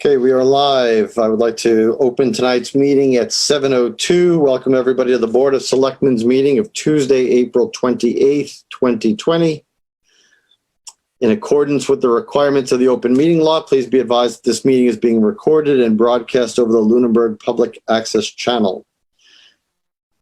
Okay, we are live. I would like to open tonight's meeting at 7:02. Welcome everybody to the Board of Selectmen's meeting of Tuesday, April 28th, 2020. In accordance with the requirements of the open meeting law, please be advised that this meeting is being recorded and broadcast over the Lunenburg Public Access Channel.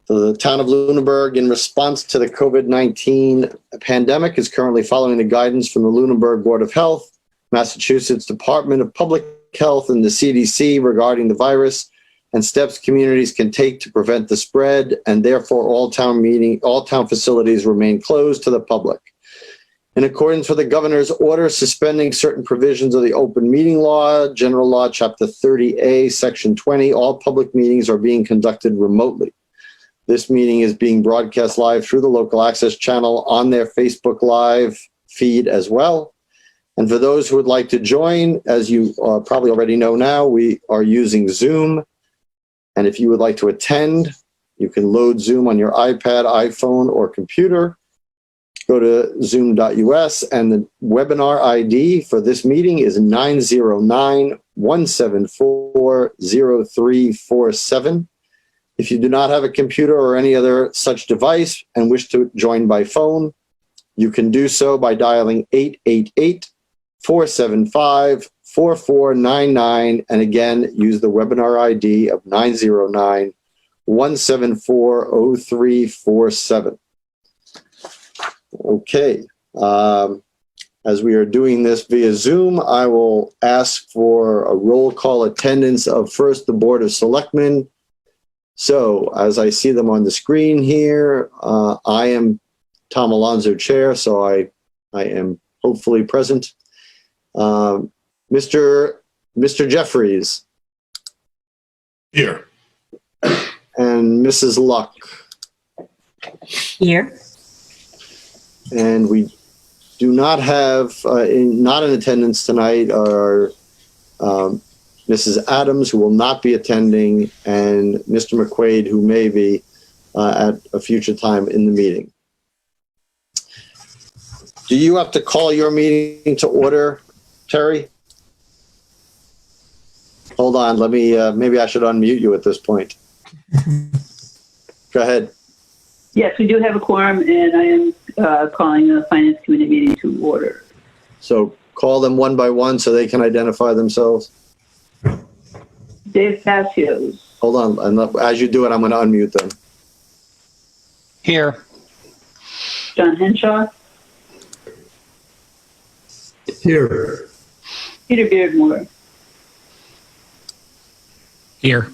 The town of Lunenburg, in response to the COVID-19 pandemic, is currently following the guidance from the Lunenburg Board of Health, Massachusetts Department of Public Health, and the CDC regarding the virus and steps communities can take to prevent the spread, and therefore all town facilities remain closed to the public. In accordance with the governor's order suspending certain provisions of the open meeting law, General Law, Chapter 30A, Section 20, all public meetings are being conducted remotely. This meeting is being broadcast live through the local access channel on their Facebook Live feed as well. And for those who would like to join, as you probably already know now, we are using Zoom. And if you would like to attend, you can load Zoom on your iPad, iPhone, or computer. Go to zoom.us, and the webinar ID for this meeting is 909-174-0347. If you do not have a computer or any other such device and wish to join by phone, you can do so by dialing 888-475-4499, and again, use the webinar ID of 909-174-0347. Okay, as we are doing this via Zoom, I will ask for a roll call attendance of first the Board of Selectmen. So as I see them on the screen here, I am Tom Alonso, Chair, so I am hopefully present. Mr. Jeffries. Here. And Mrs. Luck. Here. And we do not have, not in attendance tonight, are Mrs. Adams, who will not be attending, and Mr. McQuaid, who may be at a future time in the meeting. Do you have to call your meeting to order, Terry? Hold on, let me, maybe I should unmute you at this point. Go ahead. Yes, we do have a quorum, and I am calling the Finance Committee meeting to order. So call them one by one so they can identify themselves. Dave Passios. Hold on, and as you do it, I'm going to unmute them. Here. John Henshaw. Here. Peter Beardmore. Here.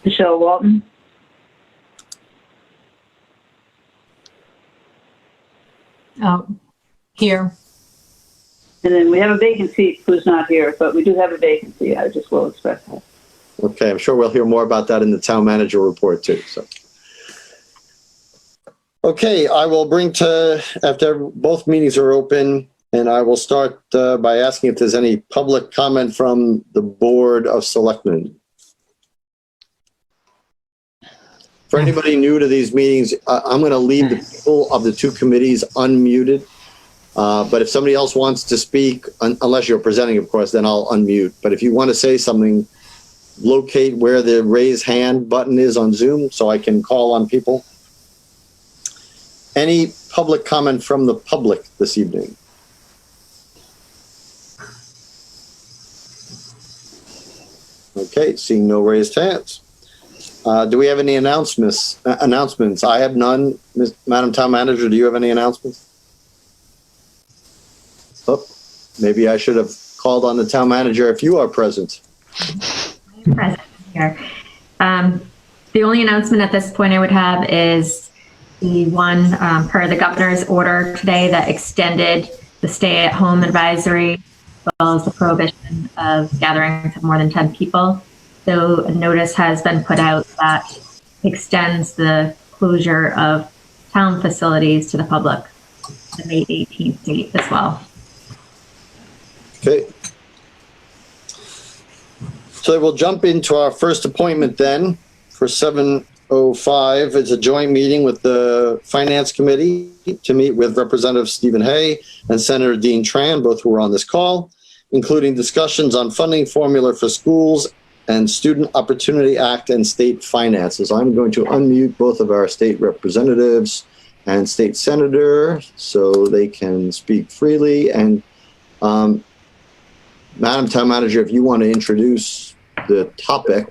Michelle Walton. Here. And then we have a vacancy who's not here, but we do have a vacancy. I just will express that. Okay, I'm sure we'll hear more about that in the town manager report too. So, okay, I will bring to, after both meetings are open, and I will start by asking if there's any public comment from the Board of Selectmen. For anybody new to these meetings, I'm going to leave the people of the two committees unmuted. But if somebody else wants to speak, unless you're presenting, of course, then I'll unmute. But if you want to say something, locate where the raise hand button is on Zoom so I can call on people. Any public comment from the public this evening? Okay, seeing no raised hands. Do we have any announcements? I have none. Madam Town Manager, do you have any announcements? Oh, maybe I should have called on the town manager if you are present. I'm present here. The only announcement at this point I would have is the one per the governor's order today that extended the stay-at-home advisory as well as the prohibition of gatherings of more than 10 people. So a notice has been put out that extends the closure of town facilities to the public, the May 18th date as well. Okay. So we'll jump into our first appointment then for 7:05. It's a joint meeting with the Finance Committee to meet with Representative Stephen Hay and Senator Dean Tran, both who are on this call. including discussions on funding formula for schools and Student Opportunity Act and state finances. I'm going to unmute both of our state representatives and state senator so they can speak freely. And Madam Town Manager, if you want to introduce the topic.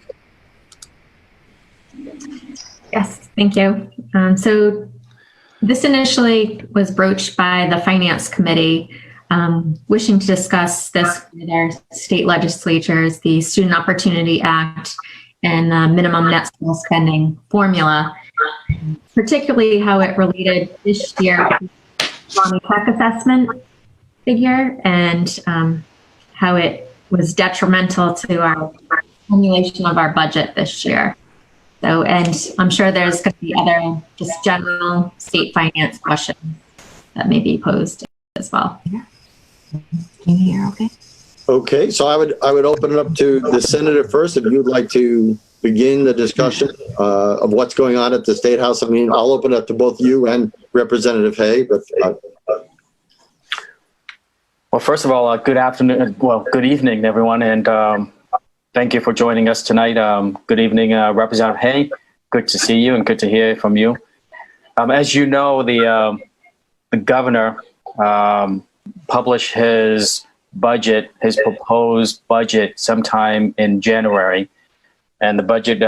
Yes, thank you. So this initially was broached by the Finance Committee, wishing to discuss this with our state legislatures, the Student Opportunity Act and the minimum net school spending formula, particularly how it related this year to the tech assessment figure and how it was detrimental to our formulation of our budget this year. So, and I'm sure there's going to be other just general state finance questions that may be posed as well. Can you hear okay? Okay, so I would open it up to the senator first, if you'd like to begin the discussion of what's going on at the State House. I mean, I'll open it up to both you and Representative Hay, but well, first of all, good afternoon, well, good evening, everyone, and thank you for joining us tonight. Good evening, Representative Hay. Good to see you and good to hear from you. As you know, the governor published his budget, his proposed budget, sometime in January, and the budget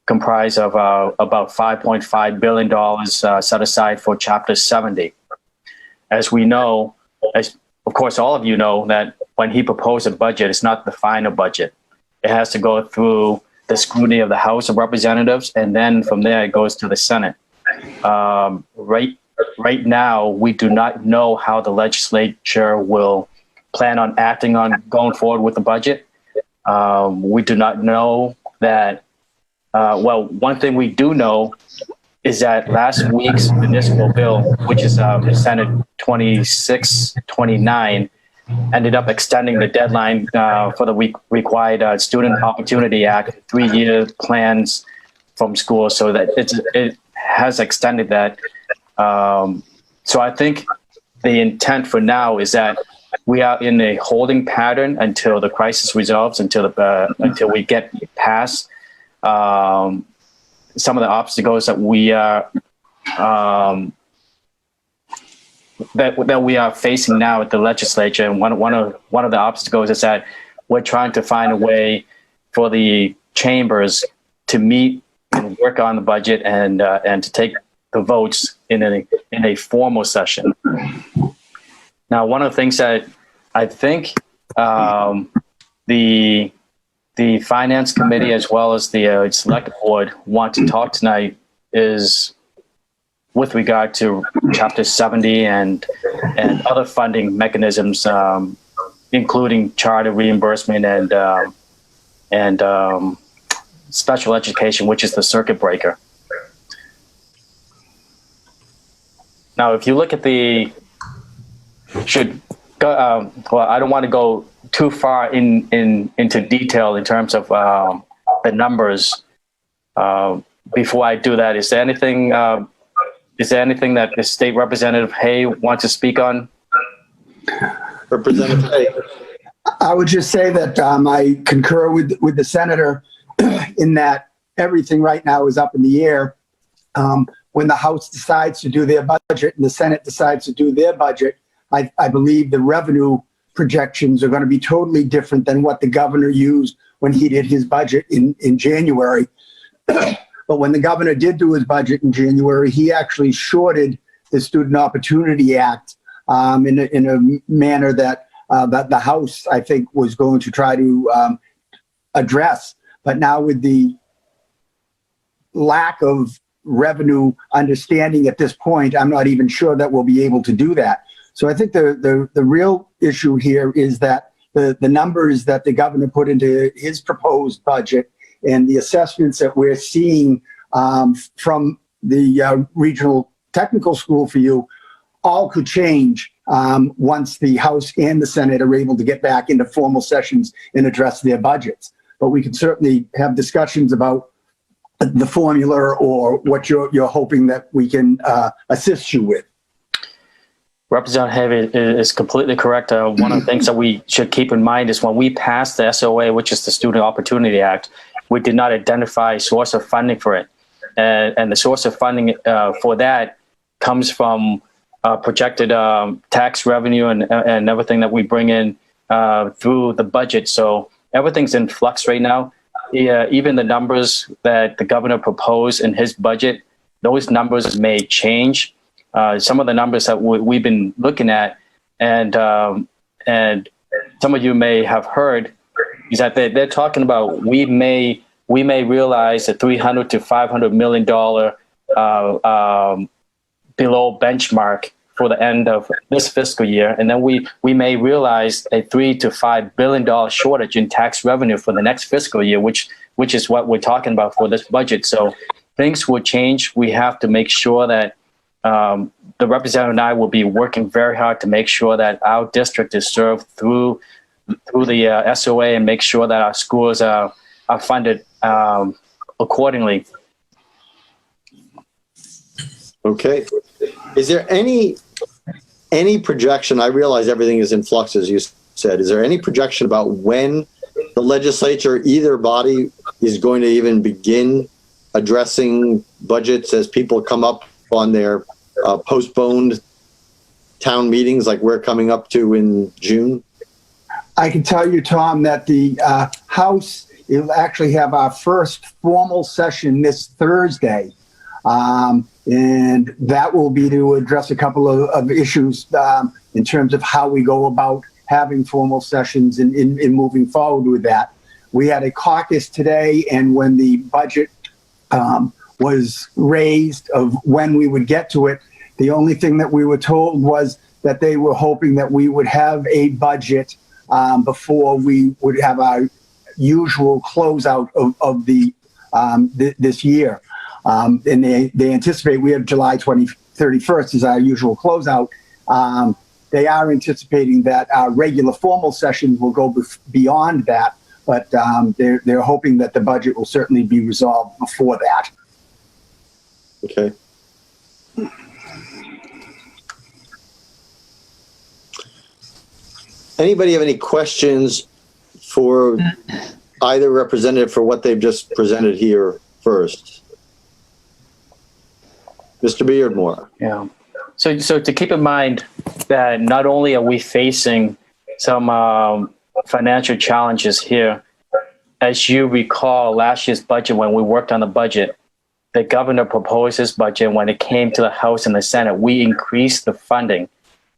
comprised of about $5.5 billion set aside for Chapter 70. As we know, as of course all of you know, that when he proposed a budget, it's not the final budget. It has to go through the scrutiny of the House of Representatives, and then from there it goes to the Senate. Right now, we do not know how the legislature will plan on acting on going forward with the budget. We do not know that, well, one thing we do know is that last week's municipal bill, which is Senate 2629, ended up extending the deadline for the required Student Opportunity Act 3-year plans from school, so that it has extended that. So I think the intent for now is that we are in a holding pattern until the crisis resolves, until we get past some of the obstacles that we are that we are facing now at the legislature. And one of the obstacles is that we're trying to find a way for the chambers to meet and work on the budget and to take the votes in a formal session. Now, one of the things that I think the Finance Committee as well as the Select Board want to talk tonight is with regard to Chapter 70 and other funding mechanisms, including charter reimbursement and special education, which is the circuit breaker. Now, if you look at well, I don't want to go too far into detail in terms of the numbers. Before I do that, is there anything that the State Representative Hay wants to speak on? Representative Hay. I would just say that I concur with the senator in that everything right now is up in the air. When the House decides to do their budget and the Senate decides to do their budget, I believe the revenue projections are going to be totally different than what the governor used when he did his budget in January. But when the governor did do his budget in January, he actually shorted the Student Opportunity Act in a manner that the House, I think, was going to try to address. But now with the lack of revenue understanding at this point, I'm not even sure that we'll be able to do that. So I think the real issue here is that the numbers that the governor put into his proposed budget and the assessments that we're seeing from the regional technical school for you all could change once the House and the Senate are able to get back into formal sessions and address their budgets. But we can certainly have discussions about the formula or what you're hoping that we can assist you with. Representative is completely correct. One of the things that we should keep in mind is when we passed the SOA, which is the Student Opportunity Act, we did not identify a source of funding for it. And the source of funding for that comes from projected tax revenue and everything that we bring in through the budget. So everything's in flux right now. Even the numbers that the governor proposed in his budget, those numbers may change. Some of the numbers that we've been looking at, and some of you may have heard, is that they're talking about we may realize a $300 to $500 million below benchmark for the end of this fiscal year, and then we may realize a $3 to $5 billion shortage in tax revenue for the next fiscal year, which is what we're talking about for this budget. So things will change. We have to make sure that the representative and I will be working very hard to make sure that our district is served through the SOA and make sure that our schools are funded accordingly. Okay. Is there any projection? I realize everything is in flux, as you said. Is there any projection about when the legislature, either body, is going to even begin addressing budgets as people come up on their postponed town meetings like we're coming up to in June? I can tell you, Tom, that the House will actually have our first formal session this Thursday. And that will be to address a couple of issues in terms of how we go about having formal sessions and in moving forward with that. We had a caucus today, and when the budget was raised of when we would get to it, the only thing that we were told was that they were hoping that we would have a budget before we would have our usual closeout of the this year. And they anticipate we have July 31st is our usual closeout. They are anticipating that our regular formal sessions will go beyond that, but they're hoping that the budget will certainly be resolved before that. Okay. Anybody have any questions for either representative for what they've just presented here first? Mr. Beardmore. Yeah. So to keep in mind that not only are we facing some financial challenges here, as you recall last year's budget, when we worked on the budget, the governor proposed his budget. When it came to the House and the Senate, we increased the funding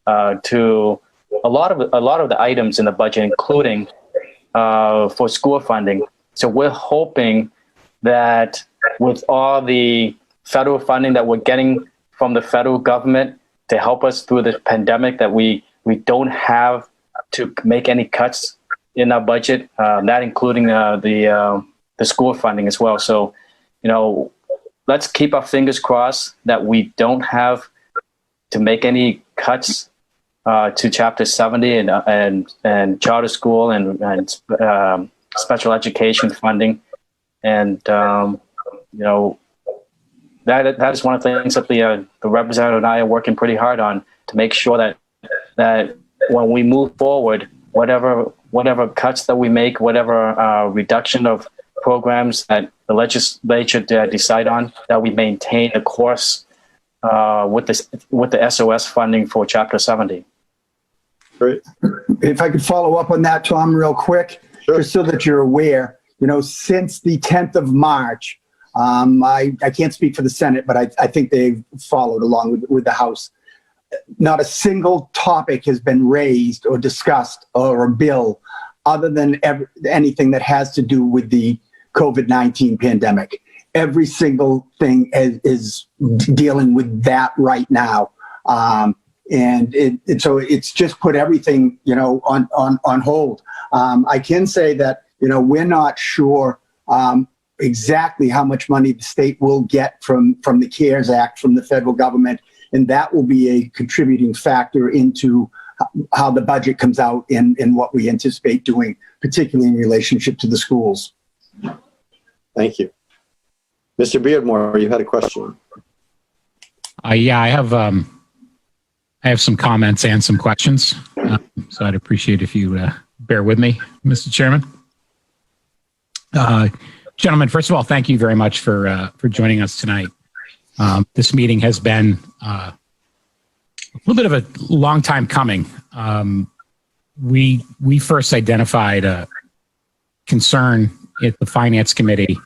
to a lot of the items in the budget, including for school funding. So we're hoping that with all the federal funding that we're getting from the federal government to help us through the pandemic, that we don't have to make any cuts in our budget, that including the school funding as well. So, let's keep our fingers crossed that we don't have to make any cuts to Chapter 70 and charter school and special education funding, and that is one of the things that the representative and I are working pretty hard on to make sure that when we move forward, whatever cuts that we make, whatever reduction of programs that the legislature decide on, that we maintain a course with the SOS funding for Chapter 70. Great. If I could follow up on that, Tom, real quick, Sure. just so that you're aware, since the 10th of March, I can't speak for the Senate, but I think they've followed along with the House. Not a single topic has been raised or discussed or a bill other than anything that has to do with the COVID-19 pandemic. Every single thing is dealing with that right now. So it's just put everything, on hold. I can say that, we're not sure exactly how much money the state will get from the CARES Act from the federal government, and that will be a contributing factor into how the budget comes out and what we anticipate doing, particularly in relationship to the schools. Thank you. Mr. Beardmore, you had a question. Yeah, I I have some comments and some questions. So I'd appreciate if you bear with me, Mr. Chairman. Gentlemen, first of all, thank you very much for joining us tonight. This meeting has been a little bit of a long time coming. We first identified a concern at the Finance Committee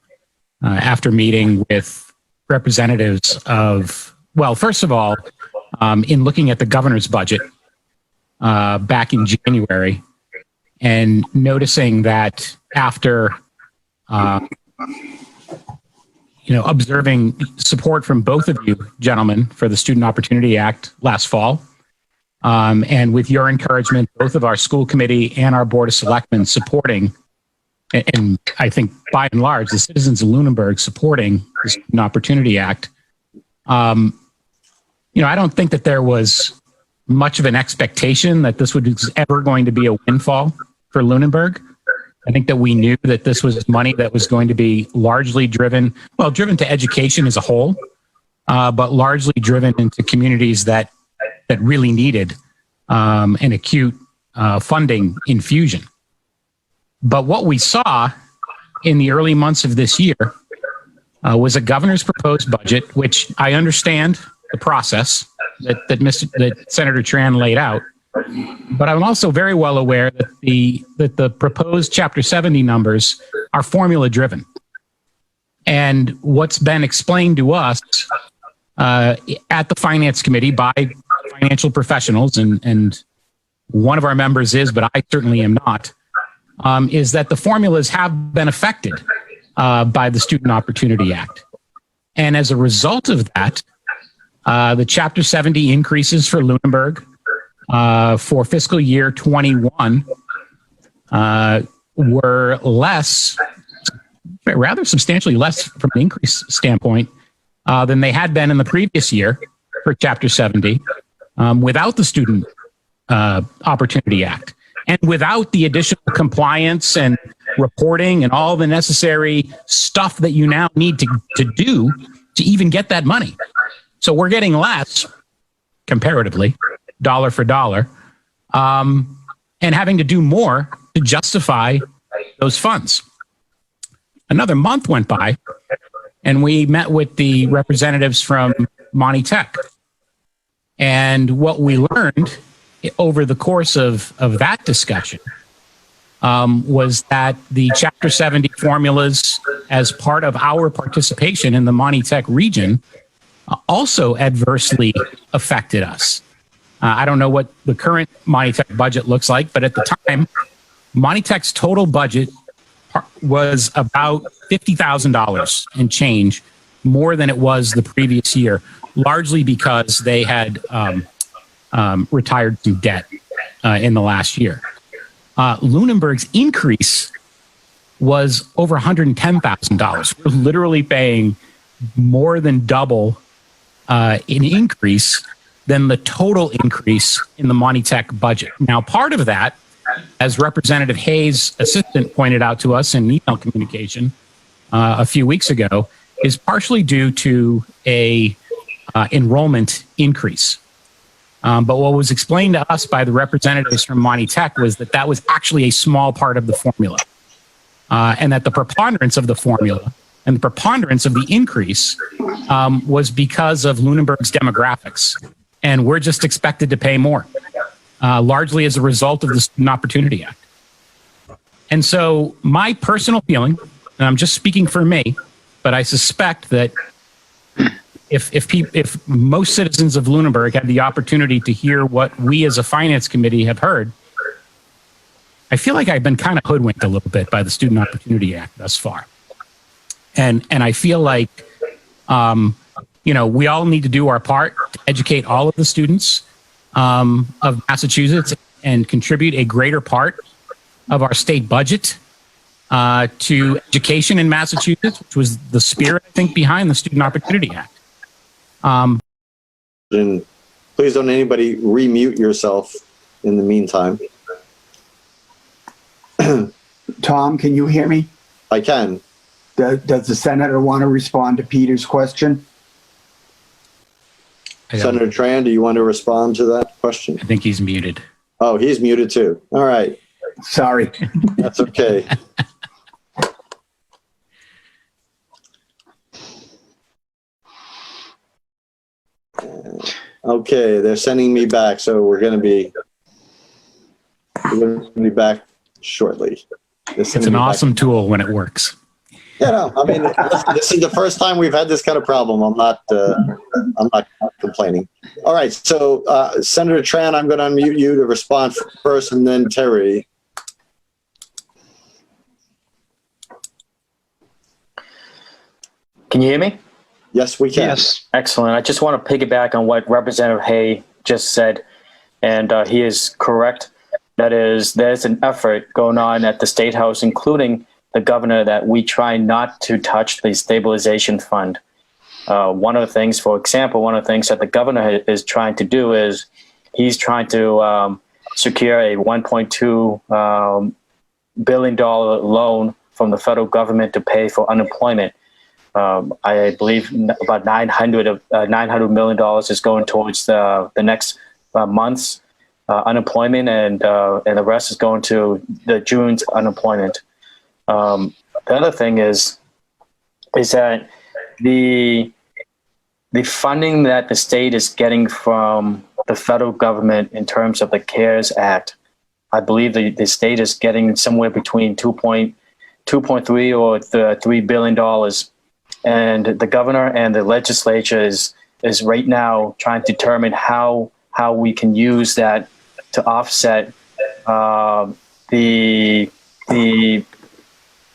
after meeting with representatives of, well, first of all, in looking at the governor's budget back in January and noticing that after observing support from both of you gentlemen for the Student Opportunity Act last fall, and with your encouragement, both of our school committee and our Board of Selectmen supporting, and I think by and large, the citizens of Lunenburg supporting the Student Opportunity Act, I don't think that there was much of an expectation that this was ever going to be a windfall for Lunenburg. I think that we knew that this was money that was going to be largely driven to education as a whole, but largely driven into communities that really needed an acute funding infusion. But what we saw in the early months of this year was a governor's proposed budget, which I understand the process that Senator Tran laid out. But I'm also very well aware that the proposed Chapter 70 numbers are formula driven. And what's been explained to us at the Finance Committee by financial professionals, and one of our members is, but I certainly am not, is that the formulas have been affected by the Student Opportunity Act. And as a result of that, the Chapter 70 increases for Lunenburg for fiscal year 21 were rather substantially less from an increase standpoint than they had been in the previous year for Chapter 70 without the Student Opportunity Act and without the additional compliance and reporting and all the necessary stuff that you now need to do to even get that money. So we're getting less comparatively, dollar for dollar, and having to do more to justify those funds. Another month went by, and we met with the representatives from Monty Tech. And what we learned over the course of that discussion was that the Chapter 70 formulas, as part of our participation in the Monty Tech region, also adversely affected us. I don't know what the current Monty Tech budget looks like, but at the time, Monty Tech's total budget was about $50,000 and change more than it was the previous year, largely because they had retired some debt in the last year. Lunenburg's increase was over $110,000. We're literally paying more than double in increase than the total increase in the Monty Tech budget. Now, part of that, as Representative Hayes' assistant pointed out to us in email communication a few weeks ago, is partially due to a enrollment increase. But what was explained to us by the representatives from Monty Tech was that that was actually a small part of the formula, and that the preponderance of the formula and the preponderance of the increase was because of Lunenburg's demographics. And we're just expected to pay more, largely as a result of the Student Opportunity Act. And so my personal feeling, and I'm just speaking for me, but I suspect that if most citizens of Lunenburg had the opportunity to hear what we as a finance committee have heard, I feel like I've been kind of hoodwinked a little bit by the Student Opportunity Act thus far. And I feel like, we all need to do our part to educate all of the students of Massachusetts and contribute a greater part of our state budget to education in Massachusetts, which was the spirit, I think, behind the Student Opportunity Act. And please don't anybody remute yourself in the meantime. Tom, can you hear me? I can. Does the senator want to respond to Peter's question? Senator Tran, do you want to respond to that question? I think he's muted. Oh, he's muted too. All right. Sorry. That's okay. Okay, they're sending me back, so we're going to be back shortly. It's an awesome tool when it works. Yeah, no, I mean, this is the first time we've had this kind of problem. I'm not complaining. All right, so Senator Tran, I'm going to unmute you to respond first, and then Terry. Can you hear me? Yes, we can. Yes. Excellent. I just want to piggyback on what Representative Hay just said, and he is correct. That is, there's an effort going on at the State House, including the governor, that we try not to touch the stabilization fund. One of the things, for example, one of the things that the governor is trying to do is he's trying to secure a $1.2 billion loan from the federal government to pay for unemployment. I believe about $900 million is going towards the next month's unemployment, and the rest is going to the June's unemployment. The other thing is that the funding that the state is getting from the federal government in terms of the CARES Act, I believe the state is getting somewhere between 2.3 or $3 billion. And the governor and the legislature is right now trying to determine how we can use that to offset the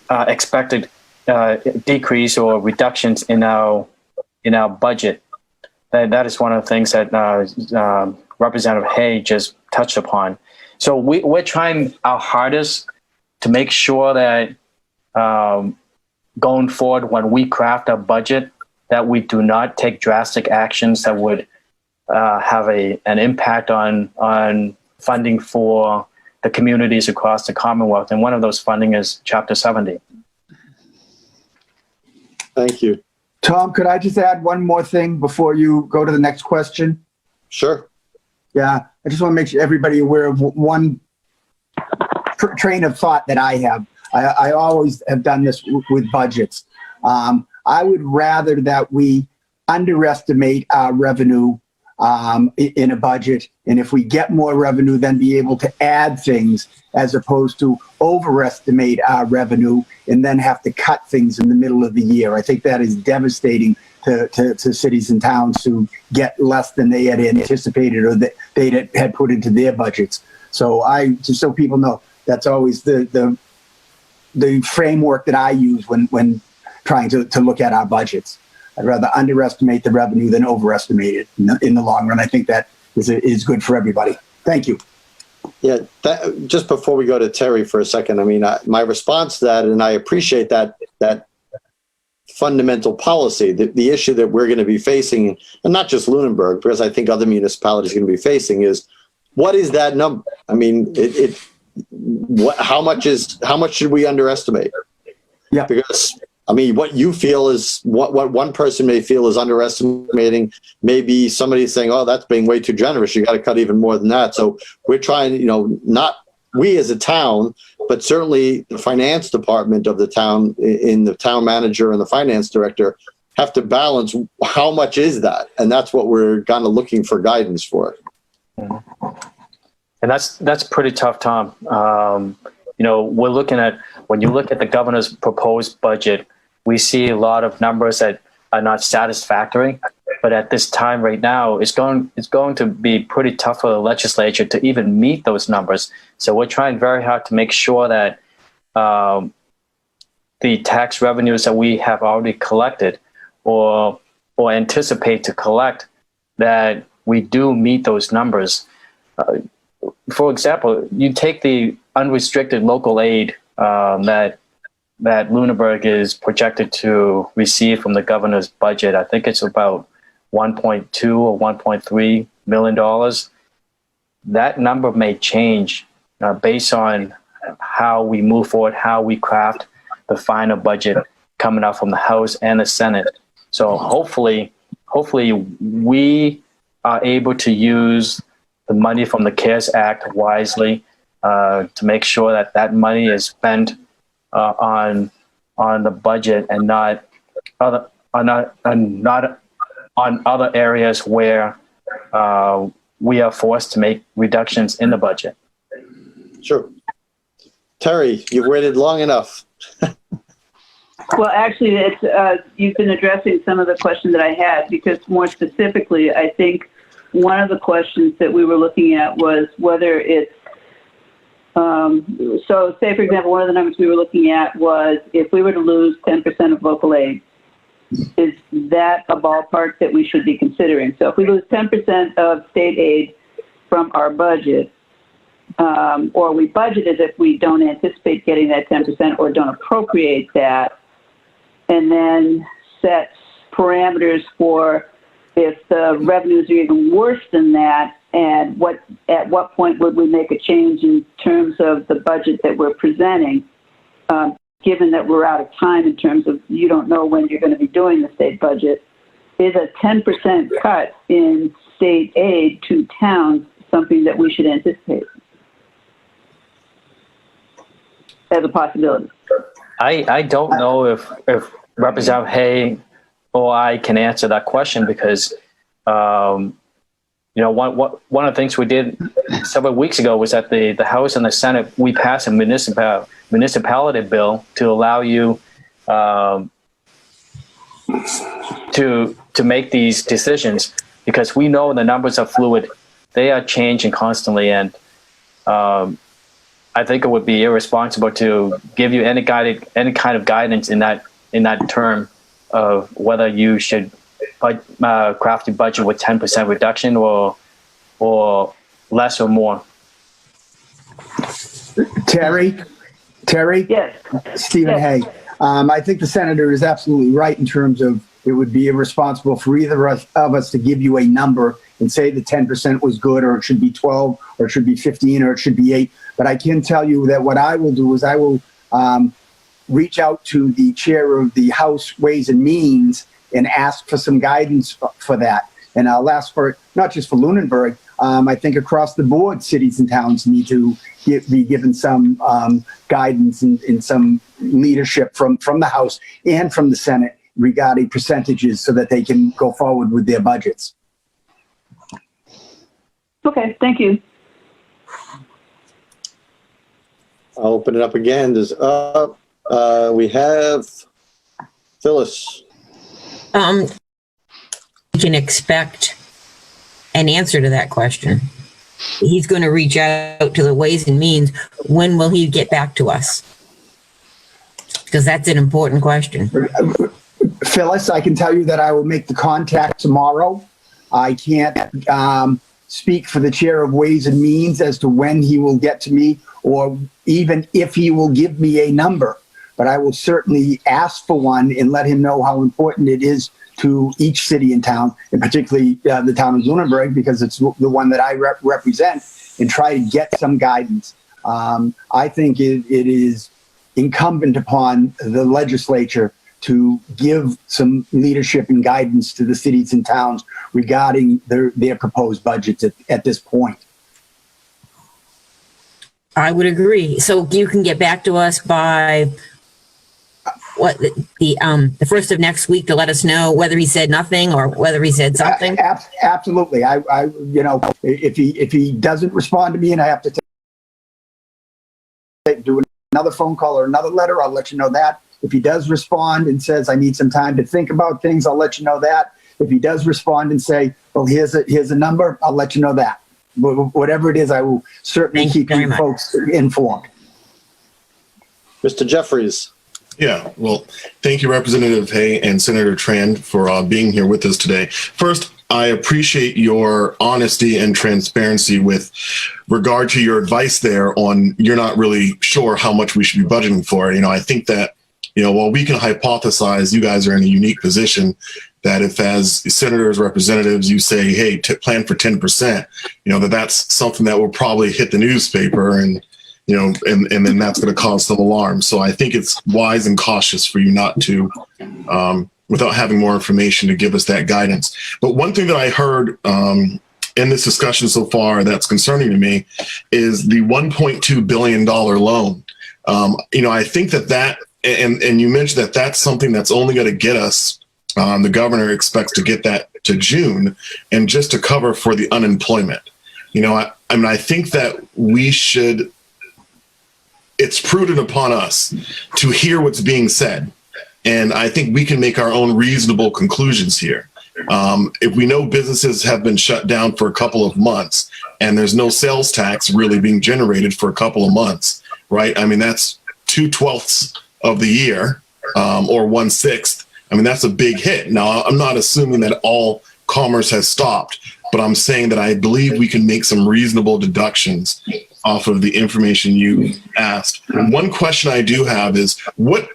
expected decrease or reductions in our budget. That is one of the things that Representative Hay just touched upon. So we're trying our hardest to make sure that going forward, when we craft a budget, that we do not take drastic actions that would have an impact on funding for the communities across the Commonwealth. And one of those funding is Chapter 70. Thank you. Tom, could I just add one more thing before you go to the next question? Sure. Yeah, I just want to make sure everybody aware of one train of thought that I have. I always have done this with budgets. I would rather that we underestimate our revenue in a budget, and if we get more revenue, then be able to add things, as opposed to overestimate our revenue and then have to cut things in the middle of the year. I think that is devastating to cities and towns who get less than they had anticipated or that they had put into their budgets. So just so people know, that's always the framework that I use when trying to look at our budgets. I'd rather underestimate the revenue than overestimate it in the long run. I think that is good for everybody. Thank you. Yeah, just before we go to Terry for a second, I mean, my response to that, and I appreciate that fundamental policy, the issue that we're going to be facing, and not just Lunenburg, because I think other municipalities are going to be facing, is what is that number? I mean, how much should we underestimate? Yeah. Because I mean, what you feel is what one person may feel is underestimating. Maybe somebody's saying, "Oh, that's being way too generous. You got to cut even more than that." So we're trying, not we as a town, but certainly the finance department of the town, in the town manager and the finance director, have to balance how much is that, and that's what we're kind of looking for guidance for. And that's pretty tough, Tom. We're looking at, when you look at the governor's proposed budget, we see a lot of numbers that are not satisfactory. But at this time right now, it's going to be pretty tough for the legislature to even meet those numbers. So we're trying very hard to make sure that the tax revenues that we have already collected or anticipate to collect, that we do meet those numbers. For example, you take the unrestricted local aid that Lunenburg is projected to receive from the governor's budget. I think it's about $1.2 or $1.3 million. That number may change based on how we move forward, how we craft the final budget coming out from the House and the Senate. So hopefully we are able to use the money from the CARES Act wisely, to make sure that that money is spent on the budget and not on other areas where we are forced to make reductions in the budget. Sure. Terry, you've waited long enough. Well, actually, you've been addressing some of the questions that I had, because more specifically, I think one of the questions that we were looking at was whether it's, so say, for example, one of the numbers we were looking at was if we were to lose 10% of local aid, is that a ballpark that we should be considering? So if we lose 10% of state aid from our budget, or we budget as if we don't anticipate getting that 10% or don't appropriate that, and then set parameters for if the revenues are even worse than that, and at what point would we make a change in terms of the budget that we're presenting, given that we're out of time in terms of you don't know when you're going to be doing the state budget. Is a 10% cut in state aid to towns something that we should anticipate as a possibility? I don't know if Representative Hay or I can answer that question, because one of the things we did several weeks ago was that the House and the Senate, we passed a municipality bill to allow you to make these decisions, because we know the numbers are fluid, they are changing constantly, and I think it would be irresponsible to give you any kind of guidance in that term of whether you should craft your budget with 10% reduction or less or more. Terry? Yes. Stephen Yes. Hay. I think the senator is absolutely right in terms of it would be irresponsible for either of us to give you a number and say the 10% was good, or it should be 12, or it should be 15, or it should be 8. But I can tell you that what I will do is I will reach out to the chair of the House Ways and Means and ask for some guidance for that. And I'll ask for it, not just for Lunenburg. I think across the board, cities and towns need to be given some guidance and some leadership from the House and from the Senate regarding percentages so that they can go forward with their budgets. Okay, thank you. I'll open it up again. We have Phyllis. You can expect an answer to that question. He's going to reach out to the Ways and Means. When will he get back to us? Because that's an important question. Phyllis, I can tell you that I will make the contact tomorrow. I can't speak for the chair of Ways and Means as to when he will get to me, or even if he will give me a number. But I will certainly ask for one and let him know how important it is to each city and town, and particularly the town of Lunenburg, because it's the one that I represent, and try to get some guidance. I think it is incumbent upon the legislature to give some leadership and guidance to the cities and towns regarding their proposed budgets at this point. I would agree. So you can get back to us by what, the first of next week, to let us know whether he said nothing or whether he said something? Absolutely. I if he doesn't respond to me and I have to do another phone call or another letter, I'll let you know that. If he does respond and says, I need some time to think about things, I'll let you know that. If he does respond and say, well, here's a number, I'll let you know that. Whatever it is, I will certainly keep you folks informed. Mr. Jeffries. Yeah, well, thank you, Representative Hay and Senator Tran, for being here with us today. First, I appreciate your honesty and transparency with regard to your advice there on you're not really sure how much we should be budgeting for. I think that, while we can hypothesize, you guys are in a unique position that if as senators, representatives, you say, hey, plan for 10%, that's something that will probably hit the newspaper and then that's going to cause some alarm. So I think it's wise and cautious for you not to, without having more information to give us that guidance. But one thing that I heard in this discussion so far that's concerning to me is the $1.2 billion loan. I think that and you mentioned that that's something that's only going to get us, the governor expects to get that to June, and just to cover for the unemployment. I think that it's prudent upon us to hear what's being said. And I think we can make our own reasonable conclusions here. If we know businesses have been shut down for a couple of months and there's no sales tax really being generated for a couple of months, right? I mean, that's 2/12 of the year, or 1/6. I mean, that's a big hit. Now, I'm not assuming that all commerce has stopped, but I'm saying that I believe we can make some reasonable deductions off of the information you asked. One question I do have is what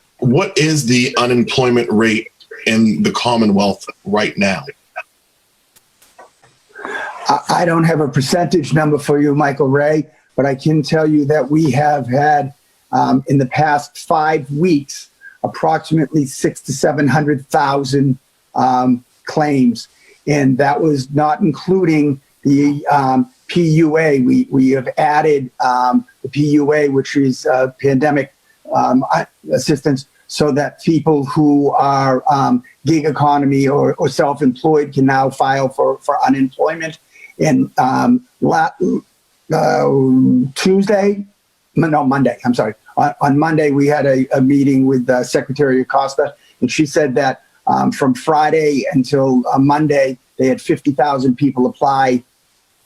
is the unemployment rate in the Commonwealth right now? I don't have a percentage number for you, Michael Ray, but I can tell you that we have had in the past 5 weeks approximately 600,000 to 700,000 claims, and that was not including the PUA. We have added the PUA, which is pandemic assistance, so that people who are gig economy or self-employed can now file for unemployment. And Monday, I'm sorry. On Monday, we had a meeting with Secretary Acosta, and she said that from Friday until Monday, they had 50,000 people apply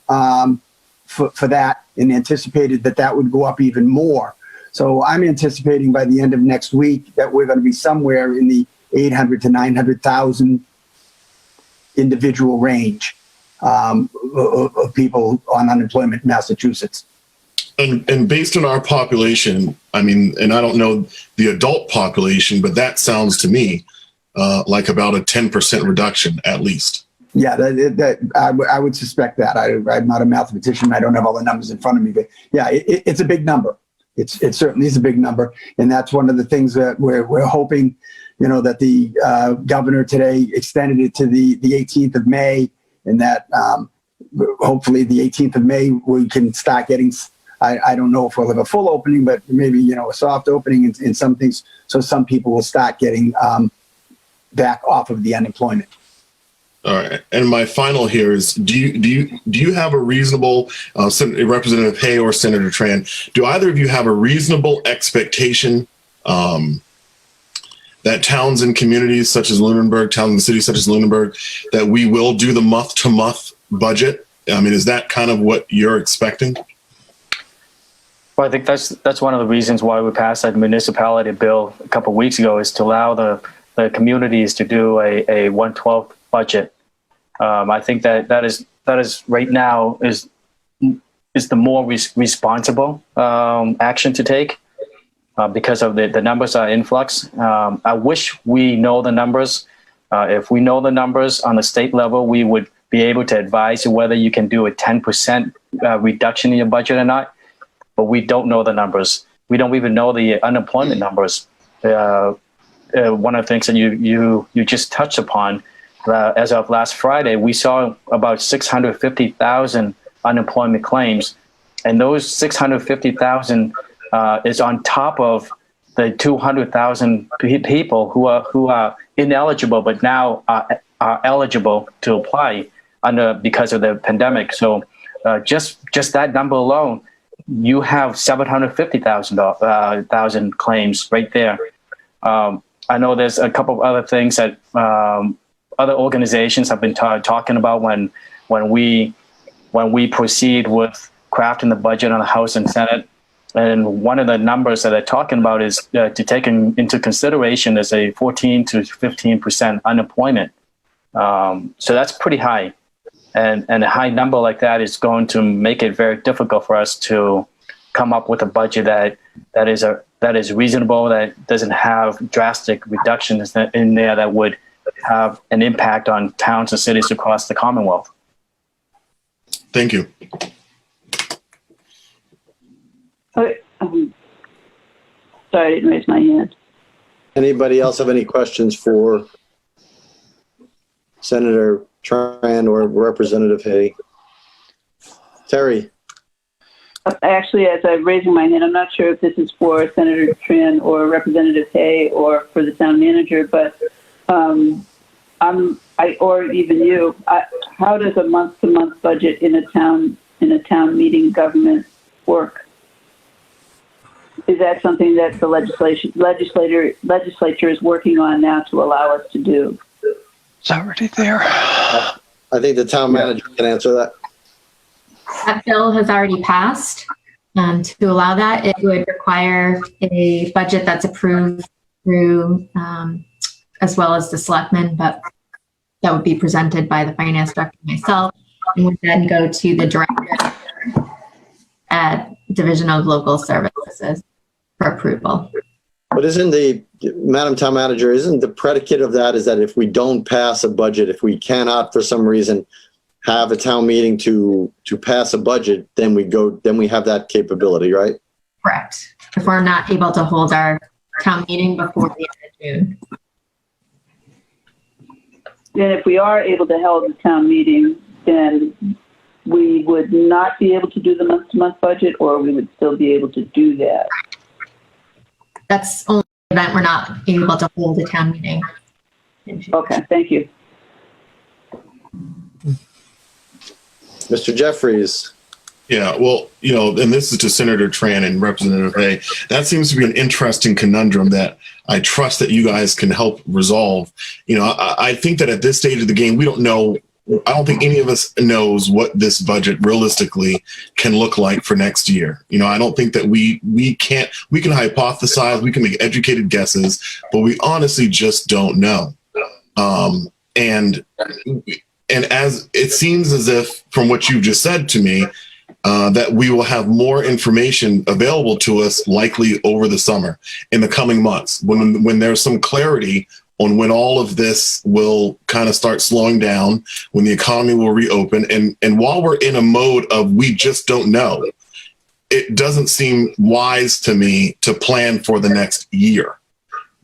for that, and anticipated that would go up even more. So I'm anticipating by the end of next week that we're going to be somewhere in the 800 to 900,000 individual range of people on unemployment in Massachusetts. And based on our population, I mean, and I don't know the adult population, but that sounds to me like about a 10% reduction at least. Yeah, I would suspect that. I'm not a mathematician. I don't have all the numbers in front of me, but yeah, it's a big number. It certainly is a big number, and that's one of the things that we're hoping, that the governor today extended it to the 18th of May, and that hopefully the 18th of May we can start getting. I don't know if we'll have a full opening, but maybe a soft opening in some things, so some people will start getting back off of the unemployment. All right. And my final here is, do you have a reasonable, Representative Hay or Senator Tran, do either of you have a reasonable expectation that towns and communities such as Lunenburg, towns and cities such as Lunenburg, that we will do the month-to-month budget? I mean, is that kind of what you're expecting? Well, I think that's one of the reasons why we passed that municipality bill a couple of weeks ago, is to allow the communities to do a 1/12 budget. I think that is right now is the more responsible action to take because of the numbers are in flux. I wish we know the numbers. If we know the numbers on the state level, we would be able to advise you whether you can do a 10% reduction in your budget or not. But we don't know the numbers. We don't even know the unemployment numbers. One of the things that you just touched upon, as of last Friday, we saw about 650,000 unemployment claims, and those 650,000 is on top of the 200,000 people who are ineligible but now are eligible to apply because of the pandemic. So just that number alone, you have 750,000 claims right there. I know there's a couple of other things that other organizations have been talking about when we proceed with crafting the budget on the House and Senate. And one of the numbers that they're talking about is to take into consideration is a 14 to 15% unemployment. So that's pretty high. And a high number like that is going to make it very difficult for us to come up with a budget that is reasonable, that doesn't have drastic reductions in there that would have an impact on towns and cities across the Commonwealth. Thank you. Okay. Sorry, I didn't raise my hand. Anybody else have any questions for Senator Tran or Representative Hay. Terry. Actually, as I'm raising my hand, I'm not sure if this is for Senator Tran or Representative Hay or for the town manager, but or even you. How does a month-to-month budget in a town meeting government work? Is that something that the legislature is working on now to allow us to do? It's already there. I think the town manager can answer that. That bill has already passed. To allow that, it would require a budget that's approved through, as well as the selectmen, but that would be presented by the finance director and myself, and would then go to the director at Division of Local Services for approval. But Madam Town Manager, isn't the predicate of that is that if we don't pass a budget, if we cannot for some reason have a town meeting to pass a budget, then we have that capability, right? Correct. If we're not able to hold our town meeting before the end of June. Then if we are able to hold the town meeting, then we would not be able to do the month-to-month budget, or we would still be able to do that? That's only the event we're not able to hold a town meeting. Okay, thank you. Mr. Jeffries. Yeah, well, and this is to Senator Tran and Representative Hay. That seems to be an interesting conundrum that I trust that you guys can help resolve. I think that at this stage of the game, we don't know. I don't think any of us knows what this budget realistically can look like for next year. I don't think that we can hypothesize, we can make educated guesses, but we honestly just don't know. And as it seems as if, from what you've just said to me, that we will have more information available to us likely over the summer, in the coming months, when there's some clarity on when all of this will kind of start slowing down, when the economy will reopen. And while we're in a mode of we just don't know, it doesn't seem wise to me to plan for the next year.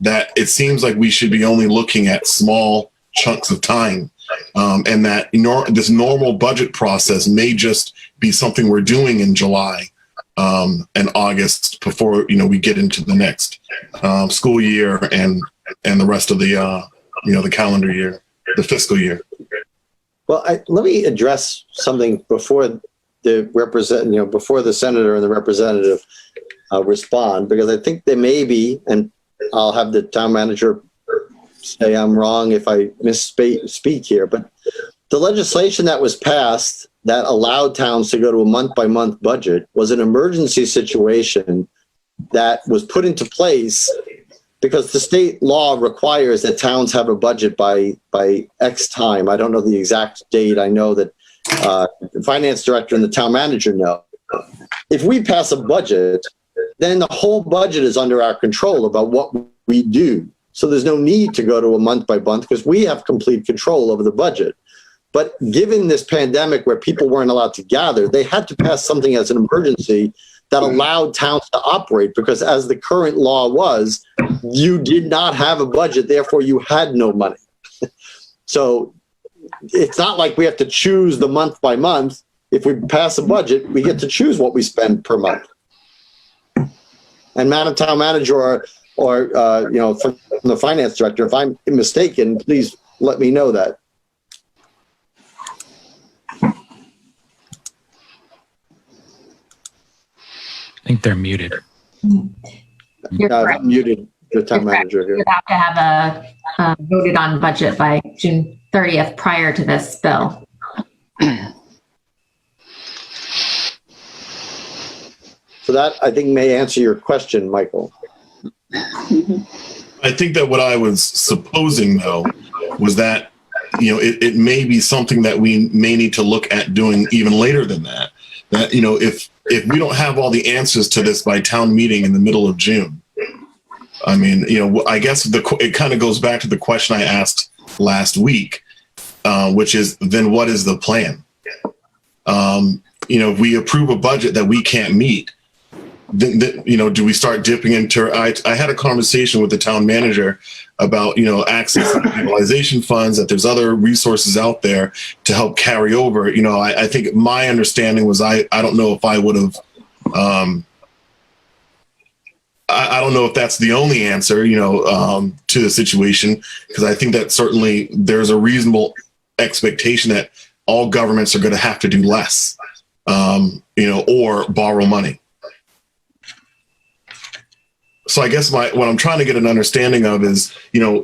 That it seems like we should be only looking at small chunks of time. And that this normal budget process may just be something we're doing in July and August before we get into the next school year and the rest of the the calendar year, the fiscal year. Well, let me address something before before the senator and the representative respond, because I think they may be, and I'll have the town manager say I'm wrong if I misspeak here, but the legislation that was passed that allowed towns to go to a month-by-month budget was an emergency situation that was put into place because the state law requires that towns have a budget by X time. I don't know the exact date. I know that the finance director and the town manager know. If we pass a budget, then the whole budget is under our control about what we do. So there's no need to go to a month by month because we have complete control over the budget. But given this pandemic where people weren't allowed to gather, they had to pass something as an emergency that allowed towns to operate, because as the current law was, you did not have a budget, therefore you had no money. So it's not like we have to choose the month by month. If we pass a budget, we get to choose what we spend per month. And Madam Town Manager or from the finance director, if I'm mistaken, please let me know that. I think they're muted. You're correct. I've muted the town manager here. You have to have a voted on budget by June 30th prior to this bill. So that, I think, may answer your question, Michael. I think that what I was supposing, though, was that, it may be something that we may need to look at doing even later than that. That, if we don't have all the answers to this by town meeting in the middle of June, I mean, I guess it kind of goes back to the question I asked last week, which is, then what is the plan? If we approve a budget that we can't meet, then do we start dipping into? I had a conversation with the town manager about access to utilization funds, that there's other resources out there to help carry over. I think my understanding was I don't know if I would have. I don't know if that's the only answer, to the situation, because I think that certainly there's a reasonable expectation that all governments are going to have to do less, or borrow money. So I guess what I'm trying to get an understanding of is,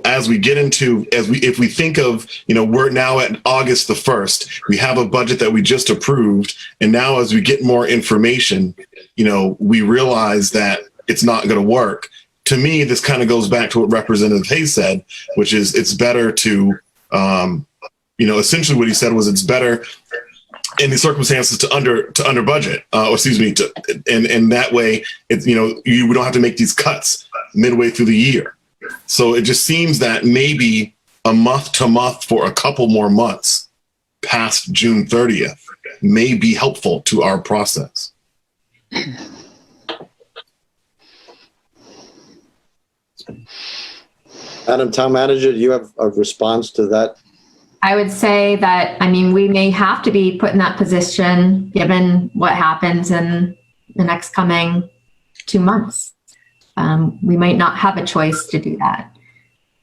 as we get into, if we think of, we're now at August the 1st, we have a budget that we just approved. And now as we get more information, we realize that it's not going to work. To me, this kind of goes back to what Representative Hayes said, which is it's better to, essentially what he said was it's better in these circumstances to under budget, and that way it's, we don't have to make these cuts midway through the year. So it just seems that maybe a month to month for a couple more months past June 30th may be helpful to our process. Madam Town Manager, do you have a response to that? I would say that, we may have to be put in that position given what happens in the next coming 2 months. We might not have a choice to do that,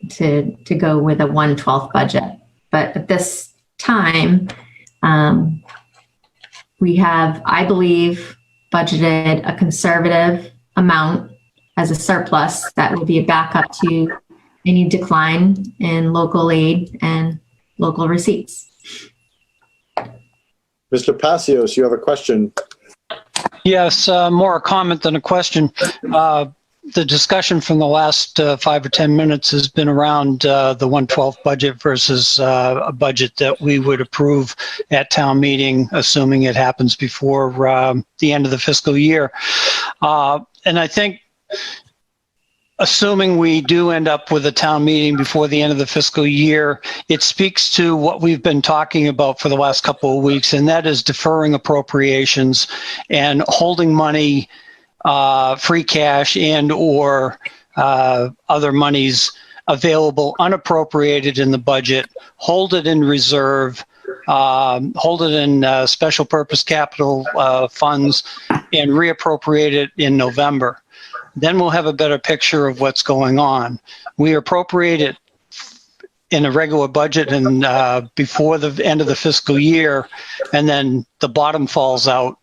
to go with a 1/12 budget. But at this time, we have, I believe, budgeted a conservative amount as a surplus that will be a backup to any decline in local aid and local receipts. Mr. Passios, you have a question. Yes, more a comment than a question. The discussion from the last 5 or 10 minutes has been around the 1/12 budget versus a budget that we would approve at town meeting, assuming it happens before the end of the fiscal year. And I think, assuming we do end up with a town meeting before the end of the fiscal year, it speaks to what we've been talking about for the last couple of weeks, and that is deferring appropriations and holding money, free cash and or other monies available unappropriated in the budget, hold it in reserve, hold it in special purpose capital funds, and reappropriate it in November. Then we'll have a better picture of what's going on. We appropriate it in a regular budget and before the end of the fiscal year, and then the bottom falls out,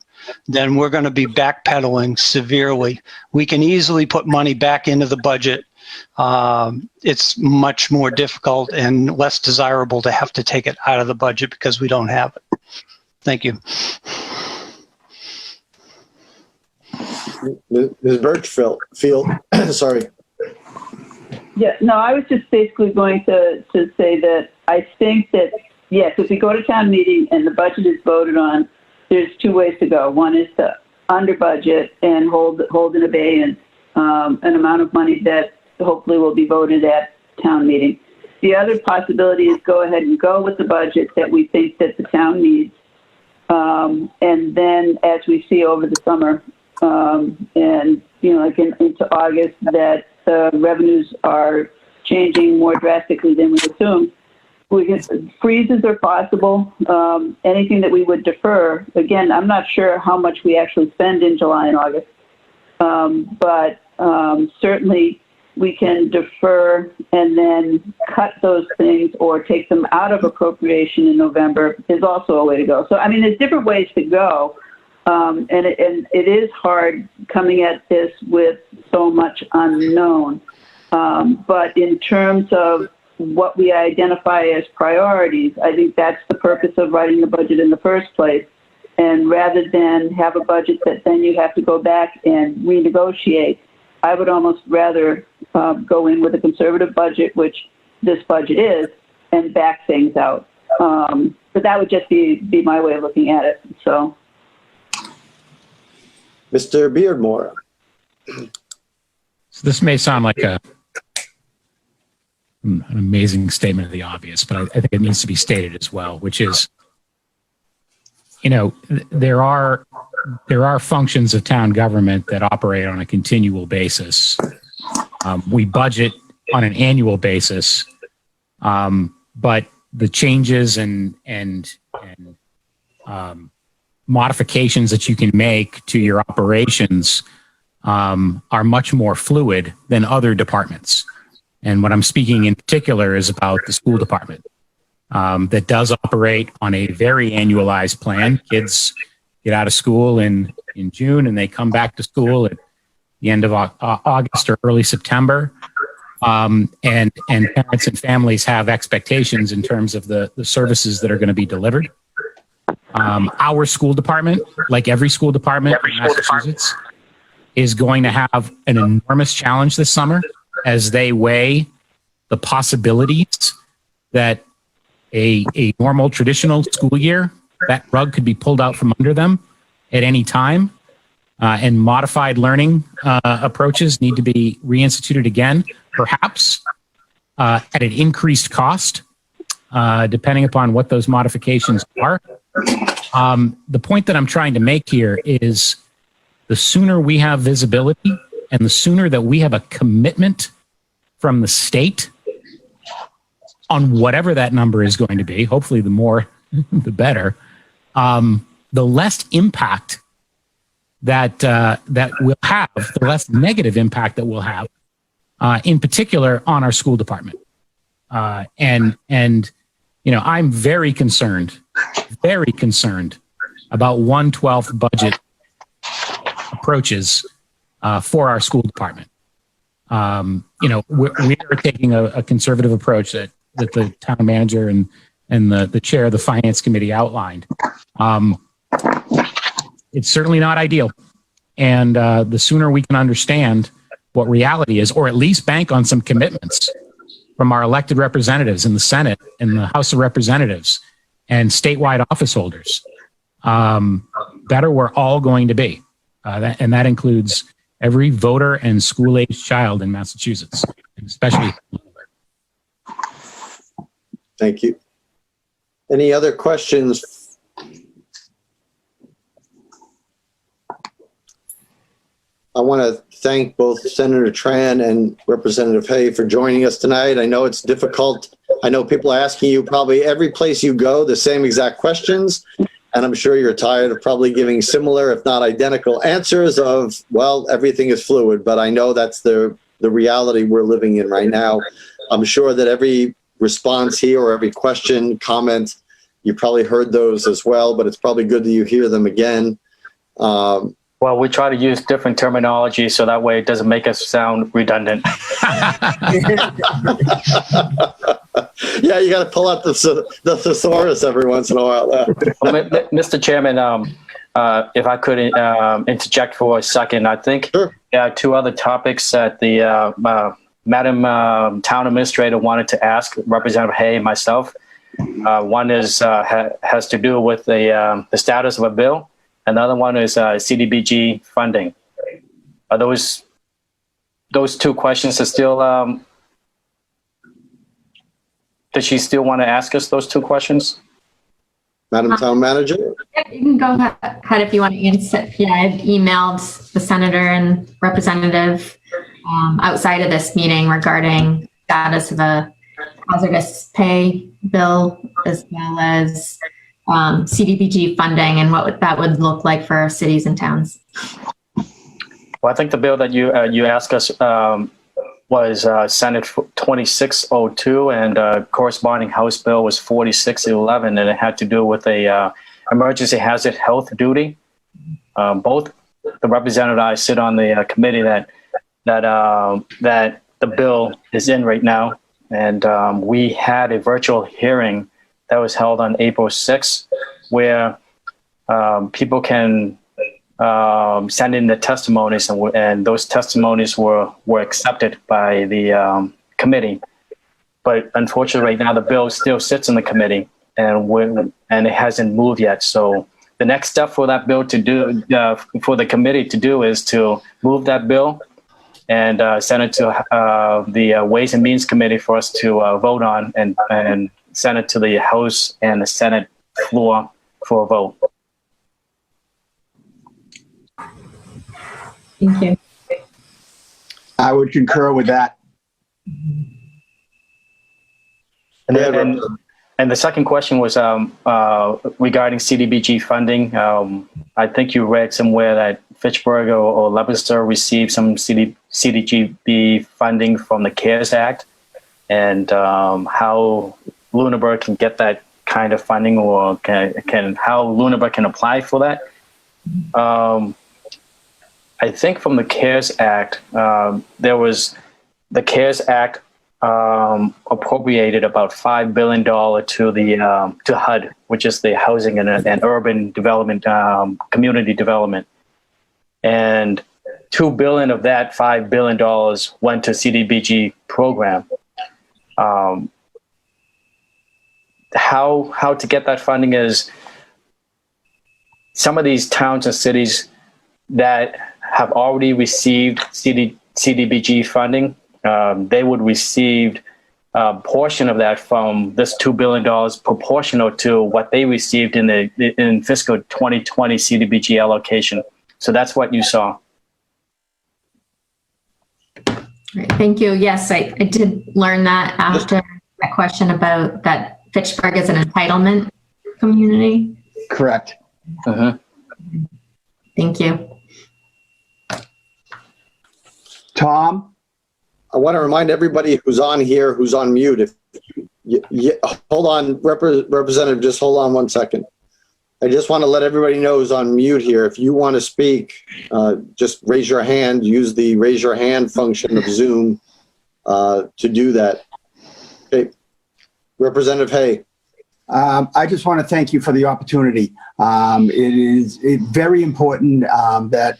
then we're going to be backpedaling severely. We can easily put money back into the budget. It's much more difficult and less desirable to have to take it out of the budget because we don't have it. Thank you. Ms. Birchfield, sorry. Yeah, no, I was just basically going to say that I think that, yes, if we go to town meeting and the budget is voted on, there's 2 ways to go. One is to under budget and hold in abeyance an amount of money that hopefully will be voted at town meeting. The other possibility is go ahead and go with the budget that we think that the town needs. And then as we see over the summer, and like into August, that the revenues are changing more drastically than we assume. Freezes are possible. Anything that we would defer, again, I'm not sure how much we actually spend in July and August, but certainly we can defer and then cut those things or take them out of appropriation in November is also a way to go. So, there's different ways to go. And it is hard coming at this with so much unknown. But in terms of what we identify as priorities, I think that's the purpose of writing the budget in the first place. And rather than have a budget that then you have to go back and renegotiate, I would almost rather go in with a conservative budget, which this budget is, and back things out. But that would just be my way of looking at it. So. Mr. Beardmore. So this may sound like an amazing statement of the obvious, but I think it needs to be stated as well, which is, there are there are functions of town government that operate on a continual basis. We budget on an annual basis, but the changes and modifications that you can make to your operations are much more fluid than other departments. And what I'm speaking in particular is about the school department that does operate on a very annualized plan. Kids get out of school in June and they come back to school at the end of August or early September. And parents and families have expectations in terms of the services that are going to be delivered. Our school department, like every school department in Massachusetts, is going to have an enormous challenge this summer as they weigh the possibilities that a normal traditional school year, that rug could be pulled out from under them at any time, and modified learning approaches need to be reinstituted again, perhaps at an increased cost, depending upon what those modifications are. The point that I'm trying to make here is the sooner we have visibility and the sooner that we have a commitment from the state on whatever that number is going to be, hopefully the more, the better, the less impact that we'll have, the less negative impact that we'll have, in particular on our school department. And you know, I'm very concerned about 1/12 budget approaches for our school department. You know, we are taking a conservative approach that the town manager and the chair of the finance committee outlined. It's certainly not ideal. And the sooner we can understand what reality is, or at least bank on some commitments from our elected representatives in the Senate and the House of Representatives and statewide office holders, better we're all going to be. And that includes every voter and school-aged child in Massachusetts, especially. Thank you. Any other questions? I want to thank both Senator Tran and Representative Hay for joining us tonight. I know it's difficult. I know people are asking you probably every place you go the same exact questions, and I'm sure you're tired of probably giving similar, if not identical, answers of, well, everything is fluid, but I know that's the reality we're living in right now. I'm sure that every response here or every question, comment, you probably heard those as well, but it's probably good that you hear them again. Well, we try to use different terminology so that way it doesn't make us sound redundant. Yeah, you got to pull out the thesaurus every once in a while. Well, Mr. Chairman, if I could interject for a second, I think Sure. Two other topics that the Madam Town Administrator wanted to ask Representative Hay and myself. One is has to do with the status of a bill. Another one is CDBG funding. Are those two questions are still? Does she still want to ask us those two questions? Madam Town Manager? You can go ahead if you want to answer. Yeah, I've emailed the senator and representative outside of this meeting regarding status of a hazardous pay bill, as well as CDBG funding and what that would look like for our cities and towns. Well, I think the bill that you asked us was Senate 2602, and corresponding House bill was 4611, and it had to do with a emergency hazard health duty. Both the representative and I sit on the committee that the bill is in right now, and we had a virtual hearing that was held on April 6th, where people can send in the testimonies, and those testimonies were accepted by the committee. But unfortunately, right now the bill still sits in the committee, and it hasn't moved yet. So the next step for that bill to do, for the committee to do, is to move that bill and send it to the Ways and Means Committee for us to vote on, and send it to the House and the Senate floor for a vote. Thank you. I would concur with that. And, Yeah, and the second question was regarding CDBG funding. I think you read somewhere that Fitchburg or Leominster received some CDBG funding from the CARES Act, and how Lunenburg can get that kind of funding, or how Lunenburg can apply for that. I think from the CARES Act, there was the CARES Act appropriated about $5 billion to the to HUD, which is the Housing and Urban Development Community Development, and $2 billion of that $5 billion went to CDBG program. How to get that funding is some of these towns and cities that have already received CDBG funding, they would receive a portion of that from this $2 billion proportional to what they received in fiscal 2020 CDBG allocation. So that's what you saw. Right, thank you. Yes, I did learn that after that question about that Fitchburg is an entitlement community. Correct. Thank you. Tom? I want to remind everybody who's on here, who's on mute, if hold on, Representative, just hold on one second. I just want to let everybody know who's on mute here. If you want to speak, just raise your hand, use the raise your hand function of Zoom to do that. Okay. Representative Hay. I just want to thank you for the opportunity. It is very important that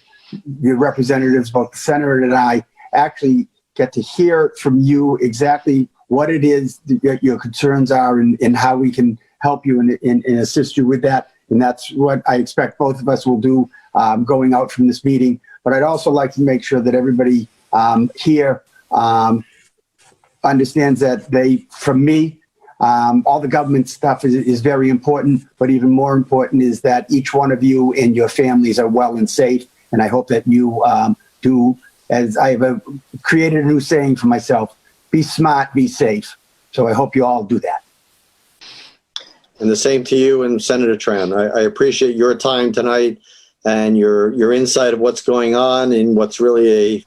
your representatives, both the senator and I, actually get to hear from you exactly what it is that your concerns are and how we can help you and assist you with that. And that's what I expect both of us will do going out from this meeting. But I'd also like to make sure that everybody here understands that from me, all the government stuff is very important, but even more important is that each one of you and your families are well and safe. And I hope that you do, as I have created a new saying for myself, be smart, be safe. So I hope you all do that. And the same to you and Senator Tran. I appreciate your time tonight and your insight of what's going on and what's really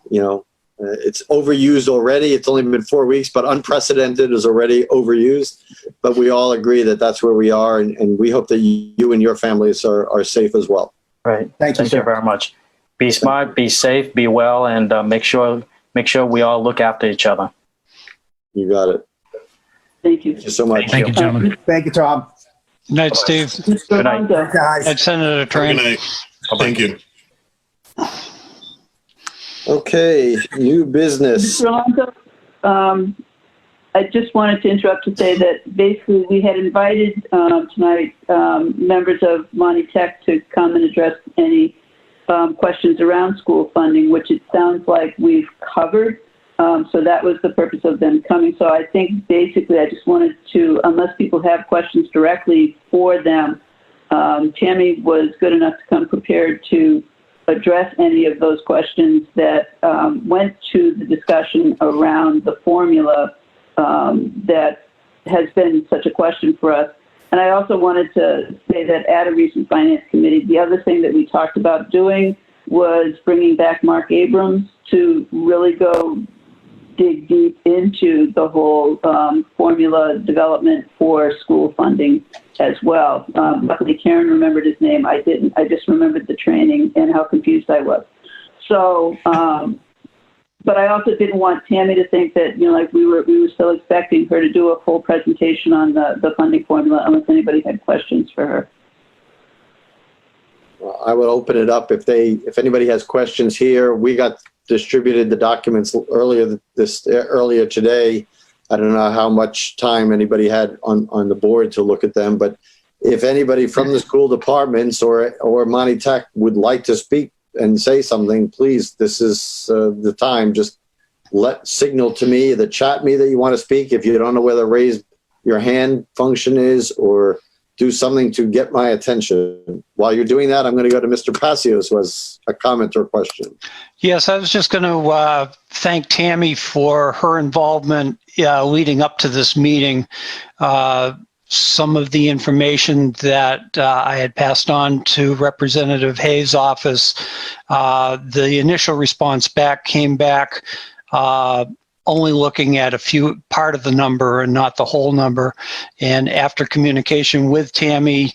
it's overused already. It's only been 4 weeks, but unprecedented is already overused. But we all agree that that's where we are, and we hope that you and your families are safe as well. Right. Thank you, Thank you very much. Be smart, be safe, be well, and make sure we all look after each other. You got it. Thank you. Thank you so much. Thank you, gentlemen. Thank you, Tom. Good night, Steve. Good night. Guys. And Senator Good Tran. night. Thank you. Okay, new business. Mr. Alonso, I just wanted to interrupt to say that basically we had invited tonight members of Monty Tech to come and address any questions around school funding, which it sounds like we've covered. So that was the purpose of them coming. So I think basically I just wanted to, unless people have questions directly for them, Tammy was good enough to come prepared to address any of those questions that went to the discussion around the formula that has been such a question for us. And I also wanted to say that at a recent finance committee, the other thing that we talked about doing was bringing back Mark Abrams to really go dig deep into the whole formula development for school funding as well. Luckily, Karen remembered his name. I didn't. I just remembered the training and how confused I was. So, but I also didn't want Tammy to think that, like we were still expecting her to do a full presentation on the funding formula unless anybody had questions for her. Well, I will open it up if anybody has questions here. We got distributed the documents earlier today. I don't know how much time anybody had on the board to look at them, but if anybody from the school departments or Monty Tech would like to speak and say something, please, this is the time. Just signal to me, the chat me that you want to speak. If you don't know where the raise your hand function is, or do something to get my attention. While you're doing that, I'm going to go to Mr. Passios, who has a comment or question. Yes, I was just going to thank Tammy for her involvement leading up to this meeting. Some of the information that I had passed on to Representative Hayes' office, the initial response back came back only looking at part of the number and not the whole number. And after communication with Tammy,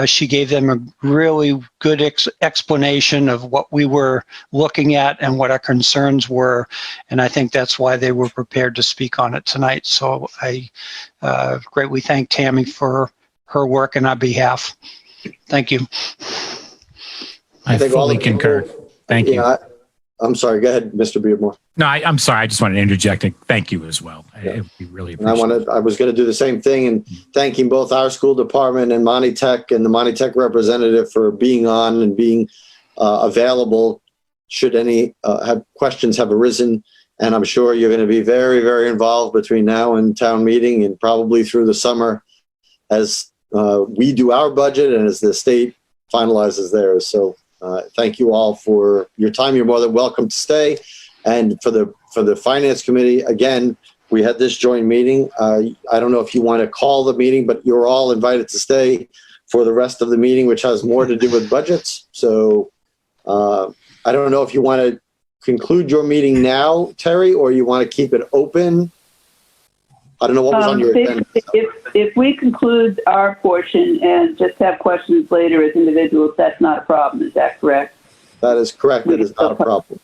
she gave them a really good explanation of what we were looking at and what our concerns were. And I think that's why they were prepared to speak on it tonight. So I greatly thank Tammy for her work on our behalf. Thank you. I think all fully the people- concur. Thank you. I'm sorry. Go ahead, Mr. Beardmore. No, I'm sorry. I just wanted to interject and thank you as well. Yeah. It would be really And appreciated. I was going to do the same thing and thanking both our school department and Monty Tech and the Monty Tech representative for being on and being available should any questions have arisen. And I'm sure you're going to be very, very involved between now and town meeting and probably through the summer as we do our budget and as the state finalizes theirs. So thank you all for your time. You're more than welcome to stay. And for the finance committee, again, we had this joint meeting. I don't know if you want to call the meeting, but you're all invited to stay for the rest of the meeting, which has more to do with budgets. So I don't know if you want to conclude your meeting now, Terry, or you want to keep it open. I don't know what was on your agenda. If we conclude our portion and just have questions later as individuals, that's not a problem. Is that correct? That is correct. That is not a problem.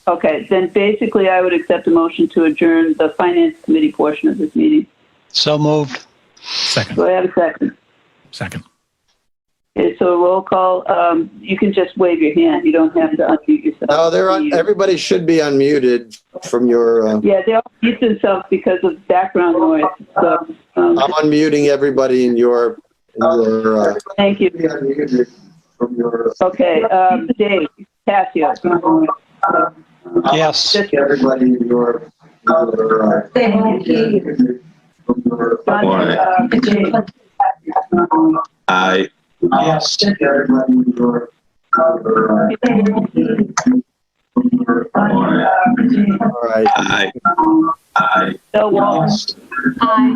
Okay, then basically I would accept a motion to adjourn the finance committee portion of this meeting. So moved. Second. Do I have a second? Second. Okay, so a roll call. You can just wave your hand. You don't have to unmute yourself. No, they're on. Everybody should be unmuted from your. Yeah, they all mute themselves because of background noise. So, I'm unmuting everybody in your. thank you. Okay, Dave, Passio. Yes. Everybody in your. Aye. Yes. All right. Aye. Aye. Bill Walsh. Aye.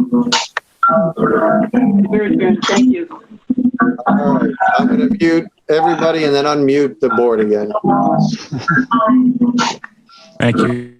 Very good. Thank you. All right. I'm going to mute everybody and then unmute the board again. Thank you.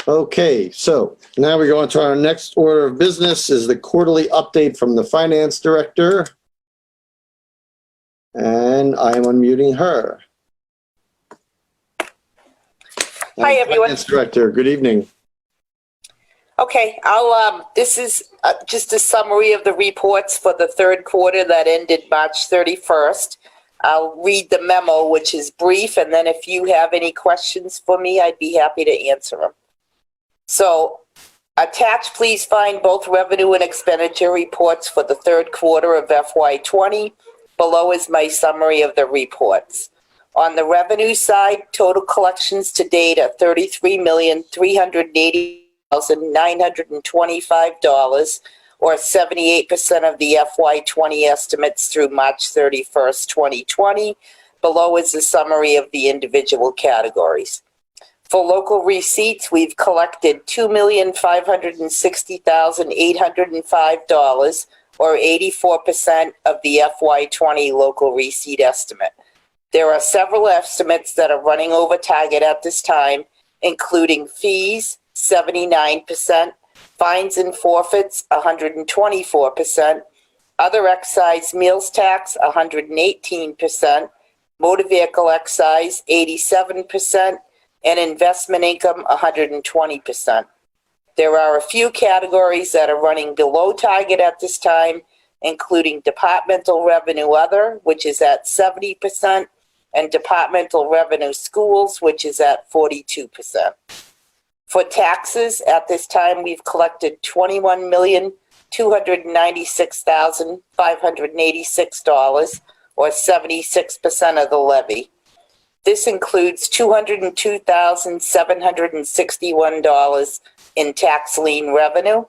Okay, so now we go on to our next order of business is the quarterly update from the finance director. And I am unmuting her. Hi, everyone. Finance director, good evening. Okay, this is just a summary of the reports for the third quarter that ended March 31st. I'll read the memo, which is brief, and then if you have any questions for me, I'd be happy to answer them. So, attached, please find both revenue and expenditure reports for the third quarter of FY20. Below is my summary of the reports. On the revenue side, total collections to date are $33,380,925, or 78% of the FY20 estimates through March 31st, 2020. Below is a summary of the individual categories. For local receipts, we've collected $2,560,805, or 84% of the FY20 local receipt estimate. There are several estimates that are running over target at this time, including fees, 79%, fines and forfeits, 124%, other excise meals tax, 118%, motor vehicle excise, 87%, and investment income, 120%. There are a few categories that are running below target at this time, including departmental revenue other, which is at 70%, and departmental revenue schools, which is at 42%. For taxes, at this time, we've collected $21,296,586, or 76% of the levy. This includes $202,761 in tax lien revenue.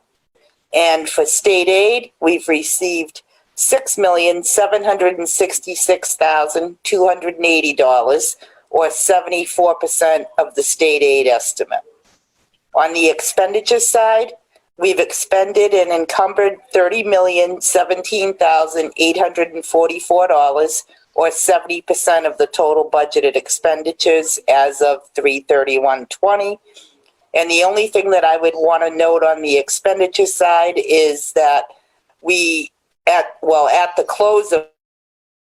And for state aid, we've received $6,766,280, or 74% of the state aid estimate. On the expenditure side, we've expended and encumbered $30,017,844, or 70% of the total budgeted expenditures as of 3/31/20. And the only thing that I would want to note on the expenditure side is that at the close of,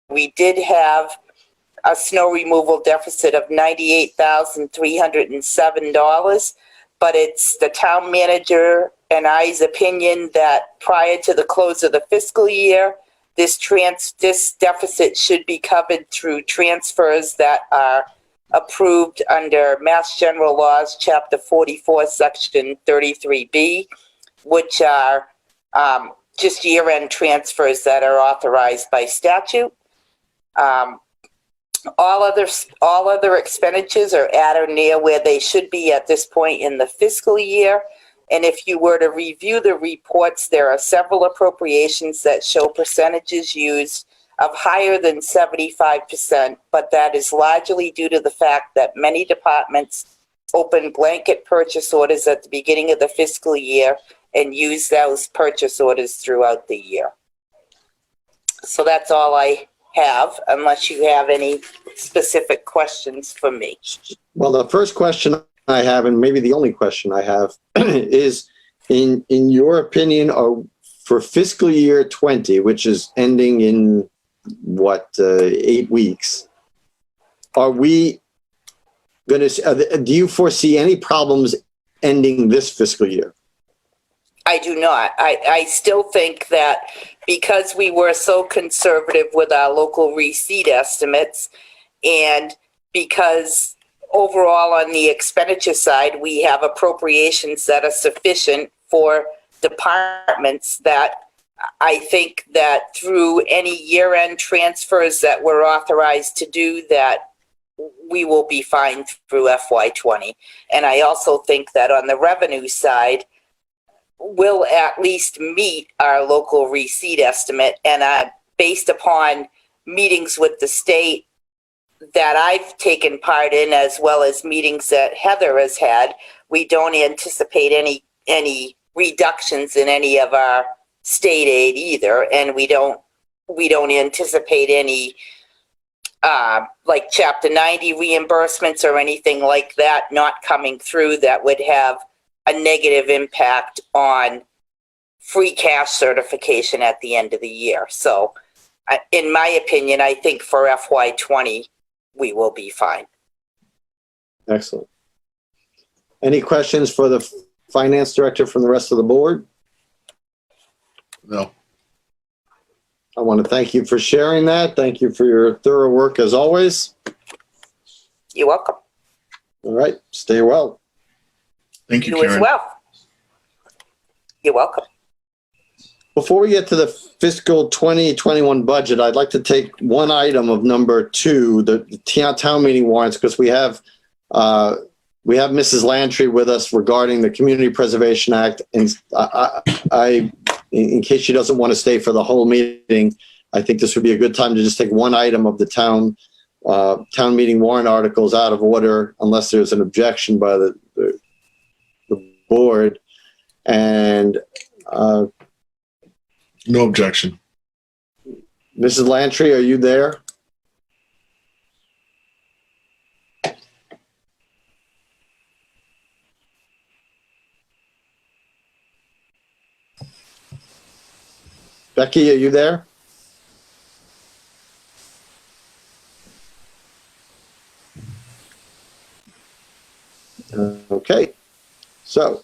we did have a snow removal deficit of $98,307, but it's the town manager and I's opinion that prior to the close of the fiscal year, this deficit should be covered through transfers that are approved under Mass General Laws, Chapter 44, Section 33B, which are just year-end transfers that are authorized by statute. All other expenditures are at or near where they should be at this point in the fiscal year. And if you were to review the reports, there are several appropriations that show percentages used of higher than 75%, but that is largely due to the fact that many departments open blanket purchase orders at the beginning of the fiscal year and use those purchase orders throughout the year. So that's all I have, unless you have any specific questions for me. Well, the first question I have, and maybe the only question I have, is in your opinion, for fiscal year 20, which is ending in 8 weeks, are we going to, do you foresee any problems ending this fiscal year? I do not. I still think that because we were so conservative with our local receipt estimates, and because overall on the expenditure side, we have appropriations that are sufficient for departments, that I think that through any year-end transfers that we're authorized to do, that we will be fine through FY20. And I also think that on the revenue side, we'll at least meet our local receipt estimate. And based upon meetings with the state that I've taken part in, as well as meetings that Heather has had, we don't anticipate any reductions in any of our state aid either, and we don't anticipate any like Chapter 90 reimbursements or anything like that not coming through that would have a negative impact on free cash certification at the end of the year. So in my opinion, I think for FY20 we will be fine. Excellent. Any questions for the finance director from the rest of the board? No. I want to thank you for sharing that. Thank you for your thorough work as always. You're welcome. All right. Stay well. Thank you, You Karen. as well. You're welcome. Before we get to the fiscal 2021 budget, I'd like to take one item of number 2, the town meeting warrants, because we have Mrs. Lantry with us regarding the Community Preservation Act. And I in case she doesn't want to stay for the whole meeting, I think this would be a good time to just take one item of the town meeting warrant articles out of order, unless there's an objection by the board. And No objection. Mrs. Lantry, are you there? Becky, are you there? Okay, so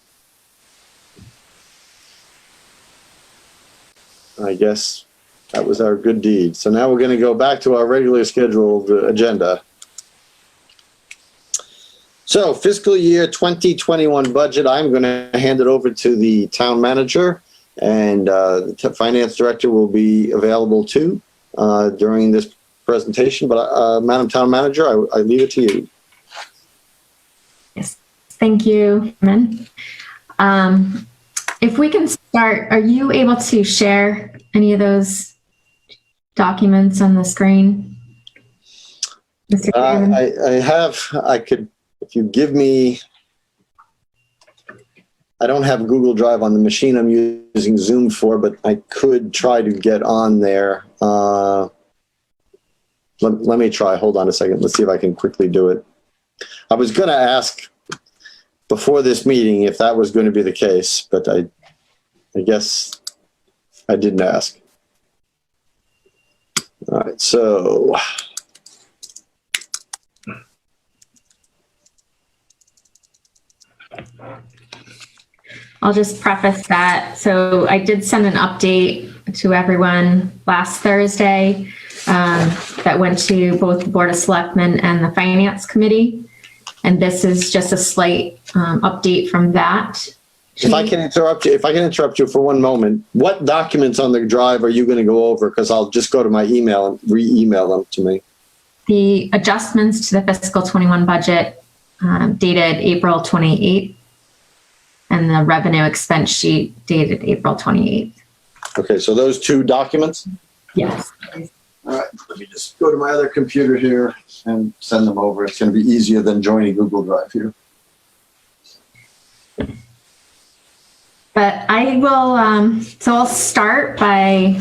I guess that was our good deed. So now we're going to go back to our regularly scheduled agenda. So fiscal year 2021 budget, I'm going to hand it over to the town manager, and the finance director will be available too during this presentation. But Madam Town Manager, I leave it to you. Yes, thank you, Chairman. If we can start, are you able to share any of those documents on the screen, Mr. Chairman? I could, if you give me, I don't have Google Drive on the machine I'm using Zoom for, but I could try to get on there. Let me try. Hold on a second. Let's see if I can quickly do it. I was going to ask before this meeting if that was going to be the case, but I guess I didn't ask. All right, so I'll just preface that. So I did send an update to everyone last Thursday that went to both the Board of Selectmen and the Finance Committee. And this is just a slight update from that. if I can interrupt you for one moment, what documents on the drive are you going to go over? Because I'll just go to my email and re-email them to me. The adjustments to the fiscal 21 budget dated April 28th, and the revenue expense sheet dated April 28th. Okay, so those two documents? Yes. All right, let me just go to my other computer here and send them over. It's going to be easier than joining Google Drive here. But I will, so I'll start by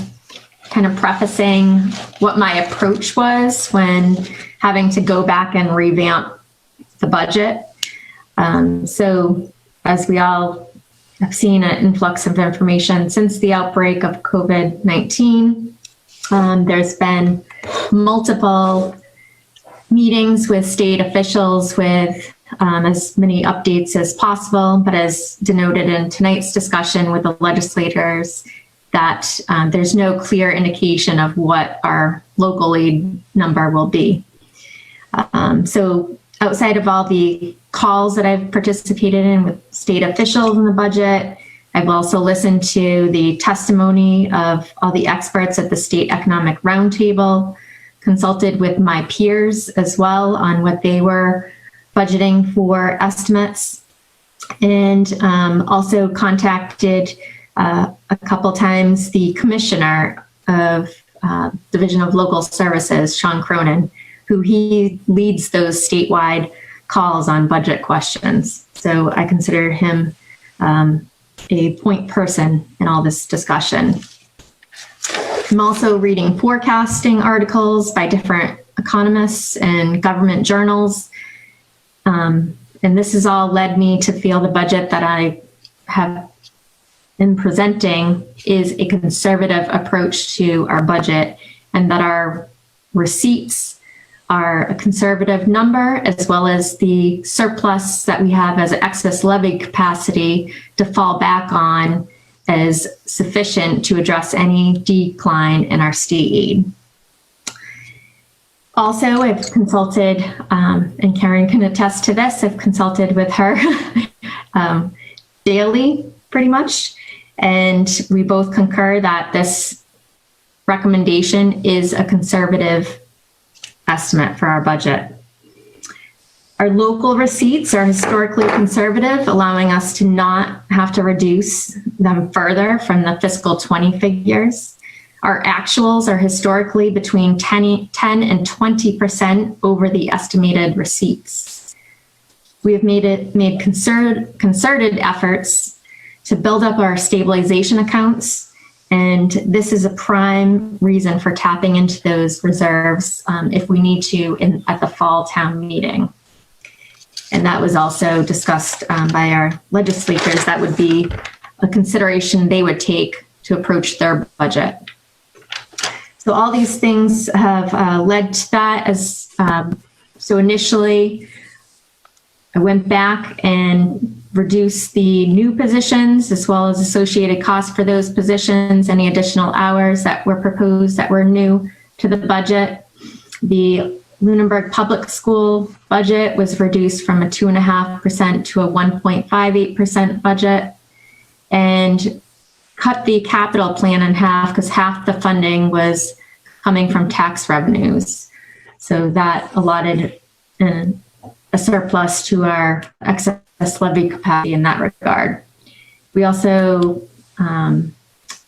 kind of prefacing what my approach was when having to go back and revamp the budget. So as we all have seen an influx of information since the outbreak of COVID-19, there's been multiple meetings with state officials with as many updates as possible, but as denoted in tonight's discussion with the legislators, that there's no clear indication of what our local aid number will be. So outside of all the calls that I've participated in with state officials in the budget, I've also listened to the testimony of all the experts at the State Economic Roundtable, consulted with my peers as well on what they were budgeting for estimates, and also contacted a couple times the Commissioner of Division of Local Services, Sean Cronin, who he leads those statewide calls on budget questions. So I consider him a point person in all this discussion. I'm also reading forecasting articles by different economists and government journals. And this has all led me to feel the budget that I have been presenting is a conservative approach to our budget, and that our receipts are a conservative number, as well as the surplus that we have as excess levy capacity to fall back on as sufficient to address any decline in our state aid. Also, I've consulted, and Karen can attest to this, I've consulted with her daily, pretty much, and we both concur that this recommendation is a conservative estimate for our budget. Our local receipts are historically conservative, allowing us to not have to reduce them further from the fiscal 20 figures. Our actuals are historically between 10 and 20% over the estimated receipts. We have made concerted efforts to build up our stabilization accounts, and this is a prime reason for tapping into those reserves if we need to at the fall town meeting. And that was also discussed by our legislators. That would be a consideration they would take to approach their budget. So all these things have led to that. So initially, I went back and reduced the new positions as well as associated costs for those positions, any additional hours that were proposed that were new to the budget. The Lunenburg Public School budget was reduced from a 2.5% to a 1.58% budget, and cut the capital plan in half because half the funding was coming from tax revenues. So that allotted a surplus to our excess levy capacity in that regard. We also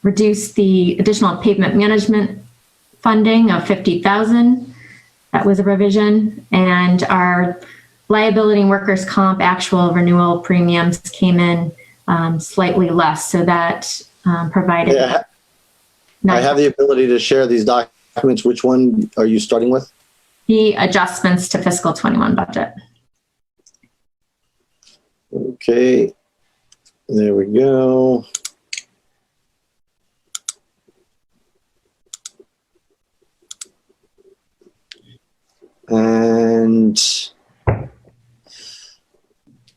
reduced the additional pavement management funding of $50,000. That was a revision, and our liability and workers' comp actual renewal premiums came in slightly less, so that provided. Yeah, I have the ability to share these documents. Which one are you starting with? The adjustments to fiscal 21 budget. Okay, there we go. And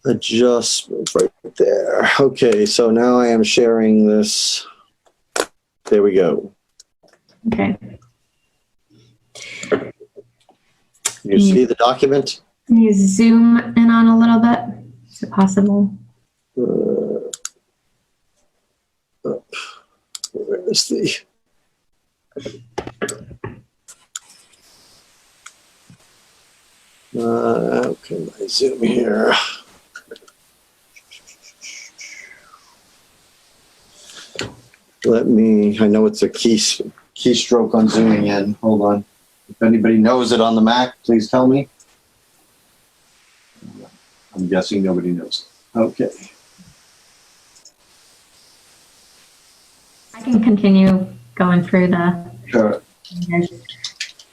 adjustment right there. Okay, so now I am sharing this. There we go. Okay. You see the document? Can you zoom in on a little bit? Is it possible? Where is the? How can I zoom here? Let me, I know it's a keystroke on zooming in. Hold on. If anybody knows it on the Mac, please tell me. I'm guessing nobody knows. Okay. I can continue going through the. Sure.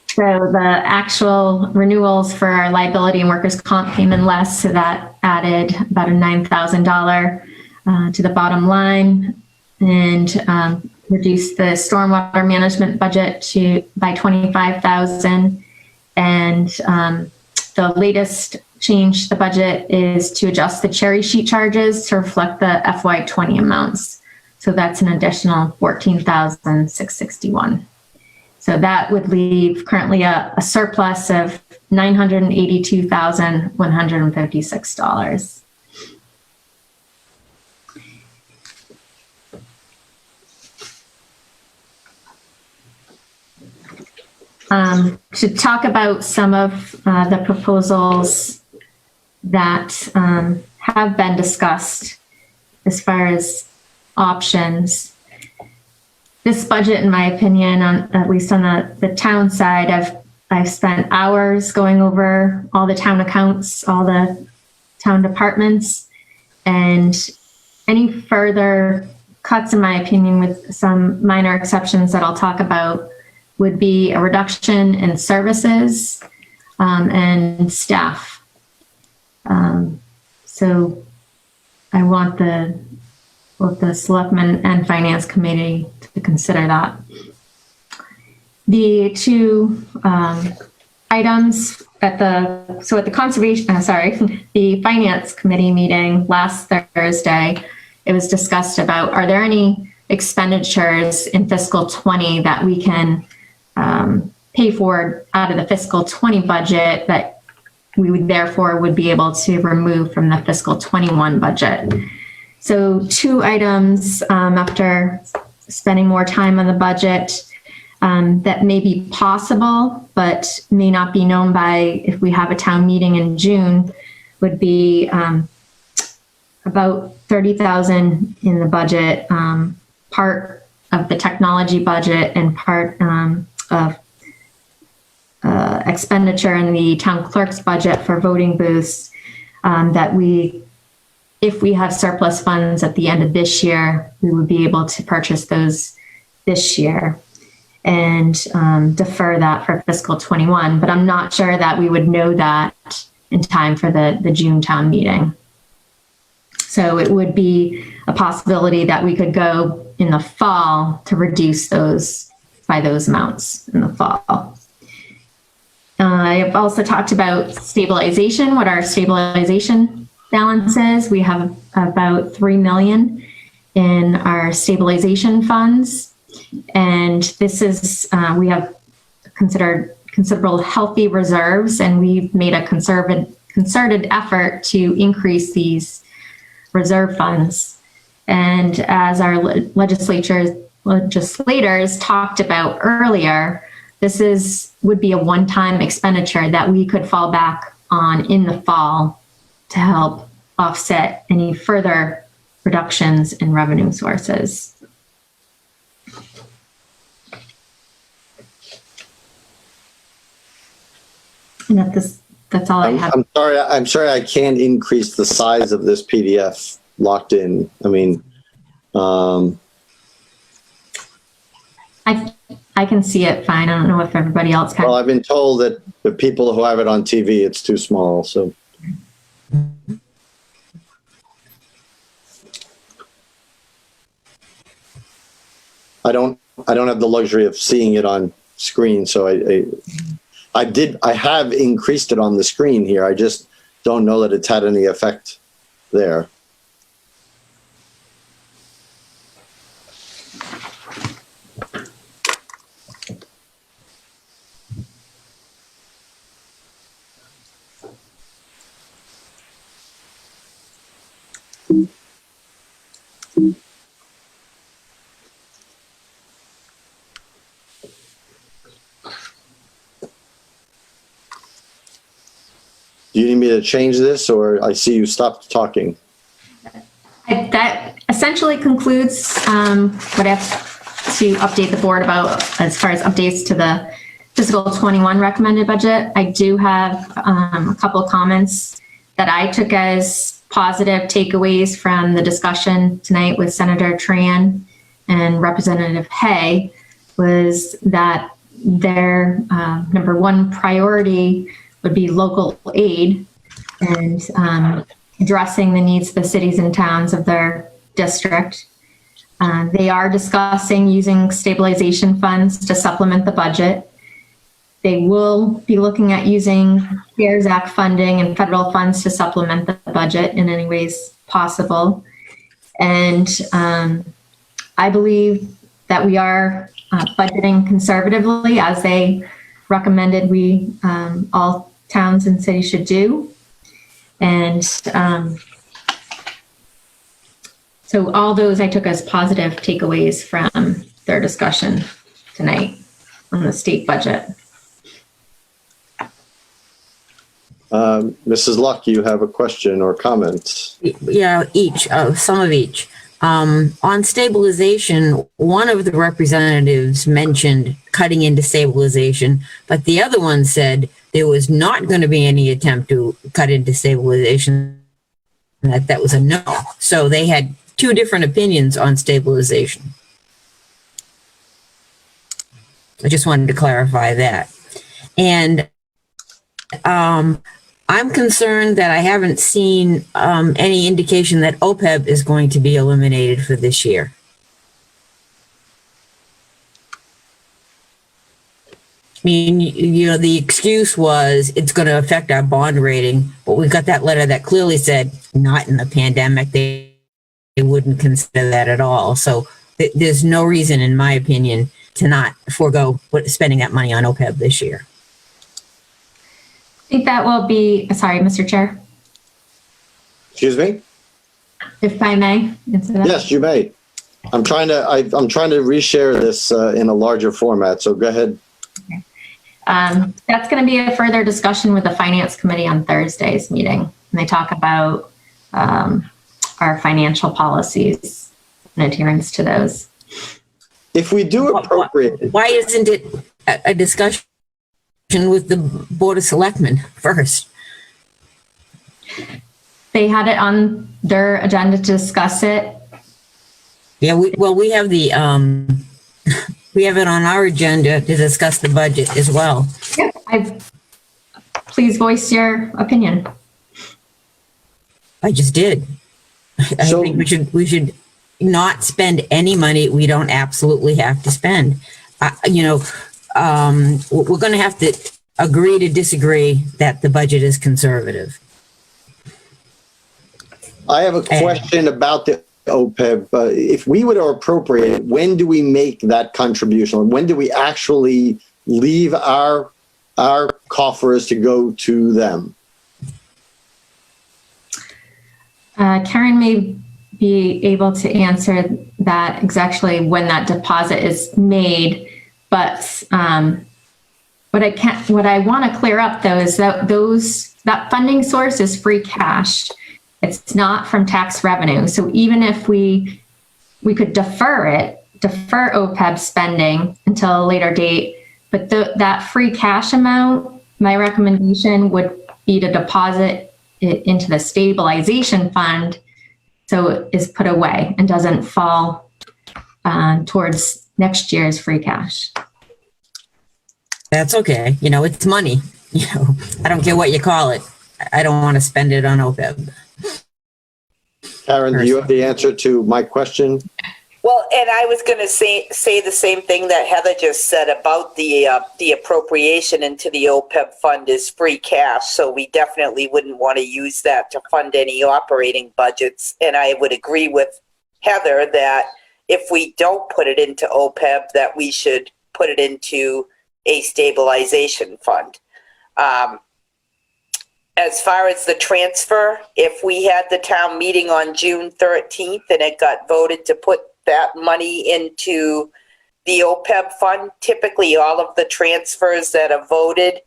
So the actual renewals for our liability and workers' comp came in less, so that added about a $9,000 to the bottom line, and reduced the stormwater management budget by $25,000. And the latest change to the budget is to adjust the cherry sheet charges to reflect the FY20 amounts. So that's an additional $14,661. So that would leave currently a surplus of $982,156. To talk about some of the proposals that have been discussed as far as options. This budget, in my opinion, at least on the town side, I've spent hours going over all the town accounts, all the town departments, and any further cuts, in my opinion, with some minor exceptions that I'll talk about, would be a reduction in services and staff. So I want both the Selectmen and Finance Committee to consider that. The two items at the conservation, the Finance Committee meeting last Thursday, it was discussed about, are there any expenditures in fiscal 20 that we can pay for out of the fiscal 20 budget that we would therefore would be able to remove from the fiscal 21 budget. So two items after spending more time on the budget that may be possible, but may not be known by if we have a town meeting in June, would be about $30,000 in the budget, part of the technology budget and part of expenditure in the town clerk's budget for voting booths that if we have surplus funds at the end of this year, we would be able to purchase those this year and defer that for fiscal 21. But I'm not sure that we would know that in time for the June town meeting. So it would be a possibility that we could go in the fall to reduce those by those amounts in the fall. I've also talked about stabilization, what our stabilization balance is. We have about $3 million in our stabilization funds. And this is, we have considered considerable healthy reserves, and we've made a concerted effort to increase these reserve funds. And as our legislators talked about earlier, this would be a one-time expenditure that we could fall back on in the fall to help offset any further reductions in revenue sources. And that's all I have. I'm sorry I can't increase the size of this PDF locked in. I mean, I can see it fine. I don't know if everybody else can. well, I've been told that the people who have it on TV, it's too small, so. I don't have the luxury of seeing it on screen, so I have increased it on the screen here. I just don't know that it's had any effect there. Do you need me to change this, or I see you stopped talking? That essentially concludes what I have to update the board about as far as updates to the fiscal 21 recommended budget. I do have a couple of comments that I took as positive takeaways from the discussion tonight with Senator Tran and Representative Hay, was that their number one priority would be local aid and addressing the needs of the cities and towns of their district. They are discussing using stabilization funds to supplement the budget. They will be looking at using CARES Act funding and federal funds to supplement the budget in any ways possible. And I believe that we are budgeting conservatively, as they recommended we all towns and cities should do. And so all those I took as positive takeaways from their discussion tonight on the state budget. Mrs. Luck, you have a question or comment? Yeah, some of each. On stabilization, one of the representatives mentioned cutting into stabilization, but the other one said there was not going to be any attempt to cut into stabilization, that was a no. So they had two different opinions on stabilization. I just wanted to clarify that. And I'm concerned that I haven't seen any indication that OPEB is going to be eliminated for this year. I mean, the excuse was it's going to affect our bond rating, but we got that letter that clearly said not in the pandemic. They wouldn't consider that at all. So there's no reason, in my opinion, to not forego spending that money on OPEB this year. I think that will be, sorry, Mr. Chair. Excuse me? If I may answer that. Yes, you may. I'm trying to reshare this in a larger format, so go ahead. Okay. That's going to be a further discussion with the Finance Committee on Thursday's meeting. And they talk about our financial policies and adherence to those. If we do appropriate, why isn't it a discussion with the Board of Selectmen first? They had it on their agenda to discuss it. Yeah, we have the we have it on our agenda to discuss the budget as well. Yeah, please voice your opinion. I just did. I think we should not spend any money we don't absolutely have to spend. We're going to have to agree to disagree that the budget is conservative. I have a question about the OPEB. If we were to appropriate it, when do we make that contribution? When do we actually leave our our coffers to go to them? Karen may be able to answer that exactly when that deposit is made, but what I want to clear up though is that that funding source is free cash. It's not from tax revenue. So even if we could defer OPEB spending until a later date, but that free cash amount, my recommendation would be to deposit it into the stabilization fund so it is put away and doesn't fall towards next year's free cash. That's okay. It's money. I don't care what you call it. I don't want to spend it on OPEB. Karen, do you have the answer to my question? Well, and I was going to say the same thing that Heather just said about the appropriation into the OPEB fund is free cash. So we definitely wouldn't want to use that to fund any operating budgets. And I would agree with Heather that if we don't put it into OPEB, that we should put it into a stabilization fund. As far as the transfer, if we had the town meeting on June 13th and it got voted to put that money into the OPEB fund, typically all of the transfers that are voted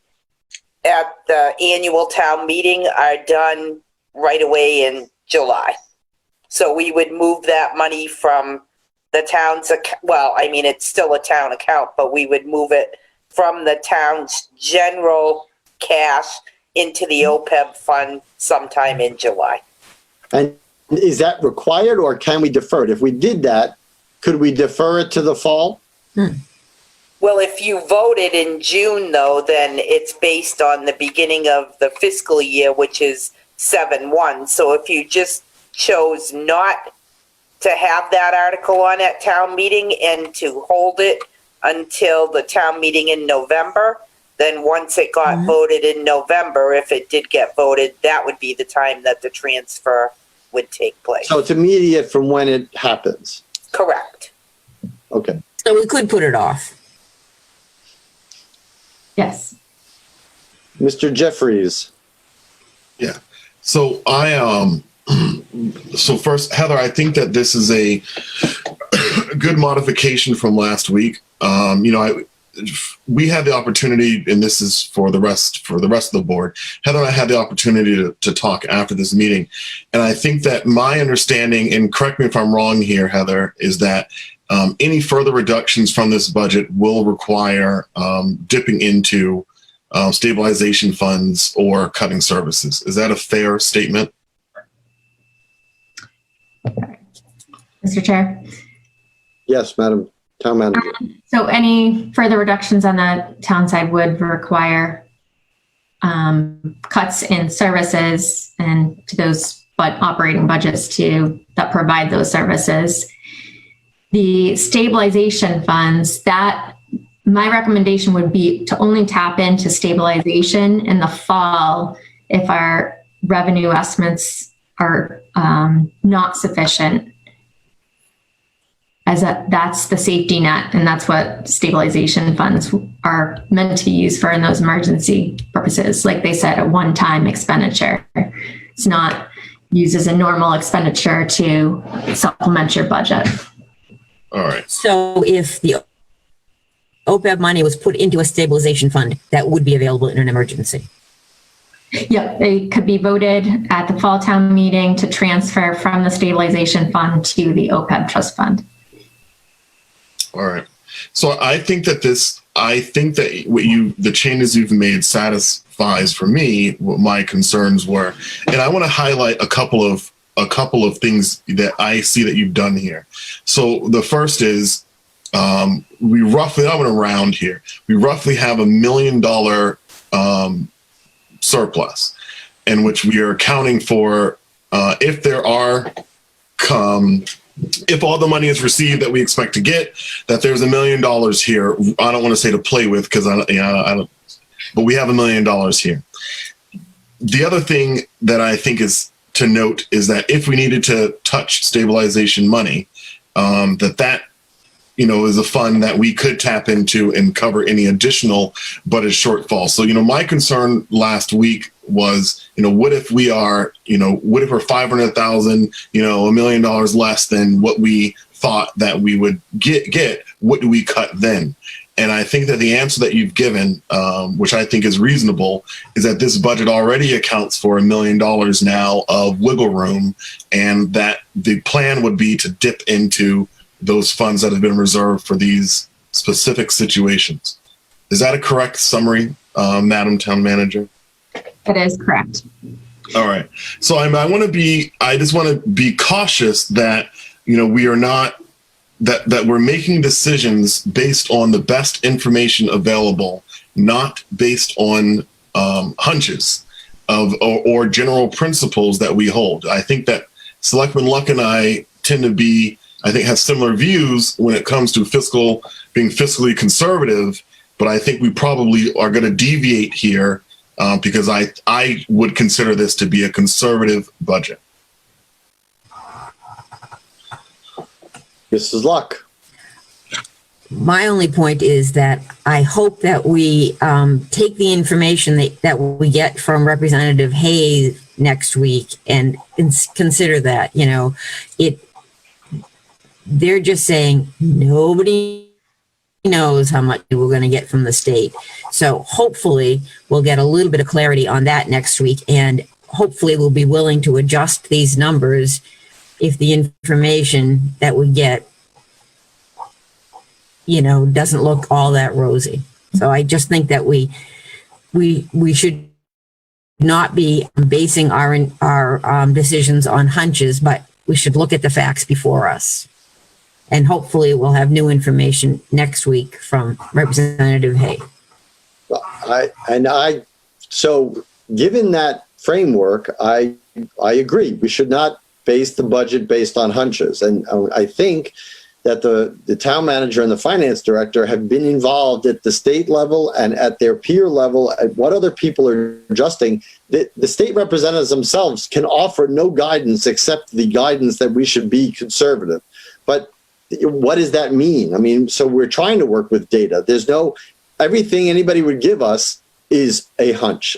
at the annual town meeting are done right away in July. So we would move that money from the town's account. Well, I mean, it's still a town account, but we would move it from the town's general cash into the OPEB fund sometime in July. And is that required or can we defer it? If we did that, could we defer it to the fall? Well, if you voted in June, though, then it's based on the beginning of the fiscal year, which is 7/1. So if you just chose not to have that article on at town meeting and to hold it until the town meeting in November, then once it got voted in November, if it did get voted, that would be the time that the transfer would take place. So it's immediate from when it happens. Correct. Okay. So we could put it off. Yes. Mr. Jeffries. Yeah. So so first, Heather, I think that this is a good modification from last week. We had the opportunity, and this is for the rest of the board. Heather and I had the opportunity to talk after this meeting, and I think that my understanding, and correct me if I'm wrong here, Heather, is that any further reductions from this budget will require dipping into stabilization funds or cutting services. Is that a fair statement? Mr. Chair. Yes, Madam Town Manager. So any further reductions on the town side would require cuts in services and to those operating budgets that provide those services. The stabilization funds, that my recommendation would be to only tap into stabilization in the fall if our revenue estimates are not sufficient, as that's the safety net, and that's what stabilization funds are meant to be used for in those emergency purposes. Like they said, a one-time expenditure. It's not used as a normal expenditure to supplement your budget. All right. So if the OPEB money was put into a stabilization fund, that would be available in an emergency. Yep, they could be voted at the fall town meeting to transfer from the stabilization fund to the OPEB trust fund. All right. So I think that the changes you've made satisfies for me what my concerns were, and I want to highlight a couple of things that I see that you've done here. So the first is I'm going to round here. We roughly have $1 million surplus, in which we are accounting for if all the money is received that we expect to get, that there's $1 million here. I don't want to say to play with because I don't, but we have $1 million here. The other thing that I think is to note is that if we needed to touch stabilization money, is a fund that we could tap into and cover any additional budget shortfall. So, my concern last week was, what if we are, what if we're 500,000, $1 million less than what we thought that we would get, what do we cut then? And I think that the answer that you've given, which I think is reasonable, is that this budget already accounts for $1 million now of wiggle room, and that the plan would be to dip into those funds that have been reserved for these specific situations. Is that a correct summary, Madam Town Manager? It is correct. All right. So I just want to be cautious that, we are not, that we're making decisions based on the best information available, not based on hunches or general principles that we hold. I think that Selectman Luck and I tend to be, have similar views when it comes to being fiscally conservative, but I think we probably are going to deviate here because I would consider this to be a conservative budget. Mrs. Luck. My only point is that I hope that we take the information that we get from Representative Hayes next week and consider that, they're just saying nobody knows how much we're going to get from the state. So hopefully we'll get a little bit of clarity on that next week, and hopefully we'll be willing to adjust these numbers if the information that we get doesn't look all that rosy. So I just think that we should not be basing our decisions on hunches, but we should look at the facts before us. And hopefully we'll have new information next week from Representative Hay. So given that framework, I agree. We should not base the budget based on hunches. And I think that the town manager and the finance director have been involved at the state level and at their peer level at what other people are adjusting. The state representatives themselves can offer no guidance except the guidance that we should be conservative. But what does that mean? So we're trying to work with data. Everything anybody would give us is a hunch.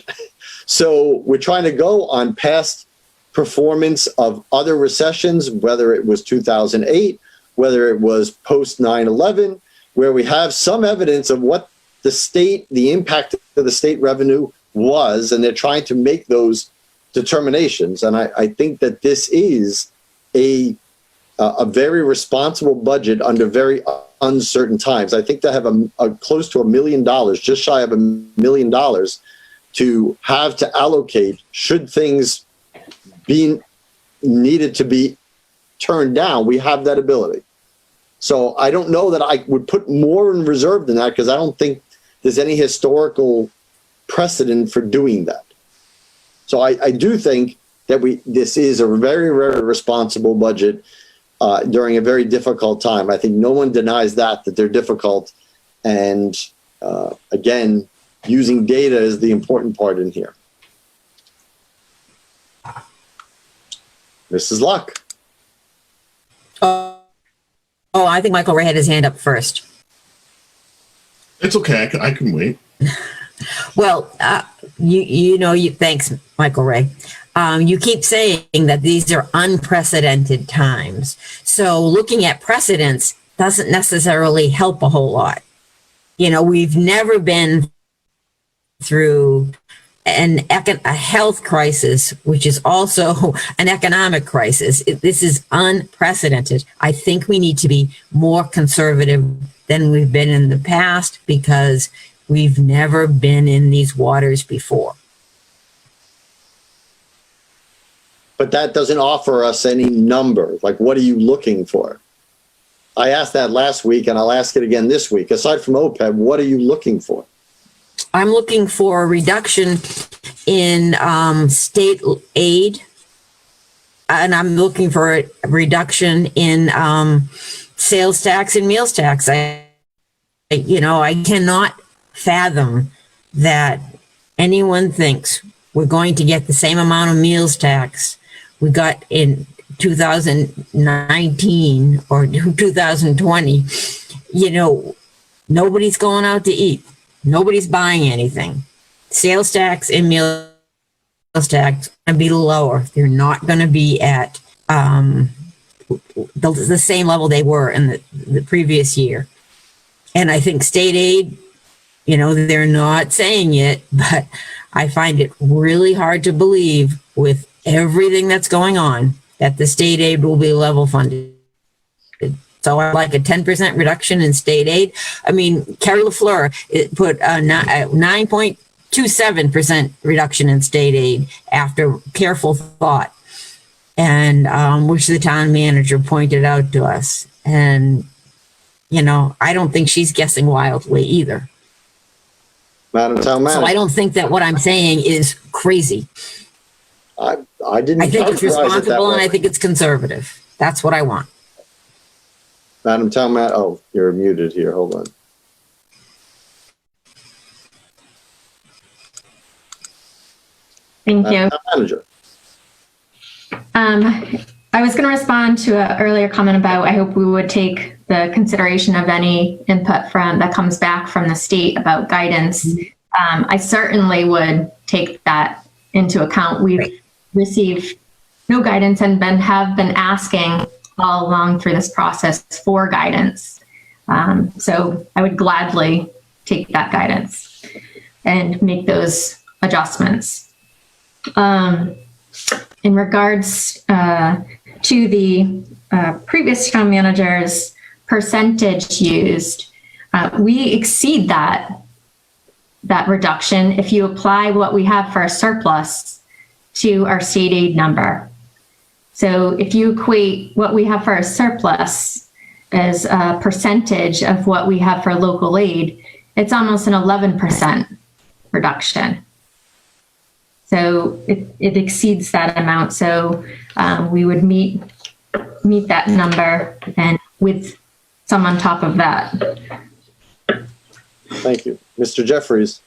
So we're trying to go on past performance of other recessions, whether it was 2008, whether it was post 9/11, where we have some evidence of what the impact of the state revenue was, and they're trying to make those determinations. And I think that this is a very responsible budget under very uncertain times. I think they have a close to $1 million, just shy of $1 million, to have to allocate should things be needed to be turned down. We have that ability. So I don't know that I would put more in reserve than that, because I don't think there's any historical precedent for doing that. So I do think that this is a very, very responsible budget during a very difficult time. I think no one denies that they're difficult. And again, using data is the important part in here. Mrs. Luck. Oh, I think Michael Ray had his hand up first. It's okay. I can wait. Well, thanks, Michael Ray. You keep saying that these are unprecedented times. So looking at precedents doesn't necessarily help a whole lot. We've never been through a health crisis, which is also an economic crisis. This is unprecedented. I think we need to be more conservative than we've been in the past, because we've never been in these waters before. But that doesn't offer us any number. Like, what are you looking for? I asked that last week, and I'll ask it again this week. Aside from OPEB, what are you looking for? I'm looking for a reduction in state aid, and I'm looking for a reduction in sales tax and meals tax. I cannot fathom that anyone thinks we're going to get the same amount of meals tax we got in 2019 or 2020 you know, nobody's going out to eat. Nobody's buying anything. Sales tax and meals tax going to be lower. They're not going to be at the same level they were in the previous year. And I think state aid, you know, they're not saying it, but I find it really hard to believe with everything that's going on that the state aid will be level funded. So I like a 10% reduction in state aid. I mean, Kerry LaFleur put a 9.27% reduction in state aid after careful thought, and which the town manager pointed out to us. And, you know, I don't think she's guessing wildly either. Madam Town Manager. So I don't think that what I'm saying is crazy. I didn't I think it's characterize it that responsible and way. I think it's conservative. That's what I want. Madam Town Manager, oh, you're muted here. Hold on. Thank you. Town Manager. I was going to respond to an earlier comment about I hope we would take the consideration of any input from that comes back from the state about guidance. I certainly would take that into account. We've received no guidance and have been asking all along through this process for guidance. So I would gladly take that guidance and make those adjustments. In regards to the previous town manager's percentage used, we exceed that reduction if you apply what we have for a surplus to our state aid number. So if you equate what we have for a surplus as a percentage of what we have for local aid, it's almost an 11% reduction. So it exceeds that amount. So we would meet that number and with some on top of that. Thank you. Mr. Jeffries.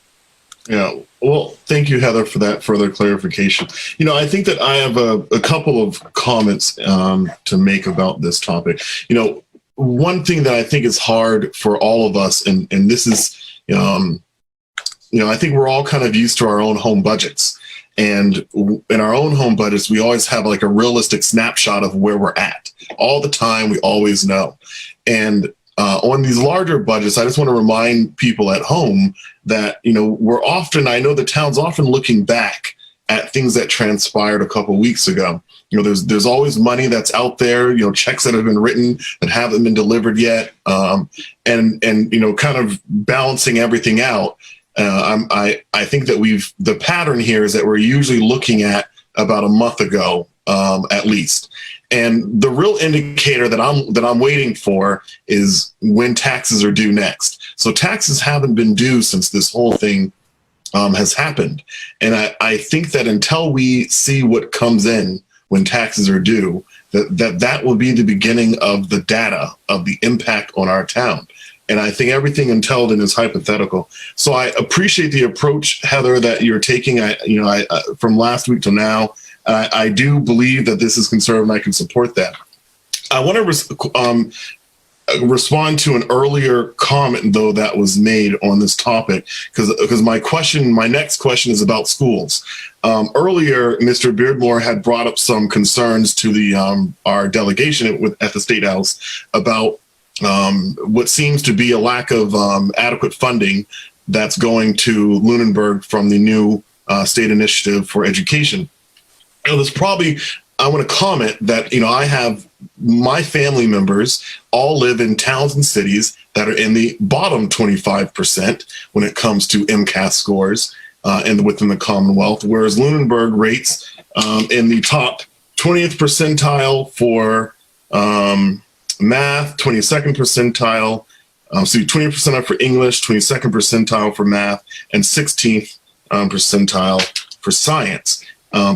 Yeah, well, thank you, Heather, for that further clarification. You know, I think that I have a couple of comments to make about this topic. You know, one thing that I think is hard for all of us, and this is, you know, I think we're all kind of used to our own home budgets. And in our own home budgets, we always have like a realistic snapshot of where we're at. All the time, we always know. And on these larger budgets, I just want to remind people at home that, you know, I know the town's often looking back at things that transpired a couple weeks ago. You know, there's always money that's out there, you know, checks that have been written that haven't been delivered yet. And, you know, kind of balancing everything out. I think that the pattern here is that we're usually looking at about a month ago, at least. And the real indicator that I'm waiting for is when taxes are due next. So taxes haven't been due since this whole thing has happened. And I think that until we see what comes in when taxes are due, that will be the beginning of the data of the impact on our town. And I think everything until then is hypothetical. So I appreciate the approach, Heather, that you're taking. From last week till now, I do believe that this is conservative, and I can support that. I want to respond to an earlier comment, though, that was made on this topic, because my next question is about schools. Earlier, Mr. Beardmore had brought up some concerns to our delegation at the State House about what seems to be a lack of adequate funding that's going to Lunenburg from the new state initiative for education. You know, I want to comment that, you know, I have my family members all live in towns and cities that are in the bottom 25% when it comes to MCAS scores and within the Commonwealth, whereas Lunenburg rates in the top 20th percentile for math, 22nd percentile, 20th percentile for English, 22nd percentile for math, and 16th percentile for science,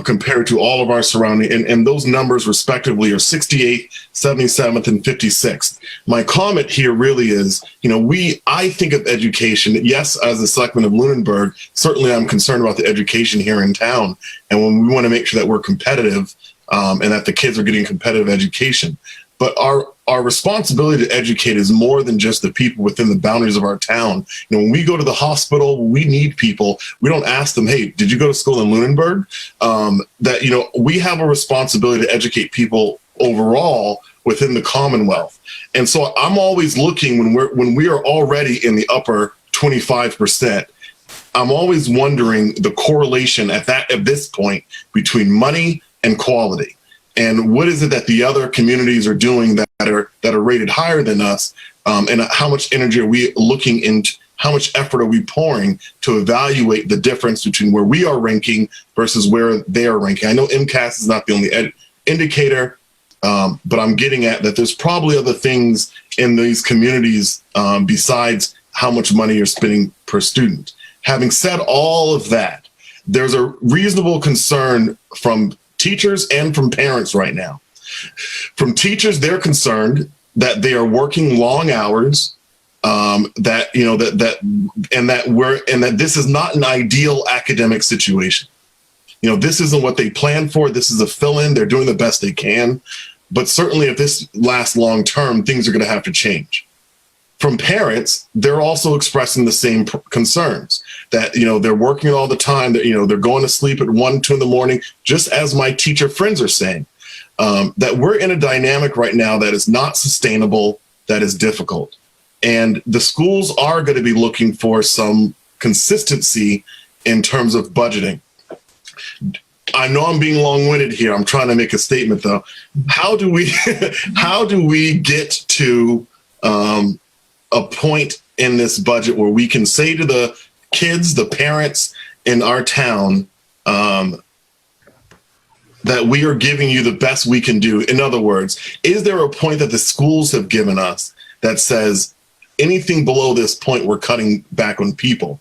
compared to all of our surrounding, and those numbers respectively are 68th, 77th, and 56th. My comment here really is, you know, I think of education, yes, as a selectman of Lunenburg, certainly I'm concerned about the education here in town, and when we want to make sure that we're competitive and that the kids are getting competitive education. but our responsibility to educate is more than just the people within the boundaries of our town. You know, when we go to the hospital, we need people. We don't ask them, hey, did you go to school in Lunenburg? That, you know, we have a responsibility to educate people overall within the Commonwealth. And so I'm always looking when we are already in the upper 25%, I'm always wondering the correlation at this point between money and quality. And what is it that the other communities are doing that are rated higher than us? And how much energy are we looking into? How much effort are we pouring to evaluate the difference between where we are ranking versus where they are ranking? I know MCAS is not the only indicator, but I'm getting at that there's probably other things in these communities besides how much money you're spending per student. Having said all of that, there's a reasonable concern from teachers and from parents right now. From teachers, they're concerned that they are working long hours, that this is not an ideal academic situation. You know, this isn't what they planned for. This is a fill-in. They're doing the best they can. But certainly if this lasts long term, things are going to have to change. From parents, they're also expressing the same concerns that, you know, they're working all the time, that, you know, they're going to sleep at 1, 2 in the morning, just as my teacher friends are saying, that we're in a dynamic right now that is not sustainable, that is difficult. And the schools are going to be looking for some consistency in terms of budgeting. I know I'm being long-winded here. I'm trying to make a statement though. How do we get to a point in this budget where we can say to the kids, the parents in our town, that we are giving you the best we can do? In other words, is there a point that the schools have given us that says anything below this point, we're cutting back on people?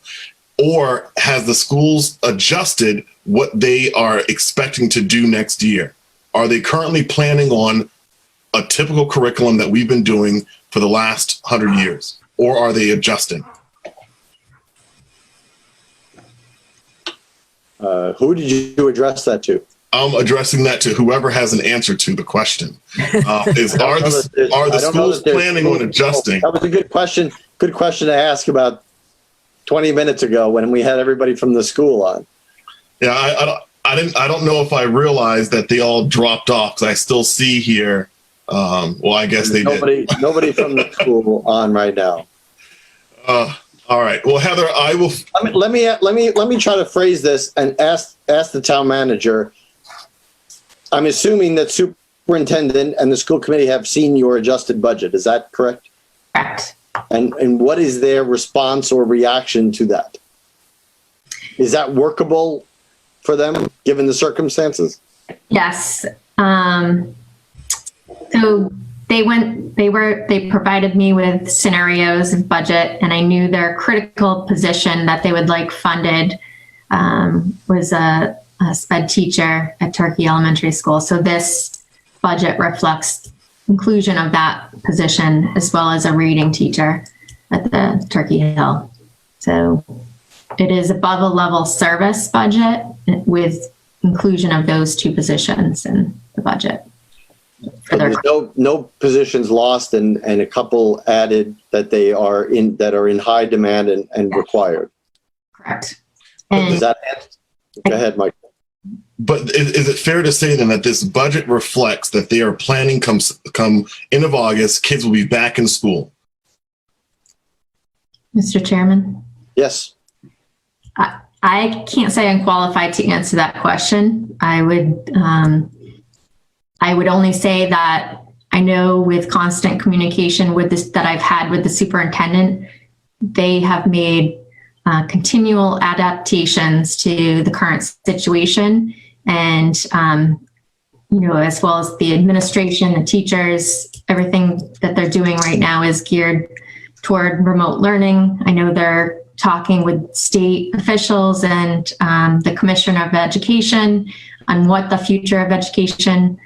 Or has the schools adjusted what they are expecting to do next year? Are they currently planning on a typical curriculum that we've been doing for the last 100 years? Or are they adjusting? Who did you address that to? I'm addressing that to whoever has an answer to the question. Are the schools planning on adjusting? That was a good question. Good question to ask about 20 minutes ago when we had everybody from the school on. Yeah, I don't know if I realized that they all dropped off, because I still see here. Well, I guess they did. Nobody from the school on right now. All right. Well, Heather, I will. Let me try to phrase this and ask the town manager. I'm assuming that superintendent and the school committee have seen your adjusted budget. Is that correct? Correct. And what is their response or reaction to that? Is that workable for them given the circumstances? Yes. So they provided me with scenarios of budget, and I knew their critical position that they would like funded was a sped teacher at Turkey Elementary School. So this budget reflects inclusion of that position as well as a reading teacher at the Turkey Hill. So it is above a level service budget with inclusion of those two positions in the budget. So there's no positions lost and a couple added that are in high demand and required. Correct. Does that answer? Go ahead, Mike. But is it fair to say then that this budget reflects that they are planning come end of August, kids will be back in school? Mr. Chairman? Yes. I can't say I'm qualified to answer that question. I would only say that I know with constant communication with this that I've had with the superintendent, they have made continual adaptations to the current situation, and as well as the administration, the teachers, everything that they're doing right now is geared toward remote learning. I know they're talking with state officials and the Commissioner of Education on what the future of education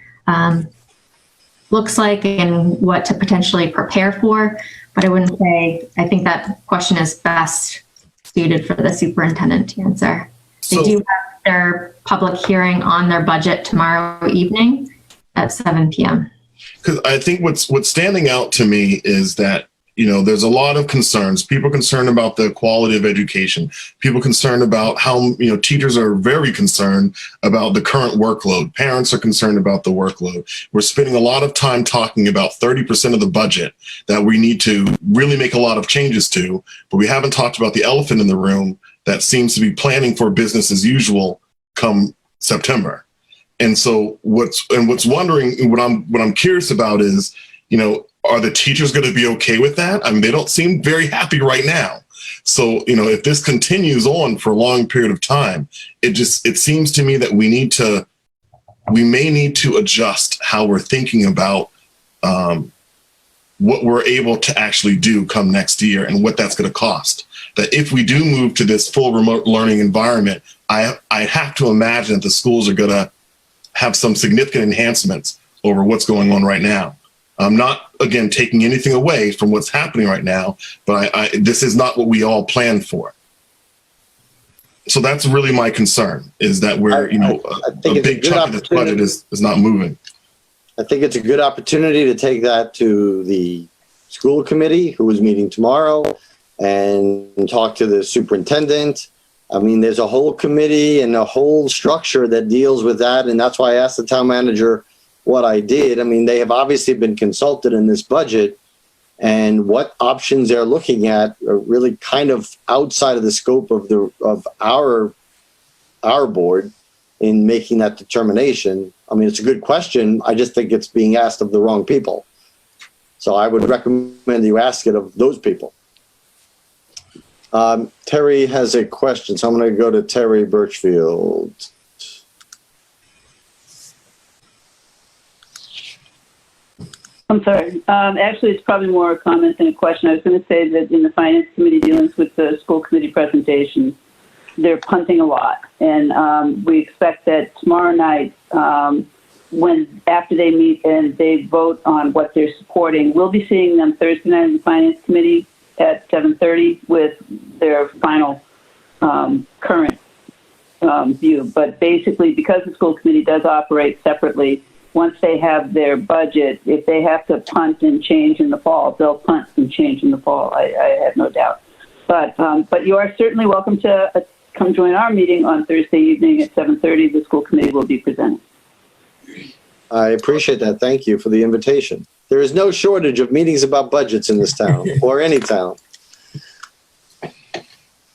looks like and what to potentially prepare for. But I wouldn't say, I think that question is best suited for the superintendent to answer. They do have their public hearing on their budget tomorrow evening at 7 p.m. Because I think what's standing out to me is that, you know, there's a lot of concerns. People concerned about the quality of education. People concerned about how, you know, teachers are very concerned about the current workload. Parents are concerned about the workload. We're spending a lot of time talking about 30% of the budget that we need to really make a lot of changes to, but we haven't talked about the elephant in the room that seems to be planning for business as usual come September. And so what I'm curious about is, you know, are the teachers going to be okay with that? I mean, they don't seem very happy right now. So, you know, if this continues on for a long period of time, it seems to me that we may need to adjust how we're thinking about what we're able to actually do come next year and what that's going to cost. That if we do move to this full remote learning environment, I have to imagine that the schools are going to have some significant enhancements over what's going on right now. I'm not, again, taking anything away from what's happening right now, but this is not what we all planned for. So that's really my concern, is that we're, you know, a big chunk of this budget is not moving. I think it's a good opportunity to take that to the school committee, who is meeting tomorrow, and talk to the superintendent. I mean, there's a whole committee and a whole structure that deals with that, and that's why I asked the town manager what I did. I mean, they have obviously been consulted in this budget, and what options they're looking at are really kind of outside of the scope of our board in making that determination. I mean, it's a good question. I just think it's being asked of the wrong people. So I would recommend you ask it of those people. Terry has a question, so I'm going to go to Terry Birchfield. I'm sorry. Actually, it's probably more a comment than a question. I was going to say that in the Finance Committee dealings with the school committee presentations, they're punting a lot. And we expect that tomorrow night, after they meet and they vote on what they're supporting, we'll be seeing them Thursday night in the Finance Committee at 7:30 with their final current view. But basically, because the school committee does operate separately, once they have their budget, if they have to punt and change in the fall, they'll punt and change in the fall. I have no doubt. But you are certainly welcome to come join our meeting on Thursday evening at 7:30. The school committee will be presenting. I appreciate that. Thank you for the invitation. There is no shortage of meetings about budgets in this town or any town.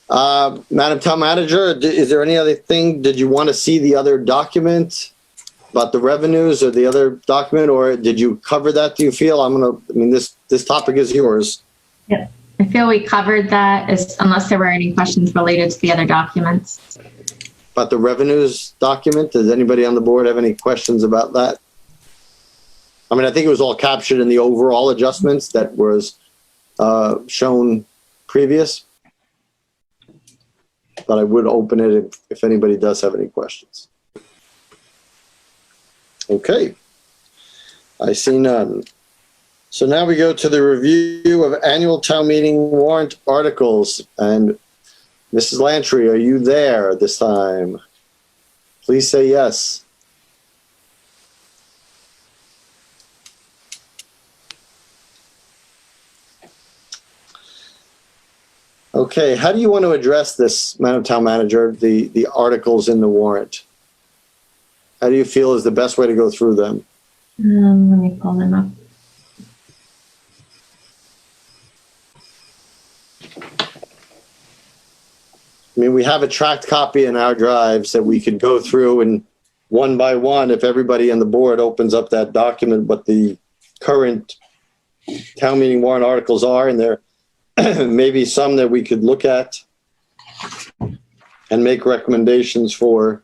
Madam Town Manager, is there any other thing? Did you want to see the other document about the revenues or the other document, or did you cover that? Do you feel? This topic is yours. Yeah, I feel we covered that, unless there were any questions related to the other documents. About the revenues document, does anybody on the board have any questions about that? I mean, I think it was all captured in the overall adjustments that was shown previous, but I would open it if anybody does have any questions. Okay, I see none. So now we go to the review of annual town meeting warrant articles. And Mrs. Lantry, are you there this time? Please say yes. Okay, how do you want to address this, Madam Town Manager, the articles in the warrant? How do you feel is the best way to go through them? Let me pull them up. I mean, we have a tracked copy in our drives that we could go through, and one by one, if everybody on the board opens up that document, what the current town meeting warrant articles are, and there may be some that we could look at and make recommendations for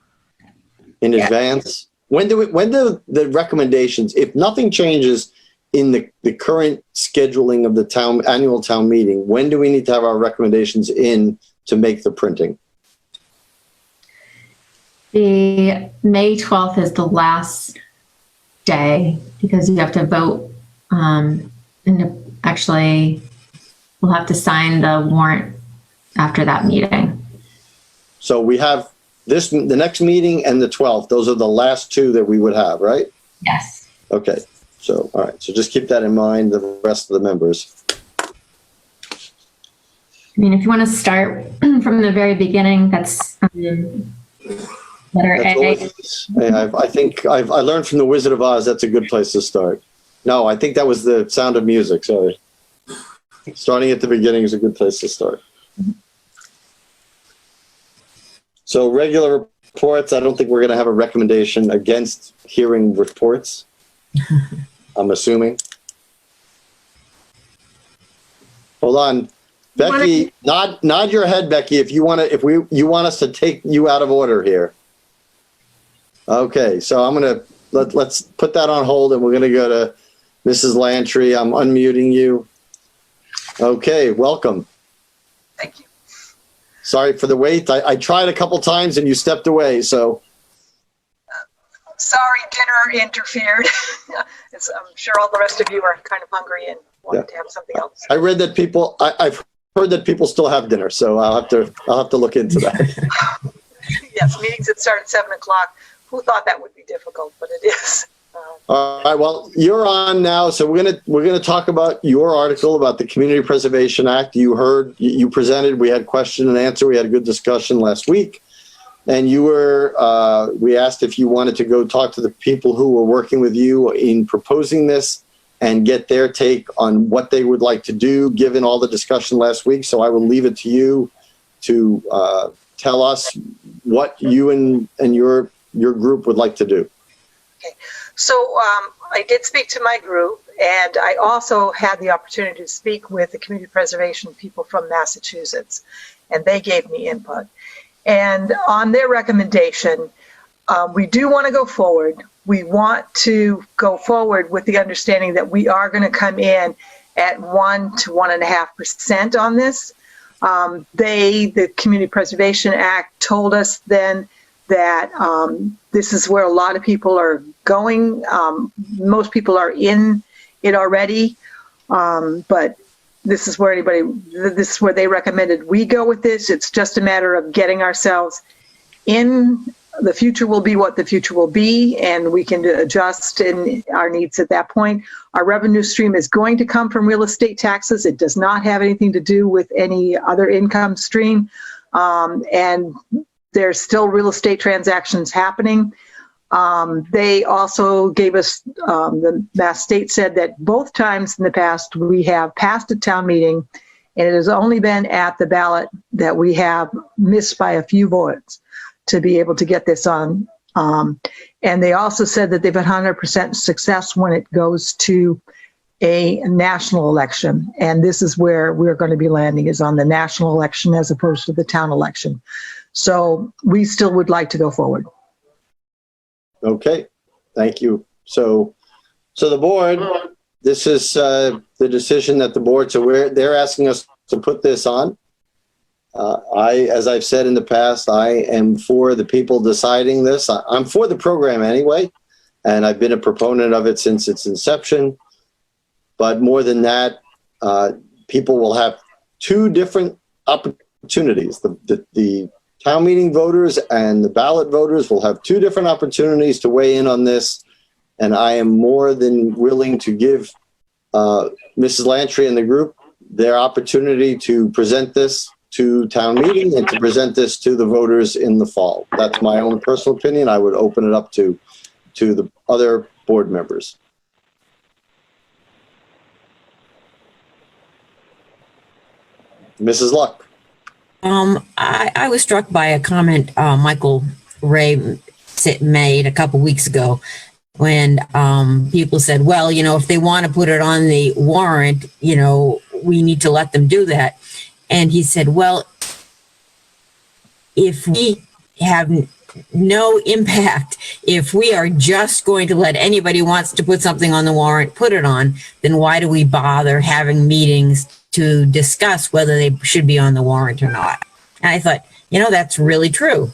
in advance. When do the recommendations, if nothing changes in the current scheduling of the annual town meeting, when do we need to have our recommendations in to make the printing? The May 12th is the last day because you have to vote, and actually we'll have to sign the warrant after that meeting. So we have the next meeting and the 12th. Those are the last two that we would have, right? Yes. Okay. So, all right. So just keep that in mind, the rest of the members. I mean, if you want to start from the very beginning, that's letter That's A. always, I think I learned from the Wizard of Oz. That's a good place to start. No, I think that was the Sound of Music. Sorry. Starting at the beginning is a good place to start. So regular reports, I don't think we're going to have a recommendation against hearing reports. I'm assuming. Hold on. Becky, nod your head, Becky, if you want to, you want us to take you out of order here. Okay, so I'm going to, let's put that on hold and we're going to go to Mrs. Lantry. I'm unmuting you. Okay, welcome. Thank you. Sorry for the wait. I tried a couple times and you stepped away, so. Sorry, dinner interfered. I'm sure all the rest of you are kind of hungry and wanted to have something else. I read that people, I've heard that people still have dinner, so I'll have to look into that. Yes, meetings that start at 7 o'clock. Who thought that would be difficult, but it is. All right, well, you're on now, so we're gonna talk about your article about the Community Preservation Act. You heard, you presented, we had question and answer, we had a good discussion last week, and you were, we asked if you wanted to go talk to the people who were working with you in proposing this and get their take on what they would like to do, given all the discussion last week. So I will leave it to you to tell us what you and your group would like to do. Okay. So I did speak to my group, and I also had the opportunity to speak with the community preservation people from Massachusetts, and they gave me input. And on their recommendation, we do want to go forward. We want to go forward with the understanding that we are going to come in at 1 to 1.5% on this. The Community Preservation Act told us then that this is where a lot of people are going. Most people are in it already, but this is where they recommended we go with this. It's just a matter of getting ourselves in. The future will be what the future will be, and we can adjust in our needs at that point. Our revenue stream is going to come from real estate taxes. It does not have anything to do with any other income stream. And there's still real estate transactions happening. They also gave us, the Mass State said that both times in the past we have passed a town meeting, and it has only been at the ballot that we have missed by a few votes to be able to get this on. And they also said that they've had 100% success when it goes to a national election. And this is where we're going to be landing, is on the national election as opposed to the town election. So we still would like to go forward. Okay, thank you. So the board, this is the decision that the board, so they're asking us to put this on. As I've said in the past, I am for the people deciding this. I'm for the program anyway, and I've been a proponent of it since its inception. But more than that, people will have two different opportunities. The town meeting voters and the ballot voters will have two different opportunities to weigh in on this. And I am more than willing to give Mrs. Lantry and the group their opportunity to present this to town meeting and to present this to the voters in the fall. That's my own personal opinion. I would open it up to the other board members. Mrs. Luck. I was struck by a comment Michael Ray made a couple weeks ago when people said, well, if they want to put it on the warrant, we need to let them do that. And he said, well, if we have no impact, if we are just going to let anybody who wants to put something on the warrant put it on, then why do we bother having meetings to discuss whether they should be on the warrant or not? And I thought, that's really true.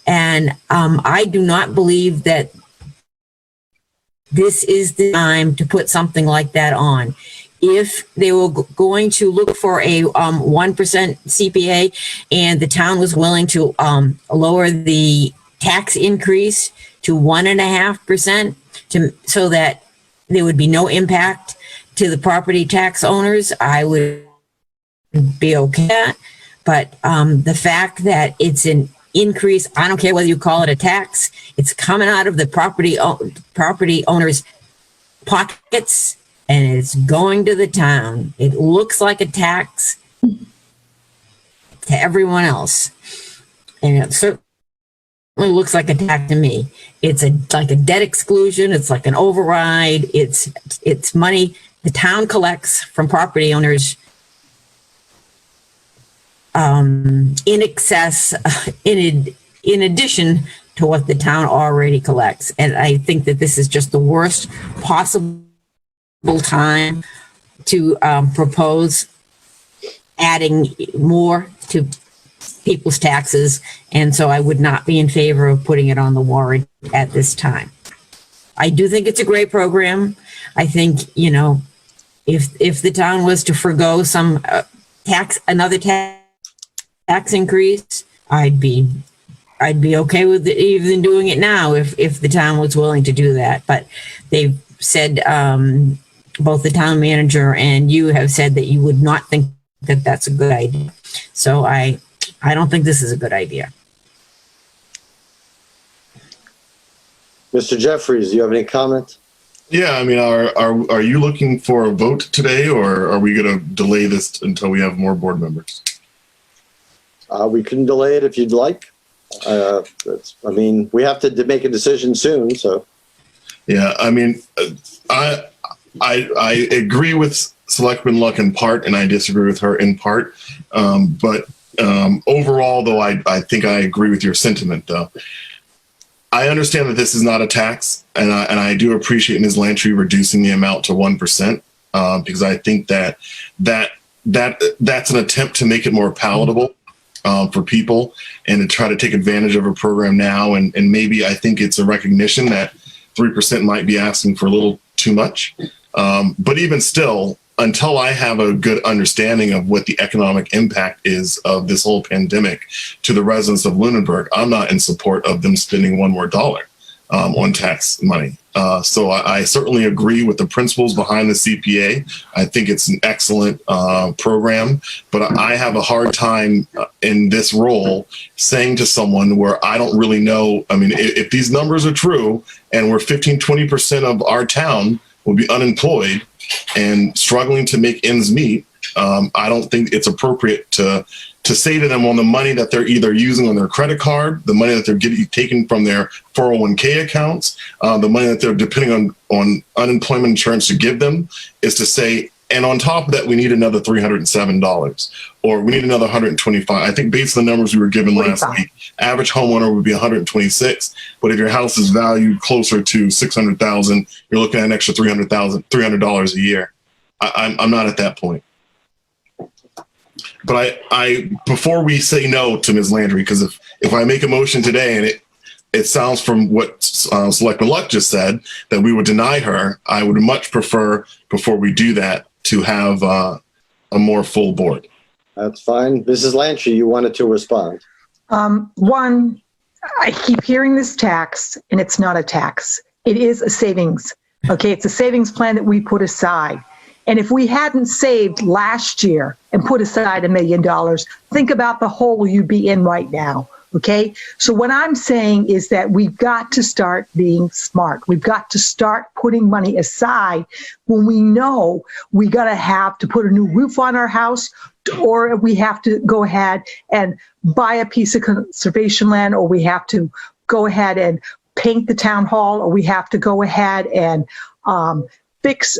And I do not believe that this is the time to put something like that on. If they were going to look for a 1% CPA and the town was willing to lower the tax increase to 1.5% so that there would be no impact to the property tax owners, I would be okay with that. But the fact that it's an increase, I don't care whether you call it a tax, it's coming out of the property owners' pockets and it's going to the town. It looks like a tax to everyone else. And it certainly looks like a tax to me. It's like a debt exclusion. It's like an override. It's money the town collects from property owners in excess, in addition to what the town already collects. And I think that this is just the worst possible time to propose adding more to people's taxes. And so I would not be in favor of putting it on the warrant at this time. I do think it's a great program. I think, you know, if the town was to forgo some another tax increase, I'd be okay with even doing it now if the town was willing to do that. But they've said, both the town manager and you have said that you would not think that that's a good idea. So I don't think this is a good idea. Mr. Jeffries, do you have any comment? Yeah, I mean, are you looking for a vote today, or are we going to delay this until we have more board members? We can delay it if you'd like. I mean, we have to make a decision soon, so. Yeah, I mean, I agree with Selectman Luck in part, and I disagree with her in part. But overall, though, I think I agree with your sentiment, though. I understand that this is not a tax, and I do appreciate Ms. Lantry reducing the amount to 1%, because I think that's an attempt to make it more palatable for people and to try to take advantage of a program now. And maybe I think it's a recognition that 3% might be asking for a little too much. But even still, until I have a good understanding of what the economic impact is of this whole pandemic to the residents of Lunenburg, I'm not in support of them spending one more dollar on tax money. So I certainly agree with the principles behind the CPA. I think it's an excellent program, but I have a hard time in this role saying to someone where I don't really know. I mean, if these numbers are true and we're 15-20% of our town will be unemployed and struggling to make ends meet, I don't think it's appropriate to say to them on the money that they're either using on their credit card, the money that they're getting taken from their 401k accounts, the money that they're depending on unemployment insurance to give them, is to say, and on top of that, we need another $307, or we need another $125. I think based on the numbers we were given last week, average homeowner would be $126. But if your house is valued closer to $600,000, you're looking at an extra $300 a year. I'm not at that point. But I before we say no to Ms. Landry, because if I make a motion today and it sounds from what Selectman Luck just said that we would deny her, I would much prefer, before we do that, to have a more full board. That's fine. Mrs. Lantry, you wanted to respond. One, I keep hearing this tax, and it's not a tax. It is a savings. Okay, it's a savings plan that we put aside. And if we hadn't saved last year and put aside $1 million, think about the hole you'd be in right now. Okay, so what I'm saying is that we've got to start being smart. We've got to start putting money aside when we know we got to have to put a new roof on our house, or we have to go ahead and buy a piece of conservation land, or we have to go ahead and paint the town hall, or we have to go ahead and fix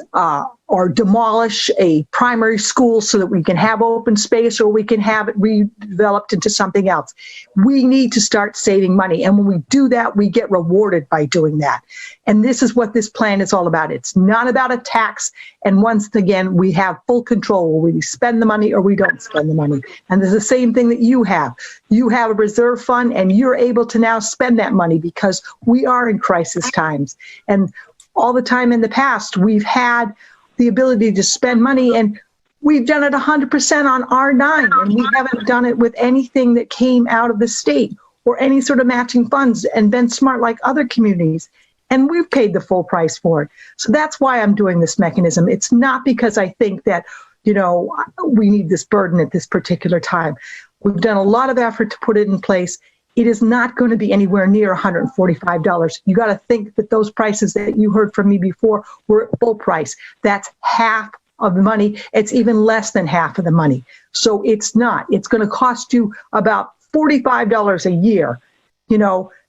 or demolish a primary school so that we can have open space, or we can have it redeveloped into something else. We need to start saving money. And when we do that, we get rewarded by doing that. And this is what this plan is all about. It's not about a tax. And once again, we have full control where we spend the money or we don't spend the money. And there's the same thing that you have. You have a reserve fund and you're able to now spend that money because we are in crisis times. And all the time in the past, we've had the ability to spend money, and we've done it 100% on R9, and we haven't done it with anything that came out of the state or any sort of matching funds and been smart like other communities. and we've paid the full price for it. So that's why I'm doing this mechanism. It's not because I think that, we need this burden at this particular time. We've done a lot of effort to put it in place. It is not going to be anywhere near $145. You got to think that those prices that you heard from me before were at full price. That's half of the money. It's even less than half of the money. So it's not. It's going to cost you about $45 a year.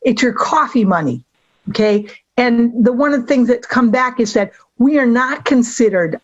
It's your coffee money. Okay. And one of the things that's come back is that we are not considered,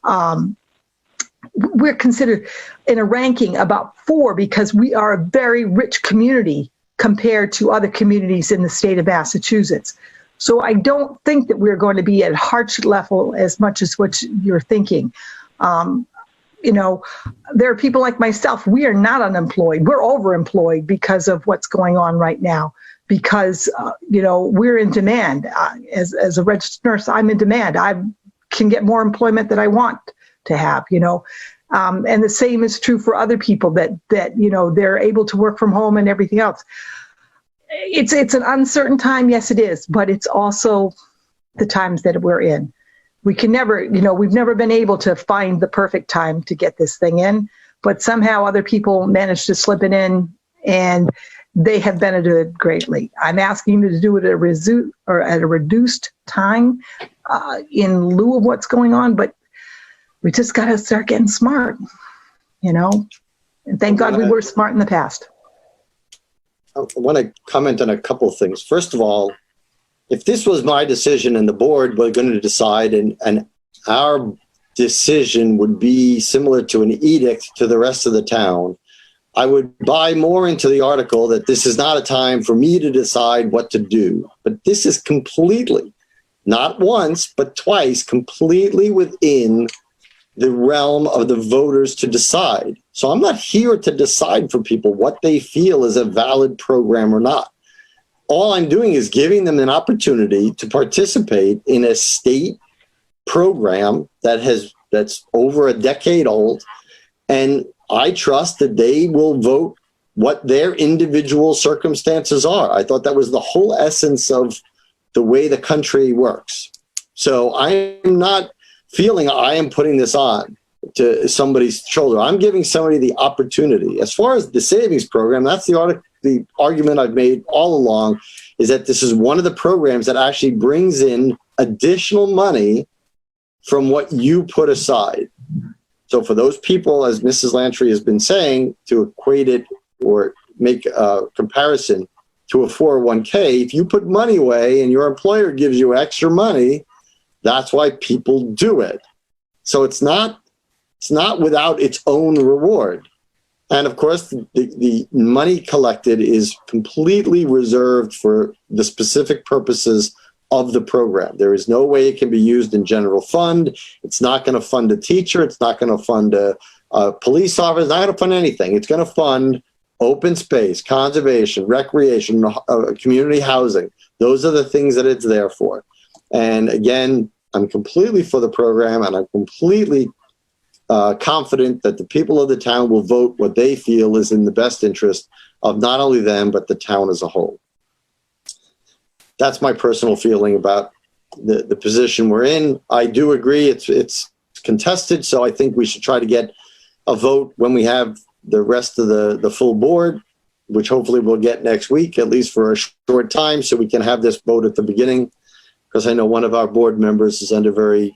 we're considered in a ranking about 4 because we are a very rich community compared to other communities in the state of Massachusetts. So I don't think that we're going to be at hardship level as much as what you're thinking. There are people like myself. We are not unemployed. We're overemployed because of what's going on right now. Because we're in demand. As a registered nurse, I'm in demand. I can get more employment that I want to have. And the same is true for other people that they're able to work from home and everything else. It's an uncertain time, yes, it is, but it's also the times that we're in. We can never, we've never been able to find the perfect time to get this thing in, but somehow other people manage to slip it in, and they have benefited greatly. I'm asking you to do it at a reduced time in lieu of what's going on, but we just got to start getting smart, and thank God we were smart in the past. I want to comment on a couple of things. First of all, if this was my decision and the board were going to decide, and our decision would be similar to an edict to the rest of the town, I would buy more into the article that this is not a time for me to decide what to do. But this is completely, not once, but twice, completely within the realm of the voters to decide. So I'm not here to decide for people what they feel is a valid program or not. All I'm doing is giving them an opportunity to participate in a state program that's over a decade old, and I trust that they will vote what their individual circumstances are. I thought that was the whole essence of the way the country works. So I am not feeling I am putting this on to somebody's shoulder. I'm giving somebody the opportunity. As far as the savings program, that's the argument I've made all along, is that this is one of the programs that actually brings in additional money from what you put aside. So for those people, as Mrs. Lantry has been saying, to equate it or make a comparison to a 401k, if you put money away and your employer gives you extra money, that's why people do it. So it's not without its own reward. And of course, the money collected is completely reserved for the specific purposes of the program. There is no way it can be used in general fund. It's not going to fund a teacher. It's not going to fund a police officer. It's not going to fund anything. It's going to fund open space, conservation, recreation, community housing. Those are the things that it's there for. And again, I'm completely for the program, and I'm completely confident that the people of the town will vote what they feel is in the best interest of not only them, but the town as a whole. That's my personal feeling about the position we're in. I do agree it's contested, so I think we should try to get a vote when we have the rest of the full board, which hopefully we'll get next week, at least for a short time, so we can have this vote at the beginning, because I know one of our board members is under very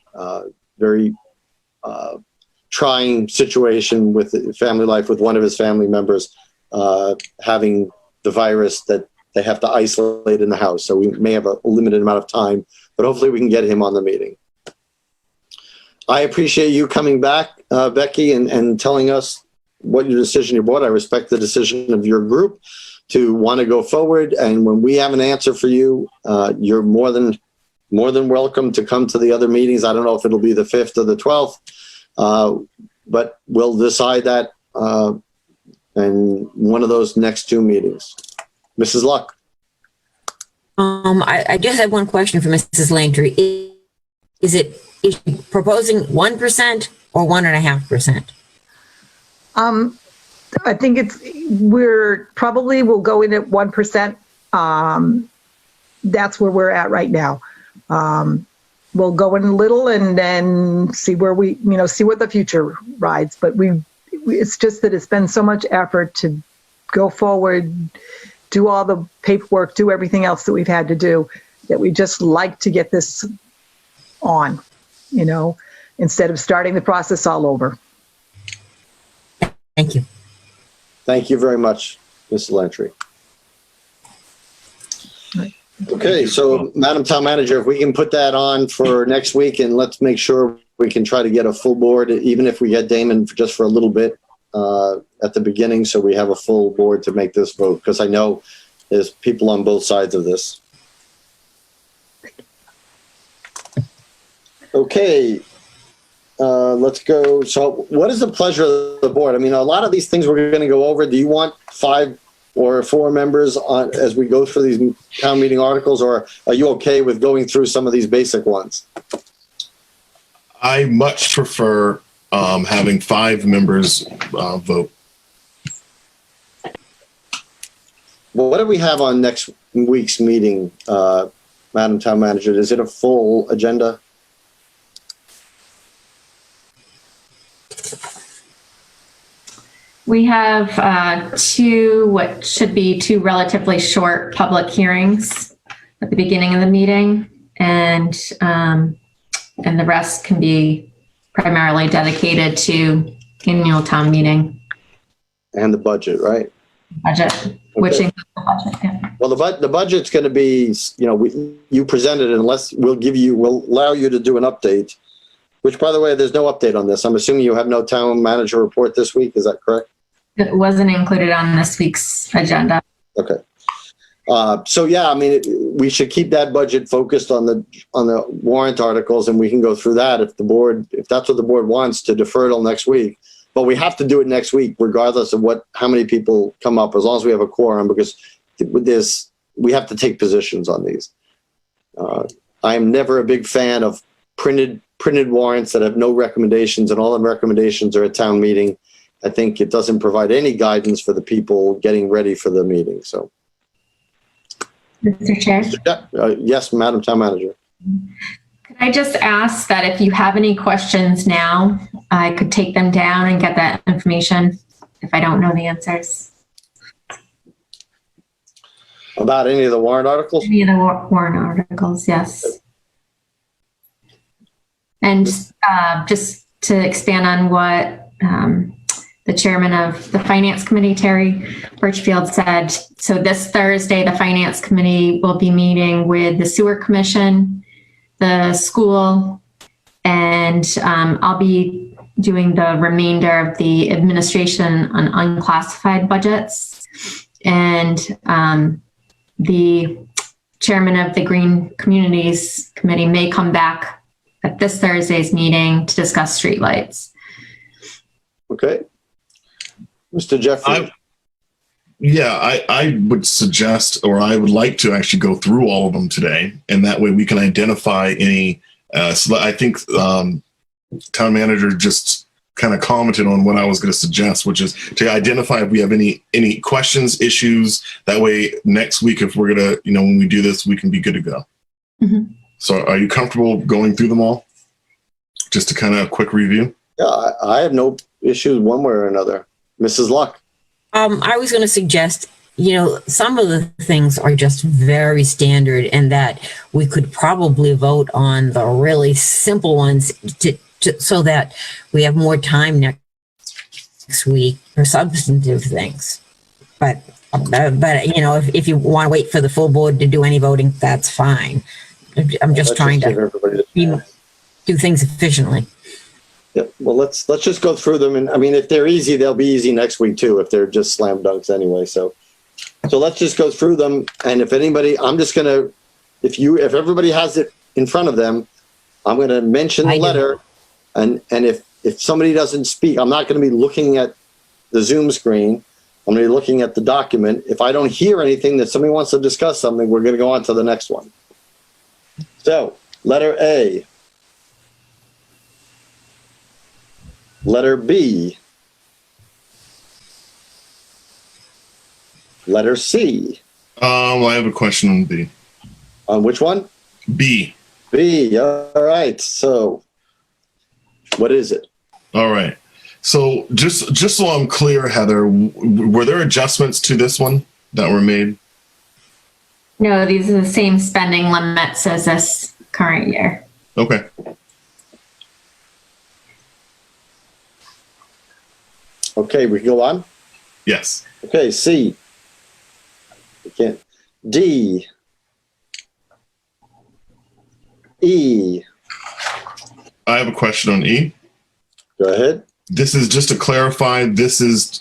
trying situation with family life with one of his family members having the virus that they have to isolate in the house. So we may have a limited amount of time, but hopefully we can get him on the meeting. I appreciate you coming back, Becky, and telling us what your decision you bought. I respect the decision of your group to want to go forward. And when we have an answer for you, you're more than welcome to come to the other meetings. I don't know if it'll be the 5th or the 12th, but we'll decide that in one of those next 2 meetings. Mrs. Luck. I just have one question for Mrs. Lantry. Is she proposing 1% or 1.5%? I think we'll go in at 1%. That's where we're at right now. We'll go in little and then see where see what the future rides. But it's just that it's been so much effort to go forward, do all the paperwork, do everything else that we've had to do, that we just like to get this on, instead of starting the process all over. Thank you. Thank you very much, Ms. Lantry. Okay, so Madam Town Manager, if we can put that on for next week, and let's make sure we can try to get a full board, even if we get Damon just for a little bit at the beginning, so we have a full board to make this vote, because I know there's people on both sides of this. Okay, let's go. So what is the pleasure of the board? I mean, a lot of these things we're going to go over. Do you want 5 or 4 members on as we go through these town meeting articles, or are you okay with going through some of these basic ones? I much prefer having 5 members vote. Well, what do we have on next week's meeting, Madam Town Manager? Is it a full agenda? We have what should be 2 relatively short public hearings at the beginning of the meeting, and the rest can be primarily dedicated to annual town meeting. And the budget, right? Budget, which Okay. includes the budget. Yeah. Well, the budget's going to be, you presented it, unless we'll allow you to do an update, which, by the way, there's no update on this. I'm assuming you have no town manager report this week. Is that correct? It wasn't included on this week's agenda. Okay. So yeah, I mean, we should keep that budget focused on the warrant articles, and we can go through that if that's what the board wants, to defer till next week. But we have to do it next week, regardless of how many people come up, as long as we have a quorum, because with this, we have to take positions on these. I am never a big fan of printed warrants that have no recommendations, and all the recommendations are at town meeting. I think it doesn't provide any guidance for the people getting ready for the meeting. So, Mr. Chair? Yes, Madam Town Manager. Could I just ask that if you have any questions now, I could take them down and get that information if I don't know the answers? About any of the warrant articles? Any of the warrant articles, yes. And just to expand on what the chairman of the Finance Committee, Terry Birchfield, said. So this Thursday, the Finance Committee will be meeting with the Sewer Commission, the school, and I'll be doing the remainder of the administration on unclassified budgets. And the chairman of the Green Communities Committee may come back at this Thursday's meeting to discuss streetlights. Okay. Mr. Jeffrey. I would suggest, or I would like to actually go through all of them today, and that way we can identify any. I think town manager just kind of commented on what I was going to suggest, which is to identify if we have any questions, issues. That way, next week, if we're gonna, when we do this, we can be good to go. Mm-hmm. So, are you comfortable going through them all? Just to kind of a quick review. Yeah, I have no issues one way or another. Mrs. Luck. I was going to suggest, some of the things are just very standard, and that we could probably vote on the really simple ones so that we have more time next week for substantive things. But if you want to wait for the full board to do any voting, that's fine. I'm just trying to do things efficiently. Yeah, well, let's just go through them, and I mean, if they're easy, they'll be easy next week too. If they're just slam dunks anyway, so let's just go through them. And if anybody, I'm just gonna, if everybody has it in front of them, I'm gonna mention the letter, and if somebody doesn't speak, I'm not gonna be looking at the Zoom screen. I'm gonna be looking at the document. If I don't hear anything that somebody wants to discuss something, we're gonna go on to the next one. So, letter A. Letter B. Letter C. I have a question on B. On which one? B. B, all right. So what is it? All right. So just so I'm clear, Heather, were there adjustments to this one that were made? No, these are the same spending limits as this current year. Okay. Okay, we can go on? Yes. Okay, C. We can't. D. E. I have a question on E. Go ahead. This is just to clarify, this is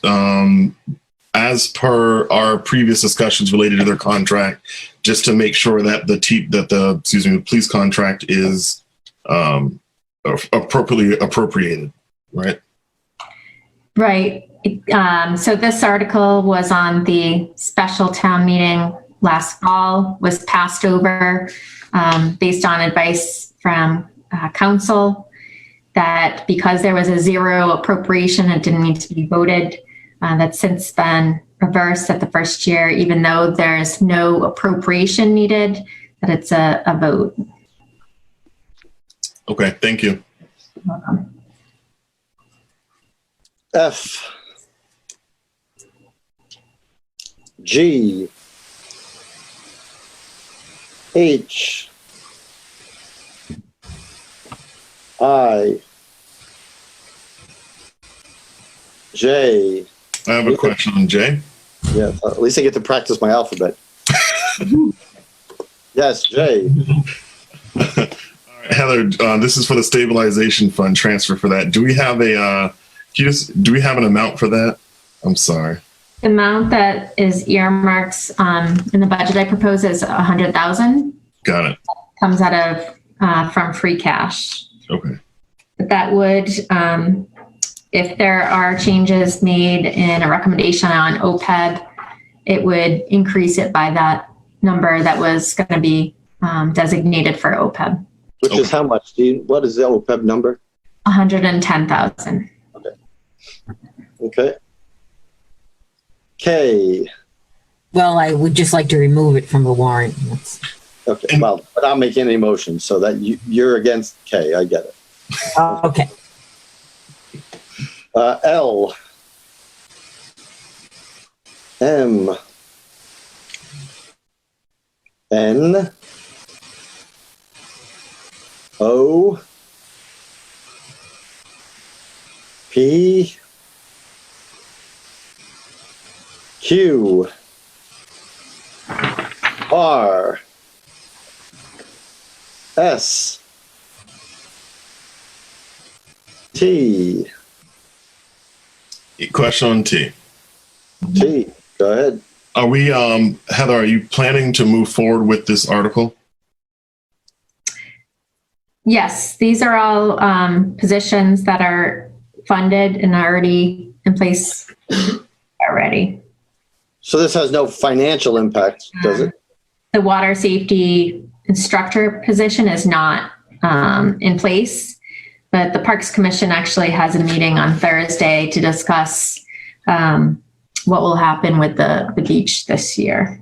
as per our previous discussions related to their contract, just to make sure that the police contract is appropriately appropriated, right? Right. So this article was on the special town meeting last fall, was passed over based on advice from council that because there was a zero appropriation, it didn't need to be voted. That's since been reversed at the first year, even though there's no appropriation needed, that it's a vote. Okay, thank you. You're welcome. F. G. H. I. J. I have a question on J. Yeah, at least I get to practice my alphabet. Yes, J. All right, Heather, this is for the stabilization fund transfer for that. Do we have do we have an amount for that? I'm sorry. The amount that is earmarked in the budget I propose is 100,000. Got it. Comes out of from free cash. Okay. But that would, if there are changes made in a recommendation on OPEB, it would increase it by that number that was going to be designated for OPEB. Which is how much? What is the OPEB number? 110,000. Okay. K. Well, I would just like to remove it from the warrant. Okay, well, but I'm making any motion, so that you're against K. I get it. Okay. L. M. N. O. P. Q. R. S. T. Question on T. T. Go ahead. Are we, Heather, are you planning to move forward with this article? Yes, these are all positions that are funded and already in place already. So this has no financial impact, does it? The water safety instructor position is not in place, but the Parks Commission actually has a meeting on Thursday to discuss what will happen with the beach this year.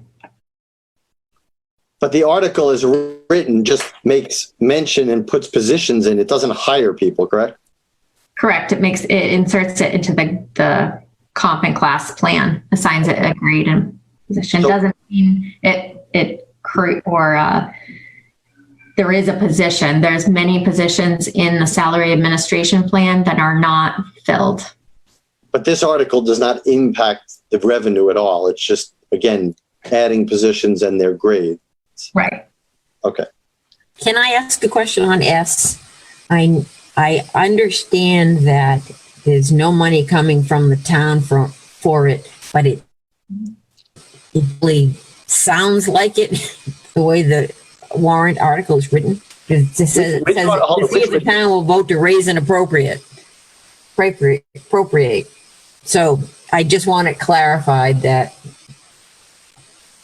But the article is written, just makes mention and puts positions in. It doesn't hire people, correct? Correct. It inserts it into the comp and class plan, assigns it a grade and position. Doesn't mean there is a position. There's many positions in the salary administration plan that are not filled. But this article does not impact the revenue at all. It's just, again, adding positions and their grades. Right. Okay. Can I ask a question on S? I understand that there's no money coming from the town for it, but it really sounds like it the way the warrant article is written. It says the town will vote to raise and appropriate. So I just want it clarified that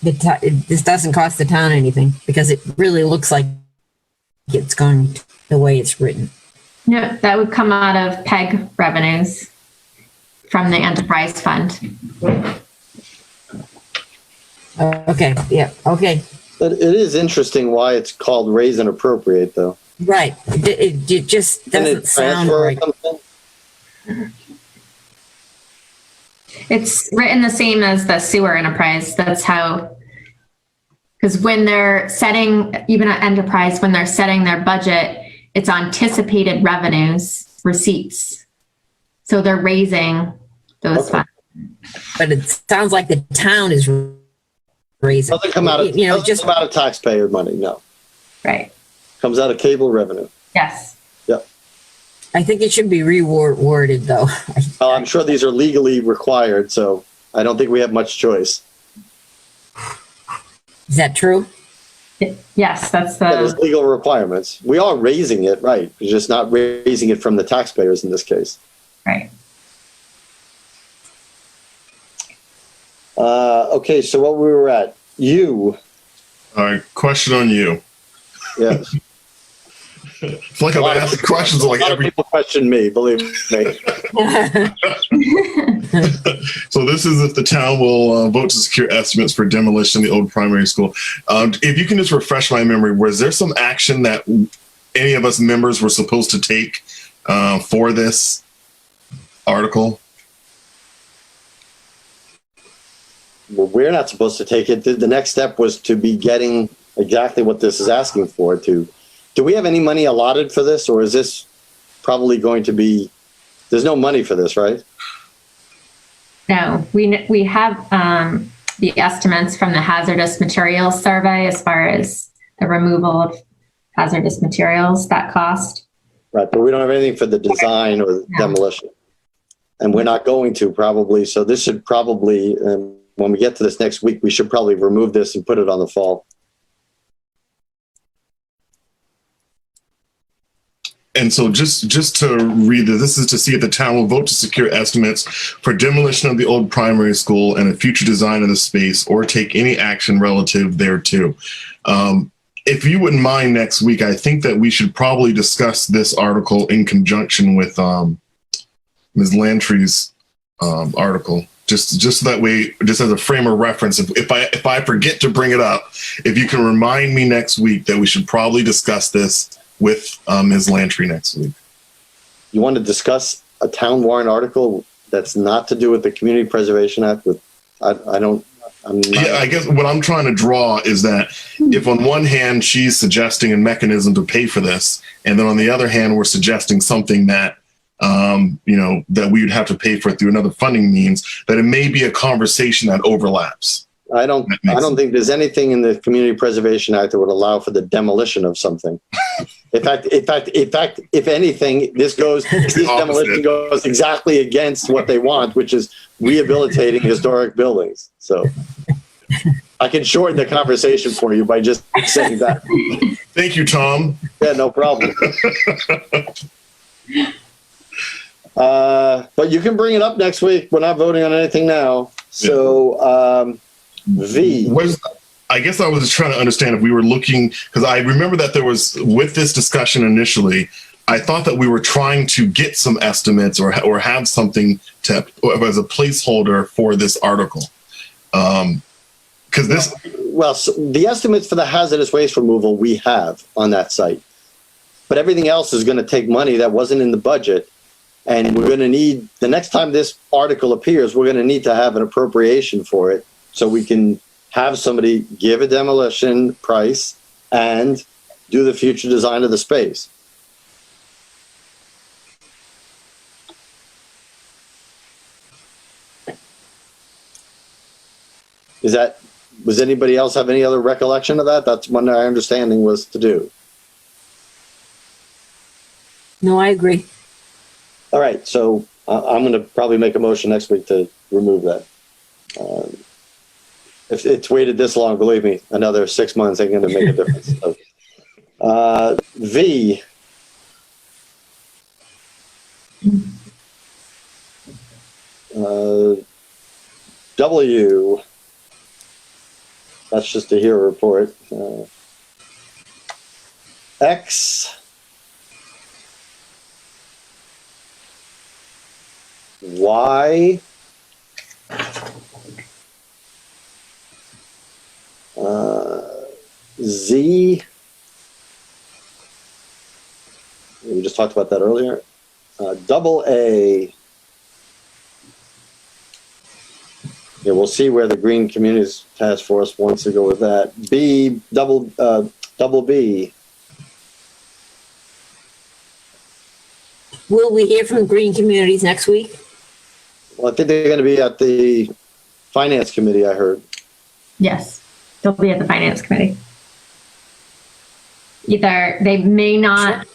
this doesn't cost the town anything, because it really looks like it's going the way it's written. No, that would come out of PEG revenues from the enterprise fund. Okay. Yeah. Okay. It is interesting why it's called raise and appropriate, though. Right. It just Can it doesn't sound transfer or right. something? It's written the same as the sewer enterprise. That's how, because when they're setting, even at enterprise, when they're setting their budget, it's anticipated revenues, receipts. So they're raising those Okay. funds. But it sounds like the town is raising. Doesn't come out of, just doesn't come out of taxpayer money, no. Right. Comes out of cable revenue. Yes. Yep. I think it should be reworded though. Well, I'm sure these are legally required, so I don't think we have much choice. Is that true? Yes, that's That is the, legal requirements. We are raising it, right? We're just not raising it from the taxpayers in this case. right. Okay, so what we were at, you, All right, question on you. yes. It's like I'm asking questions like A lot of every. people question me, believe me. So this is if the town will vote to secure estimates for demolition of the old primary school. If you can just refresh my memory, was there some action that any of us members were supposed to take for this article? Well, we're not supposed to take it. The next step was to be getting exactly what this is asking for. Do we have any money allotted for this, or is this probably going to be, there's no money for this, right? No, we have the estimates from the hazardous materials survey as far as the removal of hazardous materials, that cost. Right, but we don't have anything for the design or demolition. And we're not going to probably, so this should probably, when we get to this next week, we should probably remove this and put it on the fall. And so just to read this is to see if the town will vote to secure estimates for demolition of the old primary school and a future design of the space or take any action relative thereto. If you wouldn't mind next week, I think that we should probably discuss this article in conjunction with Ms. Lantry's article. Just so that way, just as a frame of reference, if I forget to bring it up, if you can remind me next week that we should probably discuss this with Ms. Lantry next week. You want to discuss a town warrant article that's not to do with the Community Preservation Act? I guess what I'm trying to draw is that if on one hand she's suggesting a mechanism to pay for this, and then on the other hand we're suggesting something that that we would have to pay for through another funding means, that it may be a conversation that overlaps. I don't think there's anything in the Community Preservation Act that would allow for the demolition of something. In fact, if anything, this demolition goes exactly against what they want, which is rehabilitating historic buildings. So I can shorten the conversation for you by just saying that. Thank you, Tom. Yeah, no problem. But you can bring it up next week. We're not voting on anything now. So, I guess I was just trying to understand if we were looking, because I remember that there was, with this discussion initially, I thought that we were trying to get some estimates or have something to as a placeholder for this article. Because this. Well, so the estimates for the hazardous waste removal we have on that site, but everything else is going to take money that wasn't in the budget. And we're going to need, the next time this article appears, we're going to need to have an appropriation for it so we can have somebody give a demolition price and do the future design of the space. Was anybody else have any other recollection of that? That's what our understanding was to do. No, I agree. All right, so I'm going to probably make a motion next week to remove that. If it's waited this long, believe me, another 6 months ain't going to make a difference. So, V. W. That's just to hear a report. X. Y. Z. We just talked about that earlier. Double A. Yeah, we'll see where the Green Communities Task Force wants to go with that. B, double B. Will we hear from Green Communities next week? Well, I think they're going to be at the Finance Committee, I heard. Yes, they'll be at the Finance Committee. Either they may not,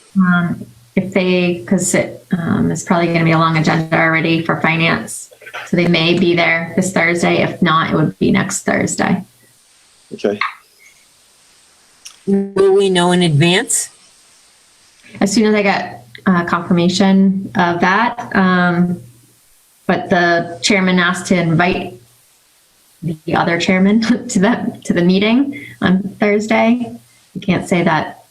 because it's probably going to be a long agenda already for finance. So they may be there this Thursday. If not, it would be next Thursday. Okay. Will we know in advance? As soon as I get confirmation of that. But the chairman asked to invite the other chairman to the meeting on Thursday. You can't say that,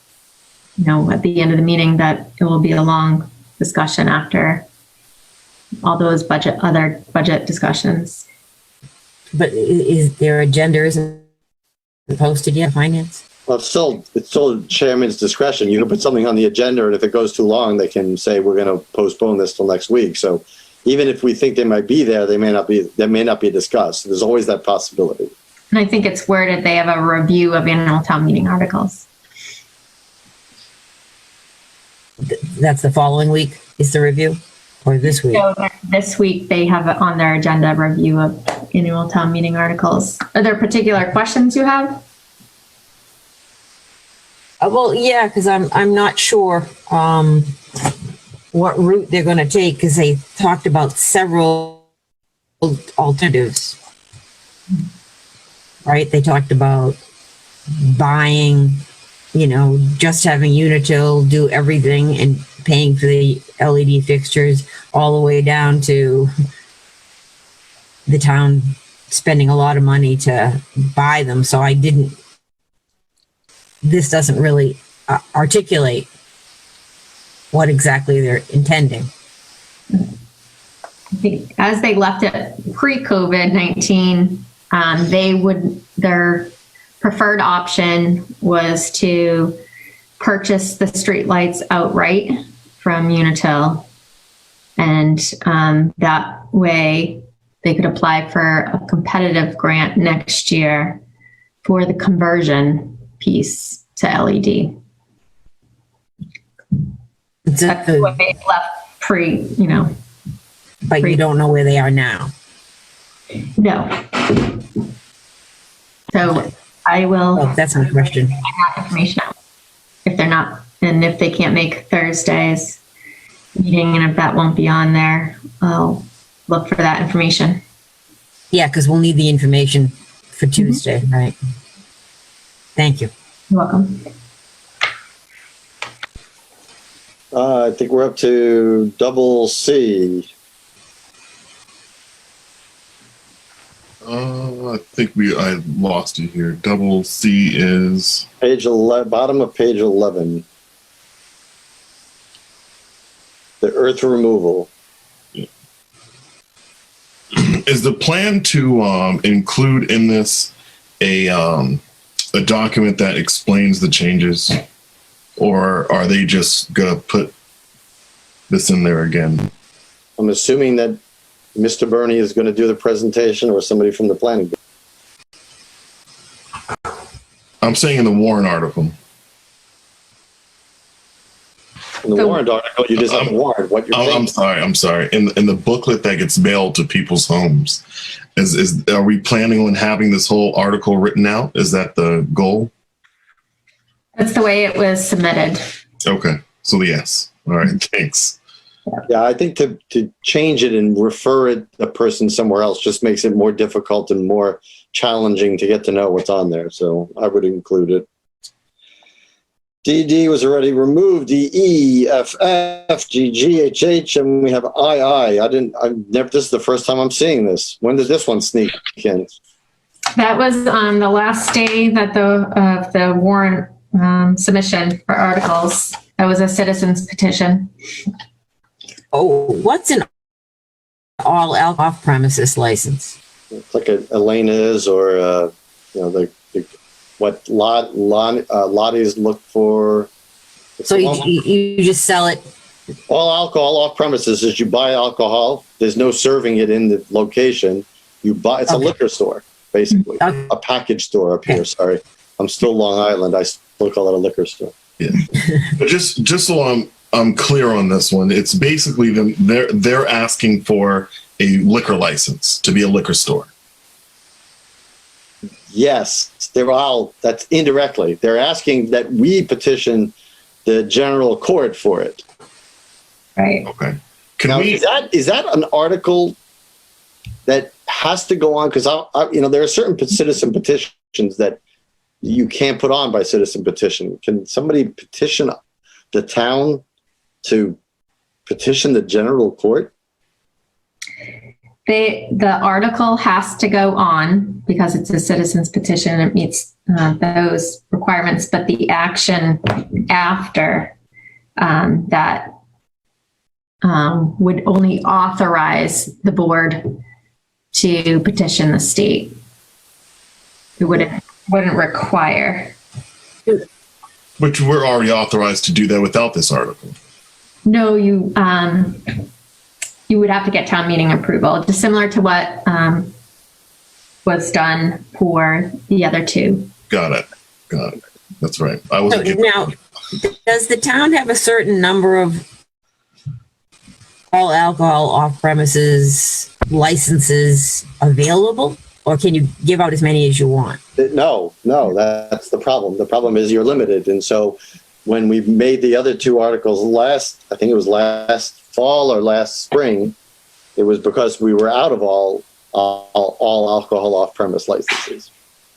at the end of the meeting that it will be a long discussion after all those other budget discussions. But is their agenda isn't posted yet, finance? Well, it's still chairman's discretion. You can put something on the agenda, and if it goes too long, they can say we're going to postpone this till next week. So even if we think they might be there, they may not be discussed. There's always that possibility. And I think it's worded they have a review of annual town meeting articles. That's the following week is the review, or this week? So this week they have on their agenda review of annual town meeting articles. Are there particular questions you have? Well, yeah, because I'm not sure what route they're going to take, because they talked about several alternatives, right? They talked about buying, just having Unitil do everything and paying for the LED fixtures, all the way down to the town spending a lot of money to buy them. So this doesn't really articulate what exactly they're intending. I think as they left it pre-COVID-19, their preferred option was to purchase the streetlights outright from Unitil. And that way they could apply for a competitive grant next year for the conversion piece to LED. That's what they left But you don't know where they are now. No. So I will. Oh, that's my question. Find that information out. If they're not, and if they can't make Thursday's meeting, and if that won't be on there, I'll look for that information. Yeah, because we'll need the information for Tuesday, right? Thank you. You're welcome. I think we're up to double C. I think I lost you here. Double C is Page 11, bottom of page 11. The earth removal. Is the plan to include in this a document that explains the changes, or are they just gonna put this in there again? I'm assuming that Mr. Burney is going to do the presentation, or somebody from the planning board. I'm saying in the Warren article. In the warrant article, you just have the warrant. What you're I'm sorry. In the booklet that gets mailed to people's homes, are we planning on having this whole article written out? Is that the goal? That's the way it was submitted. Okay, so yes. All right, thanks. Yeah, I think to change it and refer a person somewhere else just makes it more difficult and more challenging to get to know what's on there. So I would include it. DD was already removed. DE, FF, GG, and we have II. This is the first time I'm seeing this. When did this one sneak in? That was on the last day that the warrant submission for articles. That was a citizen's petition. Oh, what's an all off-premises license? It's like a Elena's or the what Lottie's look for. So you just sell it. All alcohol off premises is you buy alcohol. There's no serving it in the location. You buy, it's a liquor store, basically. Okay. A package store up here, sorry. I'm still Long Island. I still call it a liquor store. Yeah. But just so I'm clear on this one, it's basically they're asking for a liquor license to be a liquor store. Yes, that's indirectly. They're asking that we petition the general court for it. Right. Okay. Is that an article that has to go on? Because there are certain citizen petitions that you can't put on by citizen petition. Can somebody petition the town to petition the general court? The article has to go on because it's a citizen's petition. It meets those requirements, but the action after that would only authorize the board to petition the state. It wouldn't require. Which we're already authorized to do that without this article. No, you would have to get town meeting approval, just similar to what was done for the other two. Got it. That's right. I So wasn't now, does the town have a certain number of all alcohol off premises licenses available, or can you give out as many as you want? No, that's the problem. The problem is you're limited. And so when we made the other two articles I think it was last fall or last spring, it was because we were out of all alcohol off premise licenses.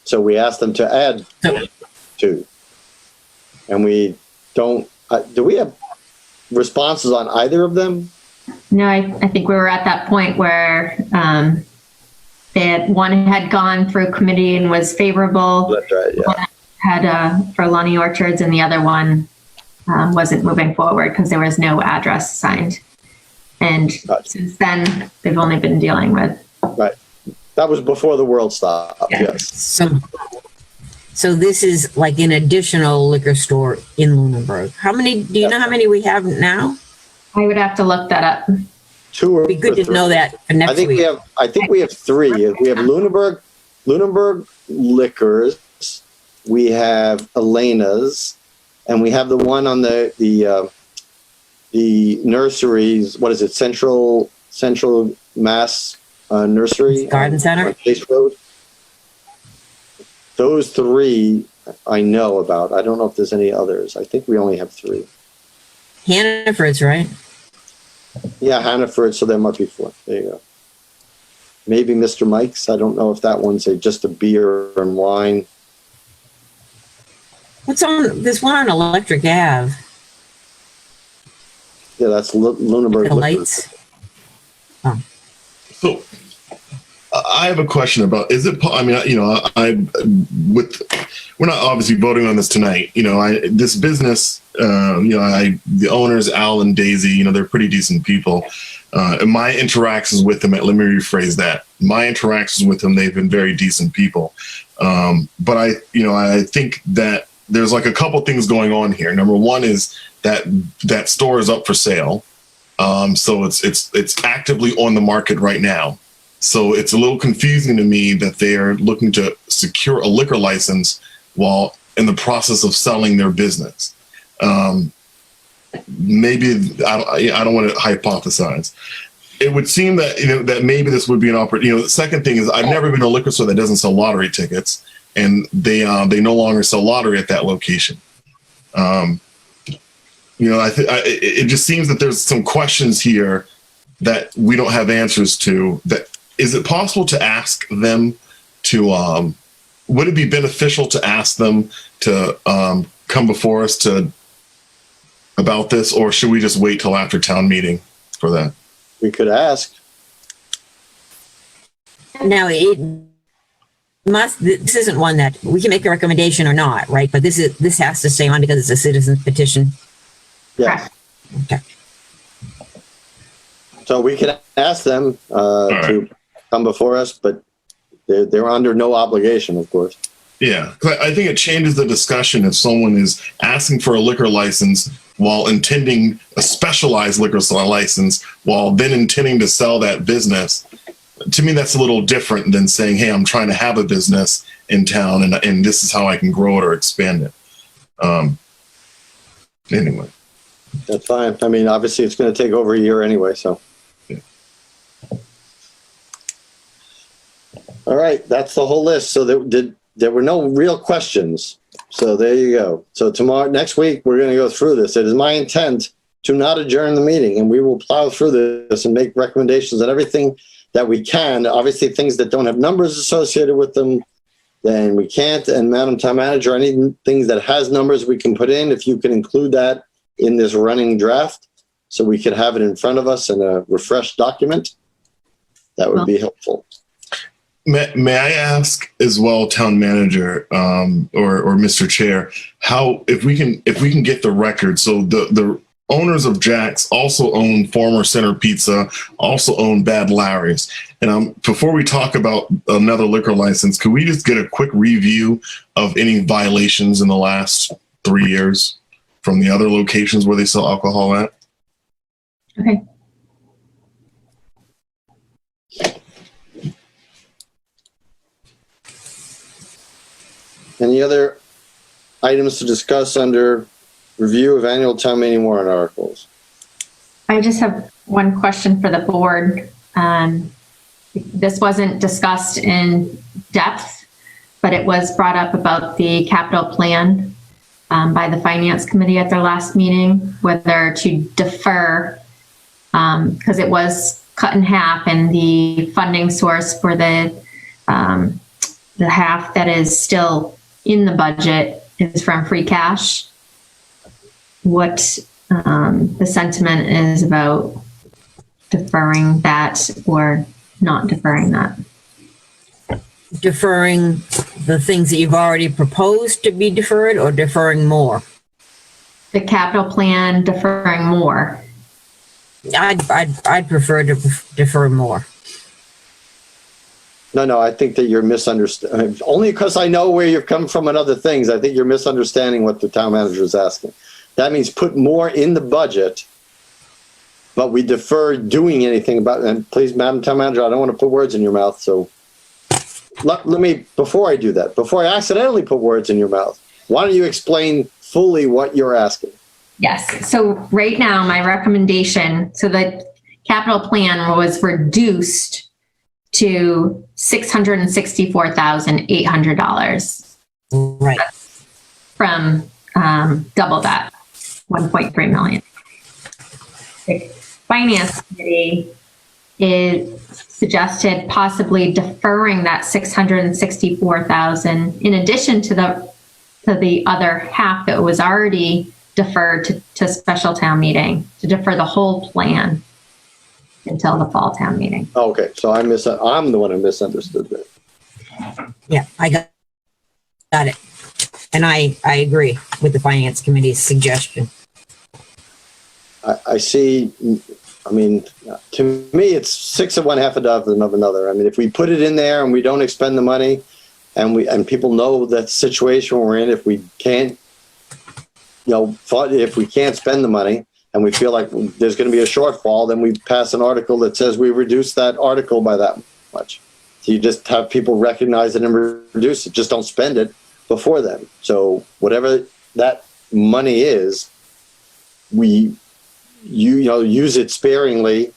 So we asked them to add two. And we don't, do we have responses on either of them? No, I think we were at that point where one had gone through committee and was favorable. That's right, yeah. One had for Lonnie Orchards, and the other one wasn't moving forward because there was no address assigned. And since then, they've only been dealing with. Right. That was before the world stopped, yes. So this is like an additional liquor store in Lunenburg. Do you know how many we have now? I would have to look that up. Two or It'd be good to know that for next week. I think we have three. We have Lunenburg Liquors, we have Elena's, and we have the one on the nurseries. What is it? Central Mass Nursery Garden Center on Chase Road. Those three I know about. I don't know if there's any others. I think we only have three. Hannaford's, right? Yeah, Hannaford. So there must be four. There you go. Maybe Mr. Mike's. I don't know if that one's just a beer and wine. What's on this one on Electric Ave? Yeah, that's Lunenburg. The lights. Oh. So I have a question about, is it, I mean, we're not obviously voting on this tonight. This business, the owners, Al and Daisy, they're pretty decent people. And my interactions with them, let me rephrase that. My interactions with them, they've been very decent people. But I think that there's like a couple things going on here. Number one is that store is up for sale. So it's actively on the market right now. So it's a little confusing to me that they are looking to secure a liquor license while in the process of selling their business. Maybe I don't want to hypothesize. It would seem that that maybe this would be an opportunity. The second thing is I've never been to a liquor store that doesn't sell lottery tickets, and they no longer sell lottery at that location. It just seems that there's some questions here that we don't have answers to. That is it possible to ask them to? Would it be beneficial to ask them to come before us about this, or should we just wait till after town meeting for that? We could ask. Now this isn't one that we can make a recommendation or not, right? But this has to stay on because it's a citizen's petition. Yes. Okay. So we can ask them to come before us, but they're under no obligation, of course. Yeah, 'cause I think it changes the discussion if someone is asking for a liquor license while intending a specialized liquor license while then intending to sell that business. To me, that's a little different than saying, hey, I'm trying to have a business in town and this is how I can grow it or expand it. Anyway. That's fine. I mean, obviously it's going to take over a year anyway, so. Yeah. All right, that's the whole list. So there were no real questions. So there you go. So next week, we're going to go through this. It is my intent to not adjourn the meeting, and we will plow through this and make recommendations on everything that we can. Obviously, things that don't have numbers associated with them, then we can't. And Madam Town Manager, anything that has numbers we can put in, if you can include that in this running draft, so we could have it in front of us in a refreshed document, that would be helpful. May I ask as well, Town Manager, or Mr. Chair, how if we can get the record? So the owners of Jack's also own former Center Pizza, also own Bad Larry's. And before we talk about another liquor license, could we just get a quick review of any violations in the last 3 years from the other locations where they sell alcohol at? Okay. Any other items to discuss under review of annual town meeting warrant articles? I just have one question for the board. This wasn't discussed in depth, but it was brought up about the capital plan by the Finance Committee at their last meeting, whether to defer, because it was cut in half, and the funding source for the half that is still in the budget is from free cash. What the sentiment is about deferring that or not deferring that? Deferring the things that you've already proposed to be deferred, or deferring more? The capital plan, deferring more. I'd prefer to defer more. No, I think that you're misunderstanding. Only because I know where you've come from and other things, I think you're misunderstanding what the town manager is asking. That means put more in the budget, but we defer doing anything about it. And please, Madam Town Manager, I don't want to put words in your mouth. So let me, before I do that, before I accidentally put words in your mouth, why don't you explain fully what you're asking? Yes. So right now, my recommendation, so the capital plan was reduced to $664,800. Right. From double that, 1.3 million. The Finance Committee is suggested possibly deferring that 664,000 in addition to the other half that was already deferred to special town meeting, to defer the whole plan until the fall town meeting. Okay, so I'm the one who misunderstood that. Yeah, I got it. And I agree with the Finance Committee's suggestion. I see, I mean, to me, it's 6 of one, half a dozen of another. I mean, if we put it in there and we don't expend the money, and people know that situation we're in, if we can't, if we can't spend the money and we feel like there's going to be a shortfall, then we pass an article that says we reduce that article by that much. So you just have people recognize it and reduce it, just don't spend it before then. So whatever that money is, we use it sparingly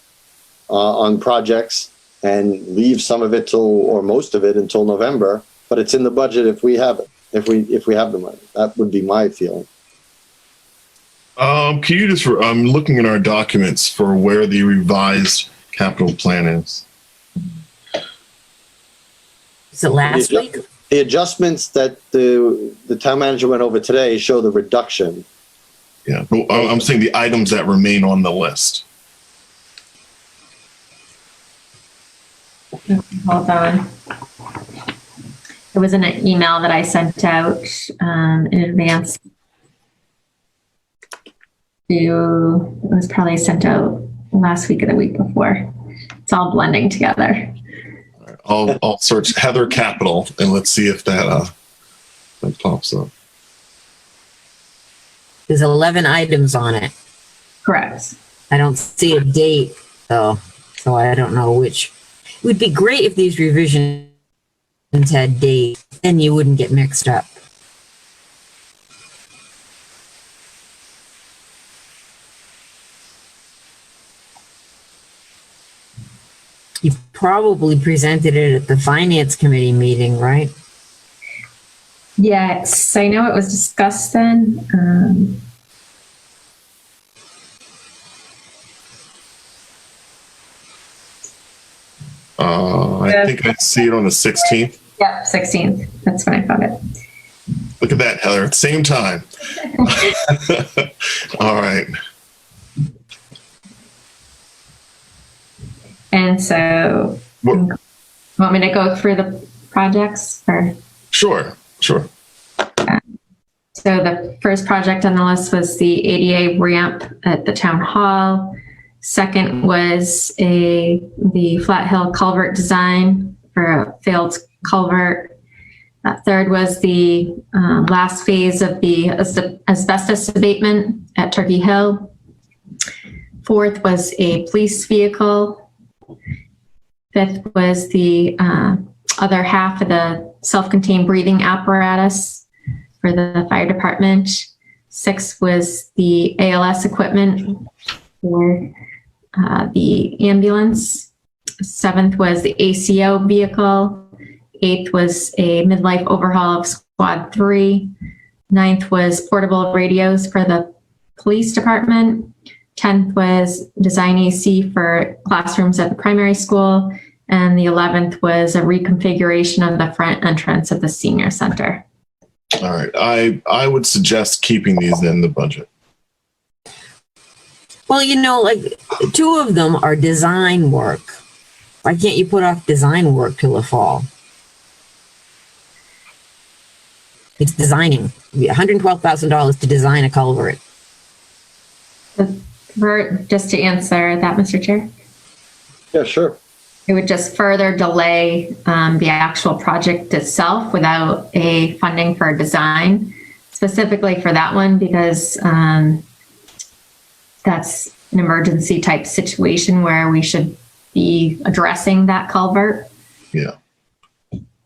on projects and leave some of it or most of it until November, but it's in the budget if we have it, if we have the money. That would be my feeling. Can you just, I'm looking in our documents for where the revised capital plan is. Is it last week? The adjustments that the town manager went over today show the reduction. Yeah, but I'm saying the items that remain on the list. Hold on. It was in an email that I sent out in advance. It was probably sent out last week or the week before. It's all blending together. I'll search Heather Capital and let's see if that that pops up. There's 11 items on it. Correct. I don't see a date though, so I don't know which. It would be great if these revisions had dates, then you wouldn't get mixed up. You probably presented it at the finance committee meeting, right? Yes, I know it was discussed then. I think I see it on the 16th. Yeah, 16th. That's when I found it. Look at that, Heather, at the same time. All right. And so, want me to go through the projects or? Sure. So the first project on the list was the ADA ramp at the town hall. Second was the Flat Hill culvert design for a failed culvert. Third was the last phase of the asbestos abatement at Turkey Hill. Fourth was a police vehicle. Fifth was the other half of the self-contained breathing apparatus for the fire department. Sixth was the ALS equipment for the ambulance. Seventh was the ACO vehicle. Eighth was a midlife overhaul of Squad 3. Ninth was portable radios for the police department. 10th was design AC for classrooms at the primary school. And the 11th was a reconfiguration of the front entrance of the senior center. All right. I would suggest keeping these in the budget. Well, you know, like 2 of them are design work. Why can't you put off design work till the fall? It's designing. $112,000 to design a culvert. Just to answer that, Mr. Chair, Yeah, sure. it would just further delay the actual project itself without a funding for design, specifically for that one, because that's an emergency type situation where we should be addressing that culvert. Yeah.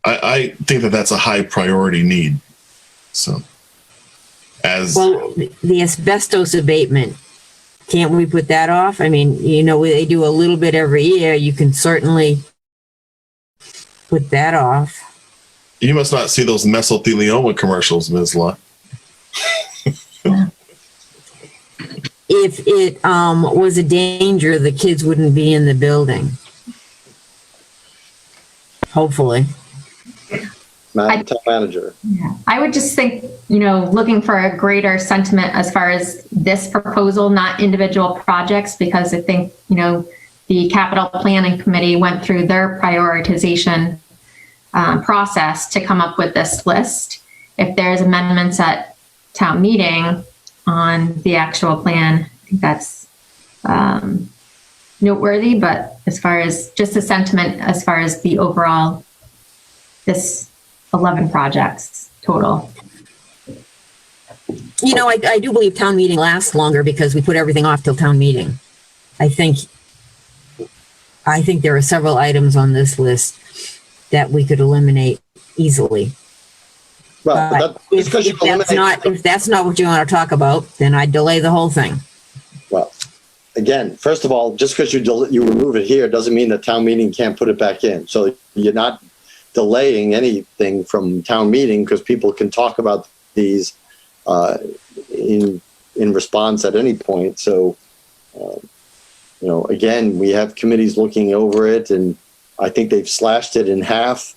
I think that that's a high priority need. So Well, the asbestos abatement, can't we put that off? I mean, you know, they do a little bit every year. You can certainly put that off. You must not see those mesothelioma commercials, Ms. Lott. If it was a danger, the kids wouldn't be in the building. Hopefully. Madam Town Manager. Yeah. I would just think, you know, looking for a greater sentiment as far as this proposal, not individual projects, because I think, you know, the capital planning committee went through their prioritization process to come up with this list. If there's amendments at town meeting on the actual plan, I think that's noteworthy, but as far as just a sentiment, as far as the overall, this 11 projects total. You know, I do believe town meeting lasts longer because we put everything off till town meeting. I think there are several items on this list that we could eliminate easily. Well, if that's not what you want to talk about, then I'd delay the whole thing. Well, again, first of all, just because you remove it here doesn't mean that town meeting can't put it back in. So you're not delaying anything from town meeting because people can talk about these in response at any point. So, you know, again, we have committees looking over it, and I think they've slashed it in half.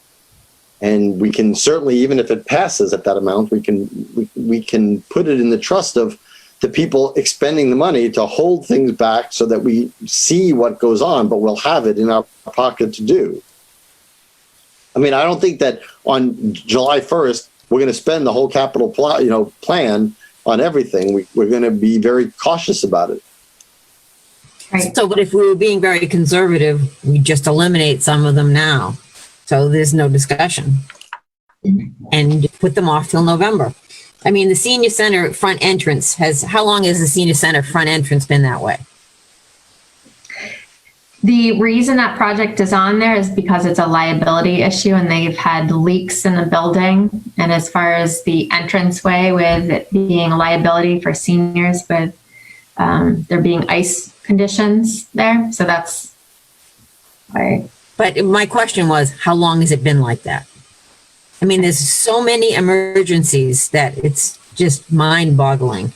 And we can certainly, even if it passes at that amount, we can put it in the trust of the people expending the money to hold things back so that we see what goes on, but we'll have it in our pocket to do. I mean, I don't think that on July 1st, we're going to spend the whole capital plan on everything. We're going to be very cautious about it. Right. So, but if we were being very conservative, we just eliminate some of them now. So there's no discussion. and put them off till November. I mean, the senior center front entrance how long has the senior center front entrance been that way? The reason that project is on there is because it's a liability issue and they've had leaks in the building. And as far as the entranceway, with it being a liability for seniors, with there being ice conditions there. So that's why. But my question was, how long has it been like that? I mean, there's so many emergencies that it's just mind-boggling.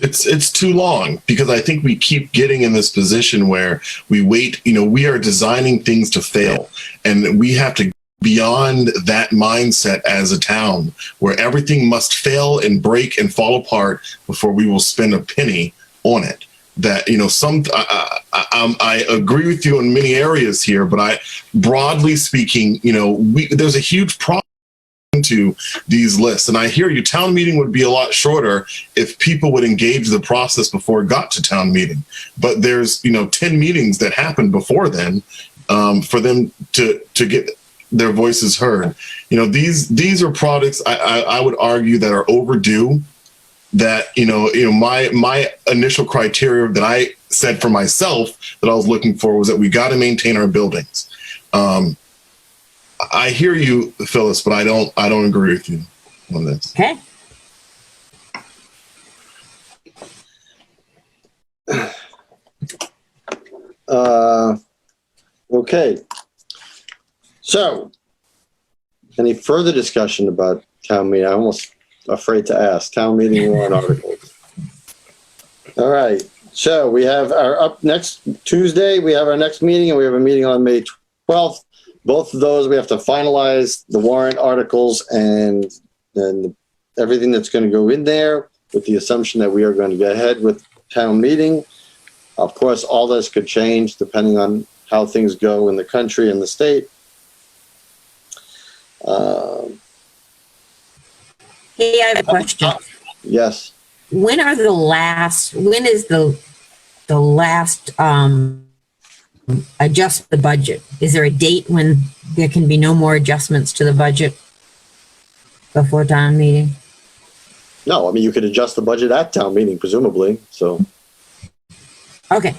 It's too long, because I think we keep getting in this position where we wait, we are designing things to fail, and we have to beyond that mindset as a town where everything must fail and break and fall apart before we will spend a penny on it. That, I agree with you in many areas here, but broadly speaking, there's a huge problem to these lists. And I hear you, town meeting would be a lot shorter if people would engage the process before it got to town meeting. But there's, 10 meetings that happened before then for them to get their voices heard. These are products I would argue that are overdue. That, my initial criteria that I said for myself that I was looking for was that we got to maintain our buildings. I hear you, Phyllis, but I don't agree with you on this. Okay. Okay. So, any further discussion about town meeting? I'm almost afraid to ask. Town meeting warrant articles. All right. So we have up next Tuesday. We have our next meeting, and we have a meeting on May 12th. Both of those, we have to finalize the warrant articles and then everything that's going to go in there, with the assumption that we are going to go ahead with town meeting. Of course, all this could change depending on how things go in the country and the state. Hey, I have a question. Yes. When is the last adjust the budget? Is there a date when there can be no more adjustments to the budget before town meeting? No, I mean, you could adjust the budget at town meeting, presumably. So. Okay.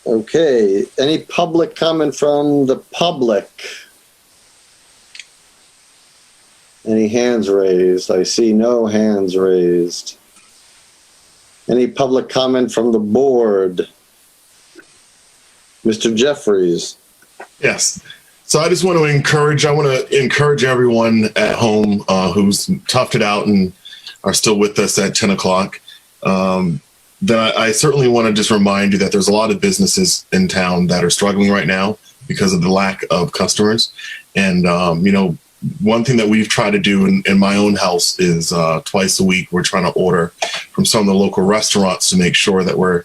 Okay. Any public comment from the public? Any hands raised? I see no hands raised. Any public comment from the board? Mr. Jeffries. Yes. So I just want to encourage everyone at home who's toughed it out and are still with us at 10 o'clock. That I certainly want to just remind you that there's a lot of businesses in town that are struggling right now because of the lack of customers. And, one thing that we've tried to do in my own house is twice a week, we're trying to order from some of the local restaurants to make sure that we're,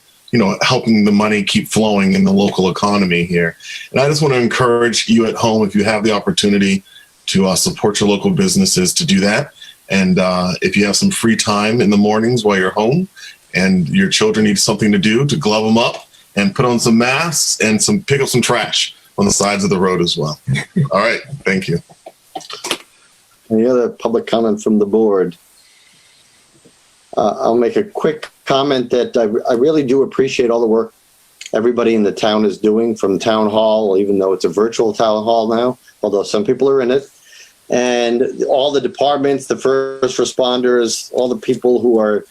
helping the money keep flowing in the local economy here. And I just want to encourage you at home, if you have the opportunity to support your local businesses, to do that. And if you have some free time in the mornings while you're home and your children need something to do, to glove them up and put on some masks and pick up some trash on the sides of the road as well. All right. Thank you. Any other public comment from the board? I'll make a quick comment that I really do appreciate all the work everybody in the town is doing, from town hall, even though it's a virtual town hall now, although some people are in it, and all the departments, the first responders, all the people who are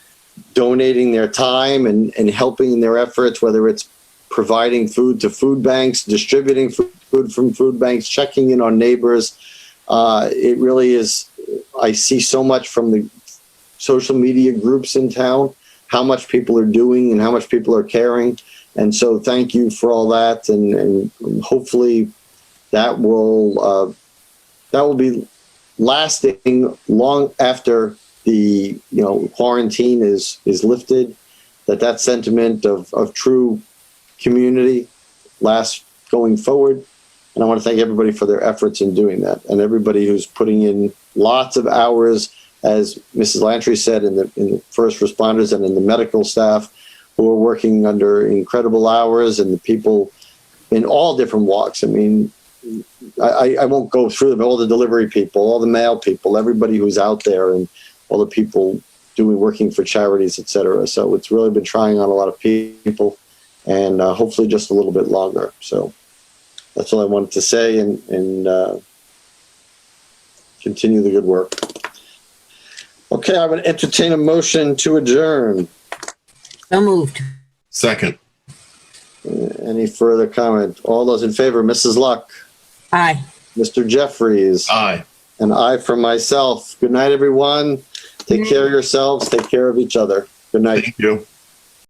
donating their time and helping in their efforts, whether it's providing food to food banks, distributing food from food banks, checking in on neighbors. It really is, I see so much from the social media groups in town, how much people are doing and how much people are caring. And so thank you for all that. And hopefully that will be lasting long after the, quarantine is lifted, that sentiment of true community lasts going forward. And I want to thank everybody for their efforts in doing that, and everybody who's putting in lots of hours, as Mrs. Lantry said, in the first responders and in the medical staff who are working under incredible hours, and the people in all different walks. I mean, I won't go through them, all the delivery people, all the mail people, everybody who's out there, and all the people working for charities, et cetera. So it's really been trying on a lot of people, and hopefully just a little bit longer. So that's all I wanted to say, and continue the good work. Okay, I would entertain a motion to adjourn. So moved. Second. Any further comment? All those in favor, Mrs. Luck, Aye. Mr. Jeffries, Aye. and I for myself. Good night, everyone. Take care of yourselves. Take care of each other. Good night. Thank you.